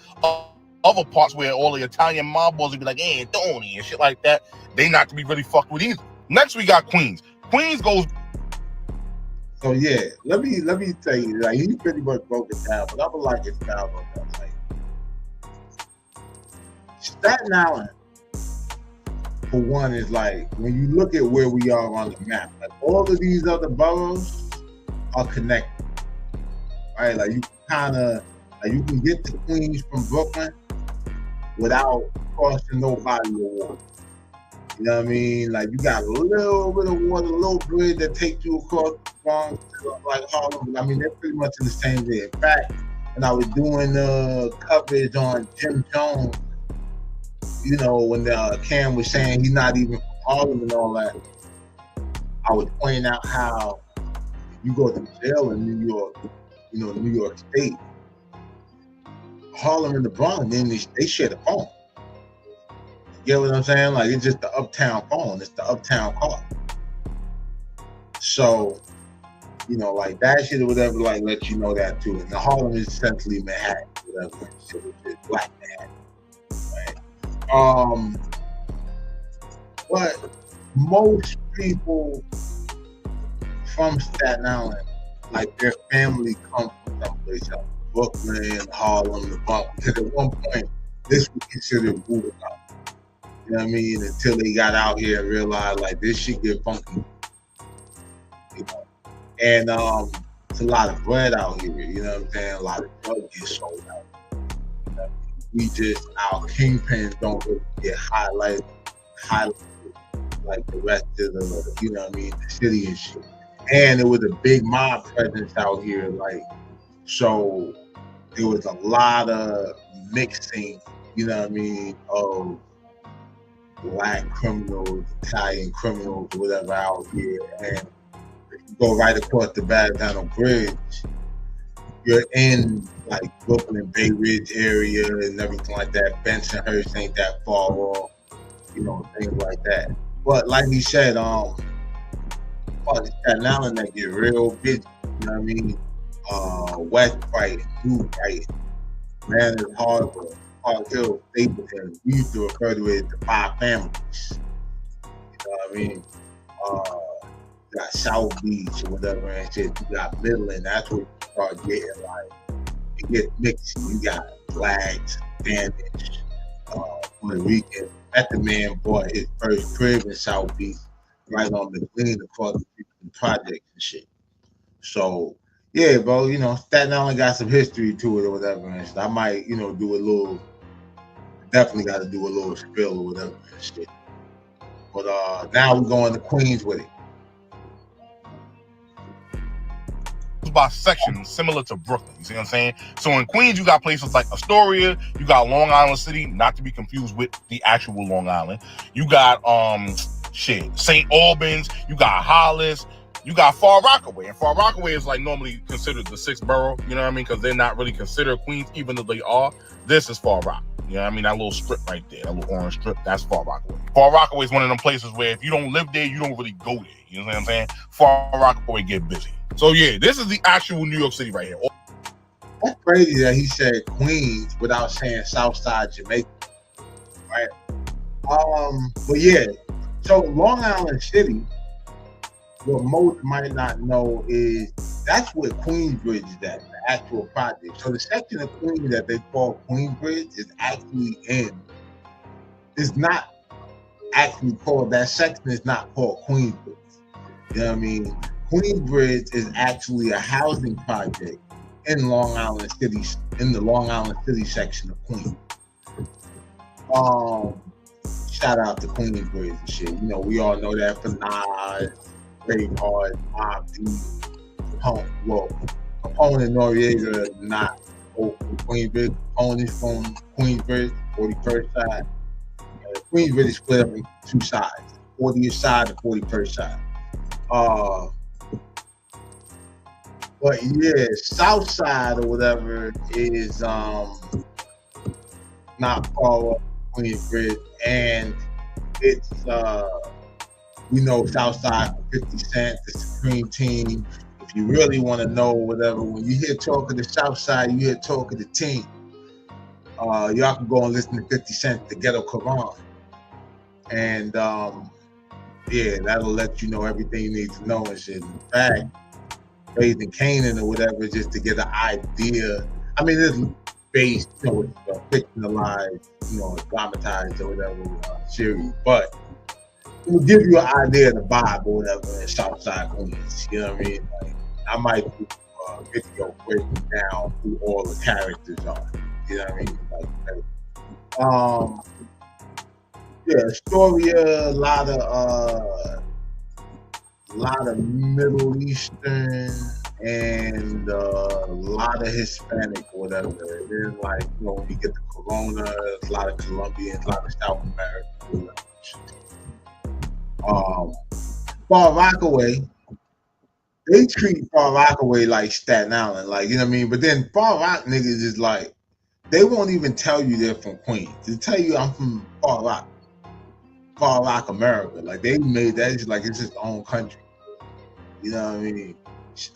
other parts where all the Italian mob boys would be like, hey, Tony, and shit like that. They not to be really fucked with either. Next, we got Queens. Queens goes... So yeah, let me tell you, like he pretty much broke it down, but I'm gonna like it down on that. Like, Staten Island, for one, is like when you look at where we are on the map, like all of these other boroughs are connected, right? Like you you can get to Queens from Brooklyn without crossing no body of water. You know what I mean? Like you got a little bit of water, a little bridge that takes you across the Bronx to like Harlem. I mean, they're pretty much in the same way. In fact, when I was doing coverage on Jim Jones, you know, when Cam was saying he's not even from Harlem and all that, I was pointing out how you go to jail in New York, you know, New York State, Harlem and the Bronx, then they share the phone. You get what I'm saying? Like, it's just the uptown phone. It's the uptown car. So, you know, like that shit or whatever, like, let you know that too. And the Harlem is essentially Manhattan, whatever. Shit, it's Black Manhattan. Right? But most people from Staten Island, like their family come from someplace else. Brooklyn, Harlem, the Bronx. Because at one point, this was considered moving out. You know what I mean? Until they got out here and realized like this shit get funky. You know? And it's a lot of bread out here, you know what I'm saying? A lot of drugs get sold out. You know? Our kingpins don't really get highlighted like the rest of the, you know what I mean, the city and shit. And it was a big mob presence out here, like, so there was a lot of mixing you know what I mean, of black criminals, Italian criminals, or whatever out here. And if you go right across the Battledown Bridge, you're in like Brooklyn, Bay Ridge area and everything like that. Bensonhurst ain't that far off, you know, things like that. But like he said, part of Staten Island that get real busy, you know what I mean? West fighting, New fighting, man is Harbor, Park Hill, Stapleton. We used to refer to it as the 5 families. You know what I mean? You got South Beach or whatever and shit. You got Midland. That's where you start getting like, it gets mixed. You got blacks, Spanish, Puerto Rican. That man bought his first crib in South Beach, right on the green across the street from the projects and shit. So, yeah, bro, you know, Staten Island got some history to it or whatever. And shit. I might, you know, do a little, definitely got to do a little spill or whatever and shit. But now we're going to Queens with it. By section, similar to Brooklyn. You see what I'm saying? So in Queens, you got places like Astoria, you got Long Island City, not to be confused with the actual Long Island. You got St. Albans, you got Hollis, you got Far Rockaway. And Far Rockaway is like normally considered the 6th borough, you know what I mean? Because they're not really considered Queens, even though they are. This is Far Rock. You know what I mean? That little strip right there, that little orange strip, that's Far Rockaway. Far Rockaway is one of them places where if you don't live there, you don't really go there. You know what I'm saying? Far Rockaway get busy. So yeah, this is the actual New York City right here. That's crazy that he said Queens without saying Southside Jamaica, right? But yeah, so Long Island City, what most might not know is that's where Queensbridge is at, the actual project. So the section of Queens that they call Queensbridge is actually is not actually called, that section is not called Queensbridge. You know what I mean? Queensbridge is actually a housing project in Long Island City, in the Long Island City section of Queens. Shout out to Queensbridge and shit. You know, we all know that for Nas, Brave Hard, Mob Deep, Capone and Noriega not from Queensbridge. Capone is from Queensbridge, 41st side. Queensbridge is split up in 2 sides, 40th side and 41st side. But yeah, South Side or whatever is not far up Queensbridge, and it's we know South Side for 50 Cent, the Supreme Team. If you really want to know whatever, when you hear talk of the South Side, you hear talk of the team. Y'all can go and listen to 50 Cent, the Ghetto Quran, and yeah, that'll let you know everything you need to know and shit. In fact, Raising Canaan or whatever, just to get an idea. I mean, it's based, you know, it's fictionalized, you know, dramatized or whatever series, but it will give you an idea of the vibe or whatever in Southside Queens. You know what I mean? Like, I might do a video breaking down who all the characters are. You know what I mean? Like, yeah, Astoria, a lot of Middle Eastern and a lot of Hispanic, whatever. Then, like, you know, when you get to Corona, there's a lot of Colombians, a lot of South Americans. Far Rockaway, they treat Far Rockaway like Staten Island, like, you know what I mean? But then Far Rock niggas is like, they won't even tell you they're from Queens. They tell you I'm from Far Rock, America. Like, they made that just like it's its own country. You know what I mean?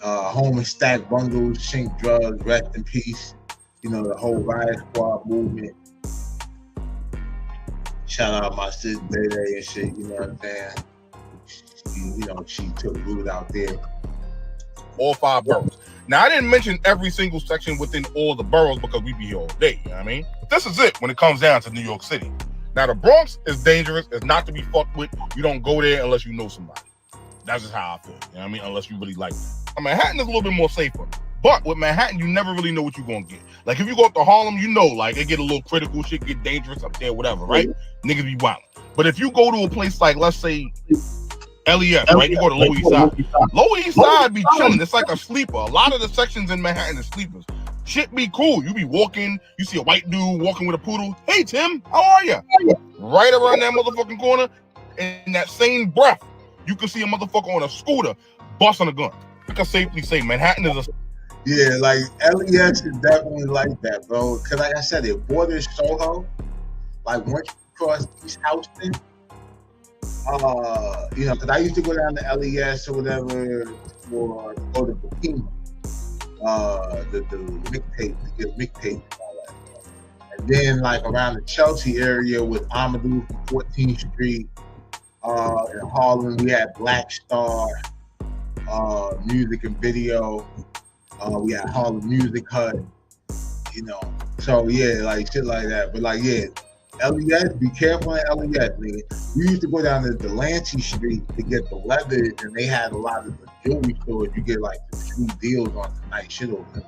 Home and Stack Bungles, Shink Drugs, rest in peace. You know, the whole Riot Squad movement. Shout out my sis Dada and shit, you know what I'm saying? You know, she took root out there. All 5 boroughs. Now, I didn't mention every single section within all the boroughs because we'd be here all day, you know what I mean? But this is it when it comes down to New York City. Now, the Bronx is dangerous. It's not to be fucked with. You don't go there unless you know somebody. That's just how I feel, you know what I mean? Unless you really like it. Manhattan is a little bit more safer. But with Manhattan, you never really know what you're going to get. Like, if you go up to Harlem, you know, like, it get a little critical, shit get dangerous up there, whatever, right? Niggas be wild. But if you go to a place like, let's say, LES, right? You go to Lower East Side. Lower East Side be chilling. It's like a sleeper. A lot of the sections in Manhattan are sleepers. Shit be cool. You be walking, you see a white dude walking with a poodle. Hey Tim, how are you? Right around that motherfucking corner, in that same breath, you can see a motherfucker on a scooter busting a gun. I can safely say Manhattan is a Yeah, like LES is definitely like that, bro. Cause like I said, it borders Soho. Like once you cross East Houston, you know, cause I used to go down to LES or whatever for go to Bukima, the mixtape to get mixtapes and all that. And then like around the Chelsea area with Amadou from 14th Street, in Harlem we had Black Star, music and video. We had Harlem Music Hut, you know. So yeah, like shit like that. But like yeah, LES, be careful in LES, nigga. We used to go down to Delancey Street to get the leathers, and they had a lot of the jewelry stores. You get like the sweet deals on tonight shit over there.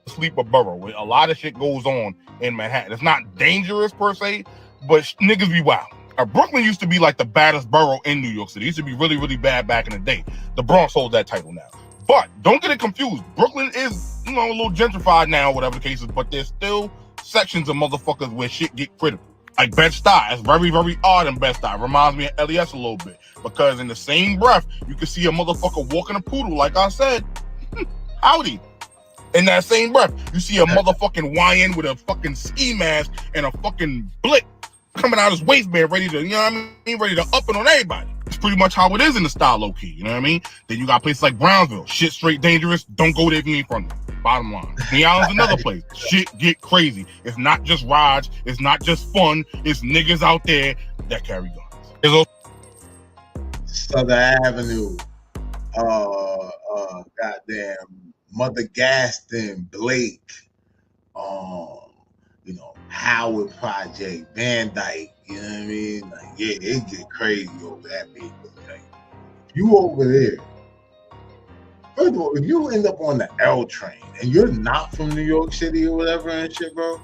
Sleeper borough where a lot of shit goes on in Manhattan. It's not dangerous per se, but niggas be wild. Brooklyn used to be like the baddest borough in New York City. It used to be really, really bad back in the day. The Bronx holds that title now. But don't get it confused. Brooklyn is, you know, a little gentrified now, whatever the case is, but there's still sections of motherfuckers where shit get critical. Like Bed-Stuy. It's very, very odd in Bed-Stuy. Reminds me of LES a little bit. Because in the same breath, you can see a motherfucker walking a poodle, like I said. Howdy. In that same breath, you see a motherfucking YN with a fucking ski mask and a fucking blick coming out his waistband, ready to, you know what I mean? Ready to up it on everybody. It's pretty much how it is in the style, low key. You know what I mean? Then you got places like Brownsville. Shit straight dangerous. Don't go there if you ain't from there. Bottom line. New Island's another place. Shit get crazy. It's not just rides. It's not just fun. It's niggas out there that carry guns. There's also Southern Avenue. Goddamn Mother Gaston, Blake. You know, Howard Project, Van Dyke. You know what I mean? Like, yeah, it get crazy over that bitch. Like, you over there. First of all, if you end up on the L train and you're not from New York City or whatever and shit, bro,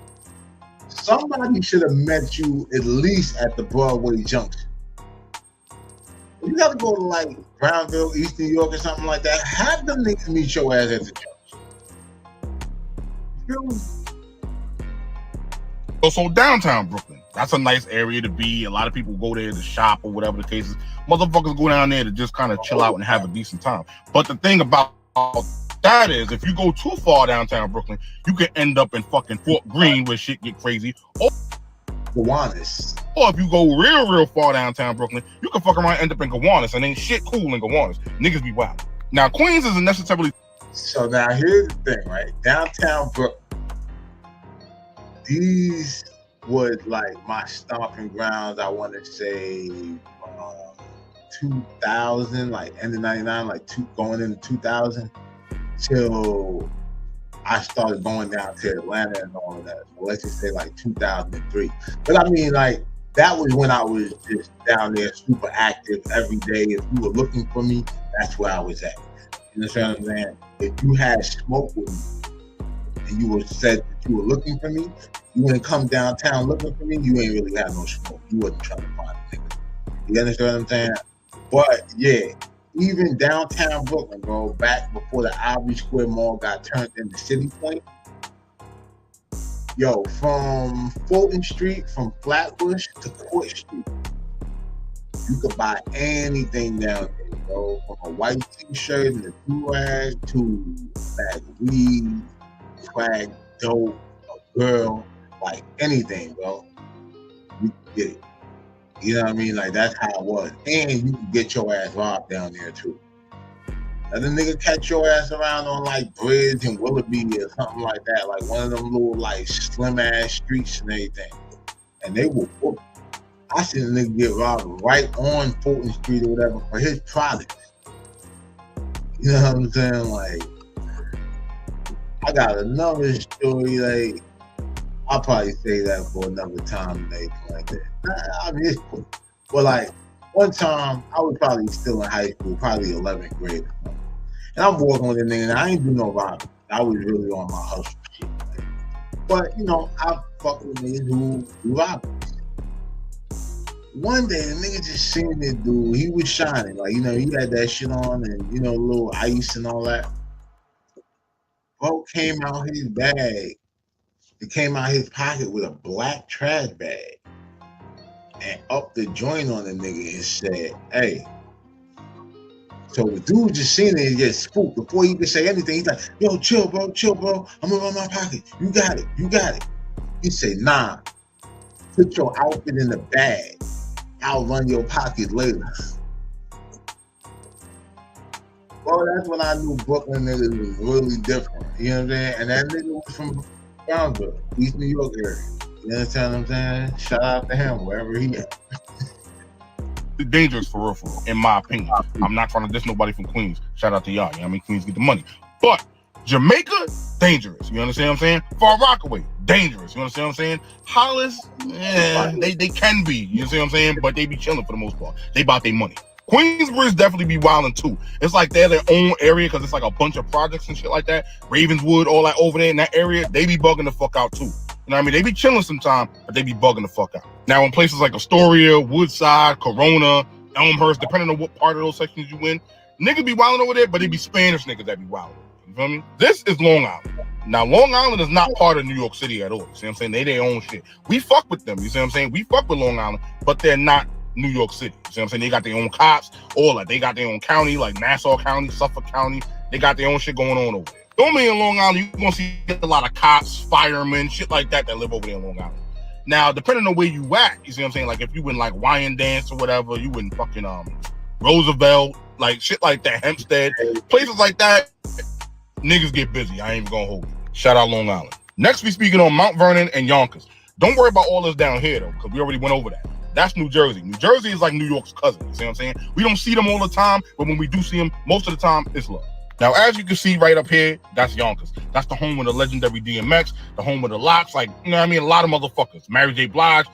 somebody should have met you at least at the Broadway Junction. You gotta go to like Brownville, East New York or something like that. Have them niggas meet your ass at the junction. You feel me? Also downtown Brooklyn. That's a nice area to be. A lot of people go there to shop or whatever the case is. Motherfuckers go down there to just kind of chill out and have a decent time. But the thing about that is, if you go too far downtown Brooklyn, you can end up in fucking Fort Greene where shit get crazy. Or if you go real far downtown Brooklyn, you can fuck around and end up in Gowanus, and ain't shit cool in Gowanus. Niggas be wild. Now Queens isn't necessarily. So now here's the thing, right? Downtown Brooklyn. These was like my stomping grounds. I want to say 2000, like end of 99, like going into 2000 till I started going down to Atlanta and all of that. Well, let's just say like 2003. But I mean, like that was when I was just down there super active every day. If you were looking for me, that's where I was at. You understand what I'm saying? If you had smoke with me and you were said that you were looking for me, you ain't come downtown looking for me, you ain't really had no smoke. You wasn't trying to find a nigga. You understand what I'm saying? But yeah, even downtown Brooklyn, bro, back before the Ivory Square Mall got turned into City Point, yo, from Fulton Street, from Flatbush to Court Street, you could buy anything down there, bro. From a white t-shirt and a do-rag to a bag of weed, crack, dope, a girl, like anything, bro. You could get it. You know what I mean? Like that's how it was. And you can get your ass robbed down there too. Let a nigga catch your ass around on like Bridge and Willoughby or something like that, like one of them little like slim ass streets and everything. And they will whoop. I seen a nigga get robbed right on Fulton Street or whatever for his products. You know what I'm saying? Like, I got another story, like, I'll probably say that for another time and anything like that. I mean, it's cool. But like, one time, I was probably still in high school, probably 11th grade. And I'm walking with a nigga, and I ain't do no robbery. I was really on my hustle shit. Like, but, you know, I fuck with niggas who do robberies. One day, the nigga just seen this dude. He was shining. Like, you know, he had that shit on and, you know, a little ice and all that. bro came out his bag. It came out his pocket with a black trash bag and upped the joint on the nigga and said, "Hey." So the dude just seen it and get spooked before he could say anything. He's like, "Yo, chill, bro. I'm gonna run my pocket. You got it. He said, "Nah, put your outfit in the bag. I'll run your pocket later." Well, that's when I knew Brooklyn niggas was really different. You know what I'm saying? And that nigga was from Brownsville, East New York area. You understand what I'm saying? Shout out to him, wherever he at. It's dangerous for real, in my opinion. I'm not trying to diss nobody from Queens. Shout out to y'all. You know what I mean? Queens get the money. But Jamaica, dangerous. You understand what I'm saying? Far Rockaway, dangerous. You understand what I'm saying? Hollis, they can be. You understand what I'm saying? But they be chilling for the most part. They about their money. Queensbridge definitely be wilding too. It's like they're their own area because it's like a bunch of projects and shit like that. Ravenswood, all that over there in that area, they be bugging the fuck out too. You know what I mean? They be chilling sometime, but they be bugging the fuck out. Now in places like Astoria, Woodside, Corona, Elmhurst, depending on what part of those sections you in, niggas be wilding over there, but they be Spanish niggas that be wilding. You feel me? This is Long Island. Now, Long Island is not part of New York City at all. You see what I'm saying? They their own shit. We fuck with them. You see what I'm saying? We fuck with Long Island, but they're not New York City. You see what I'm saying? They got their own cops, all that. They got their own county, like Nassau County, Suffolk County. They got their own shit going on over there. Normally in Long Island, you're going to see a lot of cops, firemen, shit like that live over there in Long Island. Now, depending on where you at, you see what I'm saying? Like, if you in, like, Wyandanch or whatever, you in fucking Roosevelt, like, shit like that, Hempstead, places like that, niggas get busy. I ain't even going to hold you. Shout out Long Island. Next, we speaking on Mount Vernon and Yonkers. Don't worry about all this down here, though, because we already went over that. That's New Jersey. New Jersey is like New York's cousin. You see what I'm saying? We don't see them all the time, but when we do see them, most of the time, it's love. Now, as you can see right up here, that's Yonkers. That's the home of the legendary DMX, the home of the Lots, like, you know what I mean? A lot of motherfuckers. Mary J. Blige.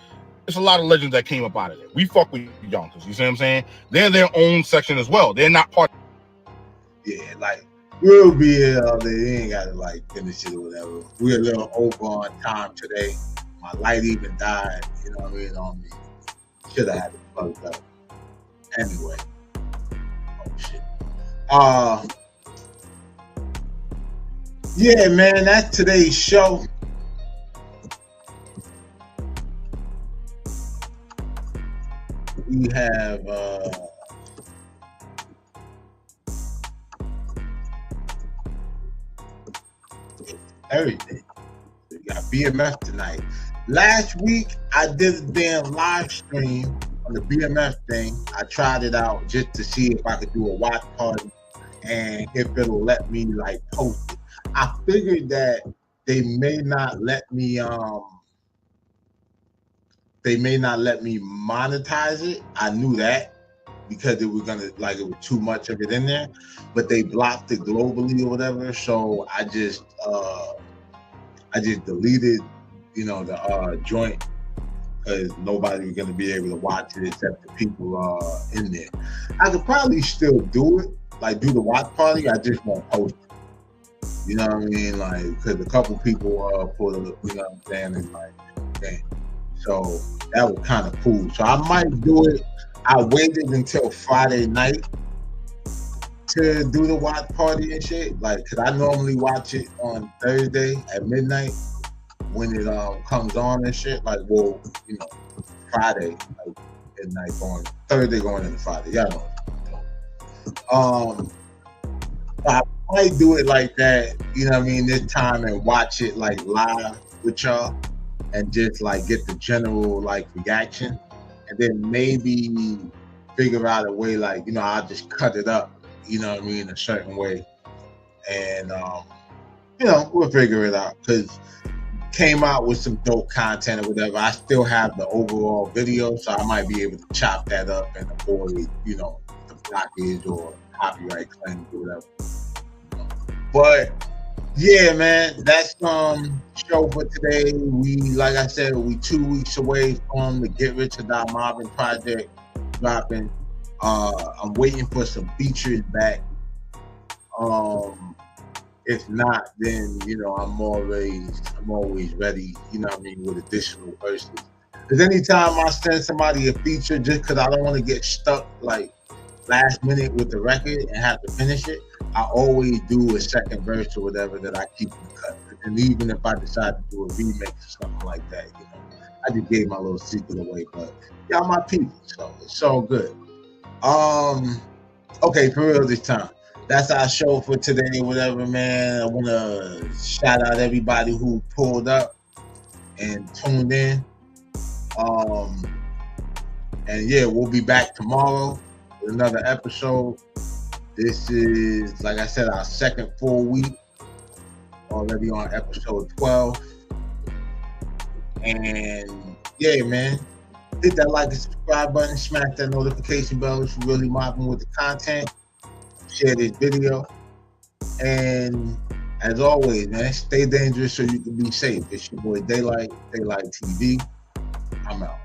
It's a lot of legends that came up out of there. We fuck with Yonkers. You see what I'm saying? They're their own section as well. They're not part. Yeah, like, we'll be here all day. They ain't got to, like, finish it or whatever. We're a little over on time today. My light even died, you know what I mean, on me. Should have had it plugged up. Anyway. Oh, shit. Yeah, man, that's today's show. We have everything. We got BMF tonight. Last week, I did a damn live stream on the BMF thing. I tried it out just to see if I could do a watch party and if it'll let me, like, post it. I figured that they may not let me monetize it. I knew that because it was gonna, like, it was too much of it in there, but they blocked it globally or whatever. So I just deleted, you know, the joint because nobody was gonna be able to watch it except the people in there. I could probably still do it, like do the watch party. I just won't post it. You know what I mean? Like, because a couple people pulled it, you know what I'm saying? And like, damn. So that was kind of cool. So I might do it. I waited until Friday night to do the watch party and shit. Like, because I normally watch it on Thursday at midnight when it comes on and shit. Like, well, you know, Friday, like midnight going, Thursday going into Friday. Y'all know. I might do it like that, you know what I mean, this time and watch it like live with y'all and just like get the general like reaction and then maybe figure out a way, like, you know, I'll just cut it up, you know what I mean, a certain way. And you know, we'll figure it out because came out with some dope content or whatever. I still have the overall video, so I might be able to chop that up and avoid, you know, the blockage or copyright claims or whatever. But yeah, man, that's show for today. We, like I said, we 2 weeks away from the Get Rich or Die Mobbing project dropping. I'm waiting for some features back. If not, then, you know, I'm always ready, you know what I mean, with additional verses. Because anytime I send somebody a feature, just because I don't want to get stuck, like last minute with the record and have to finish it, I always do a second verse or whatever that I keep in the cut. And even if I decide to do a remix or something like that, you know, I just gave my little secret away. But y'all my people, so it's all good. Okay, for real this time. That's our show for today, whatever, man. I want to shout out everybody who pulled up and tuned in. And yeah, we'll be back tomorrow with another episode. This is, like I said, our second full week. Already on episode 12. And yeah, man, hit that like and subscribe button, smash that notification bell if you're really mobbing with the content. Share this video. And as always, man, stay dangerous so you can be safe. It's your boy DAALIGHT, DAALIGHT TV. I'm out.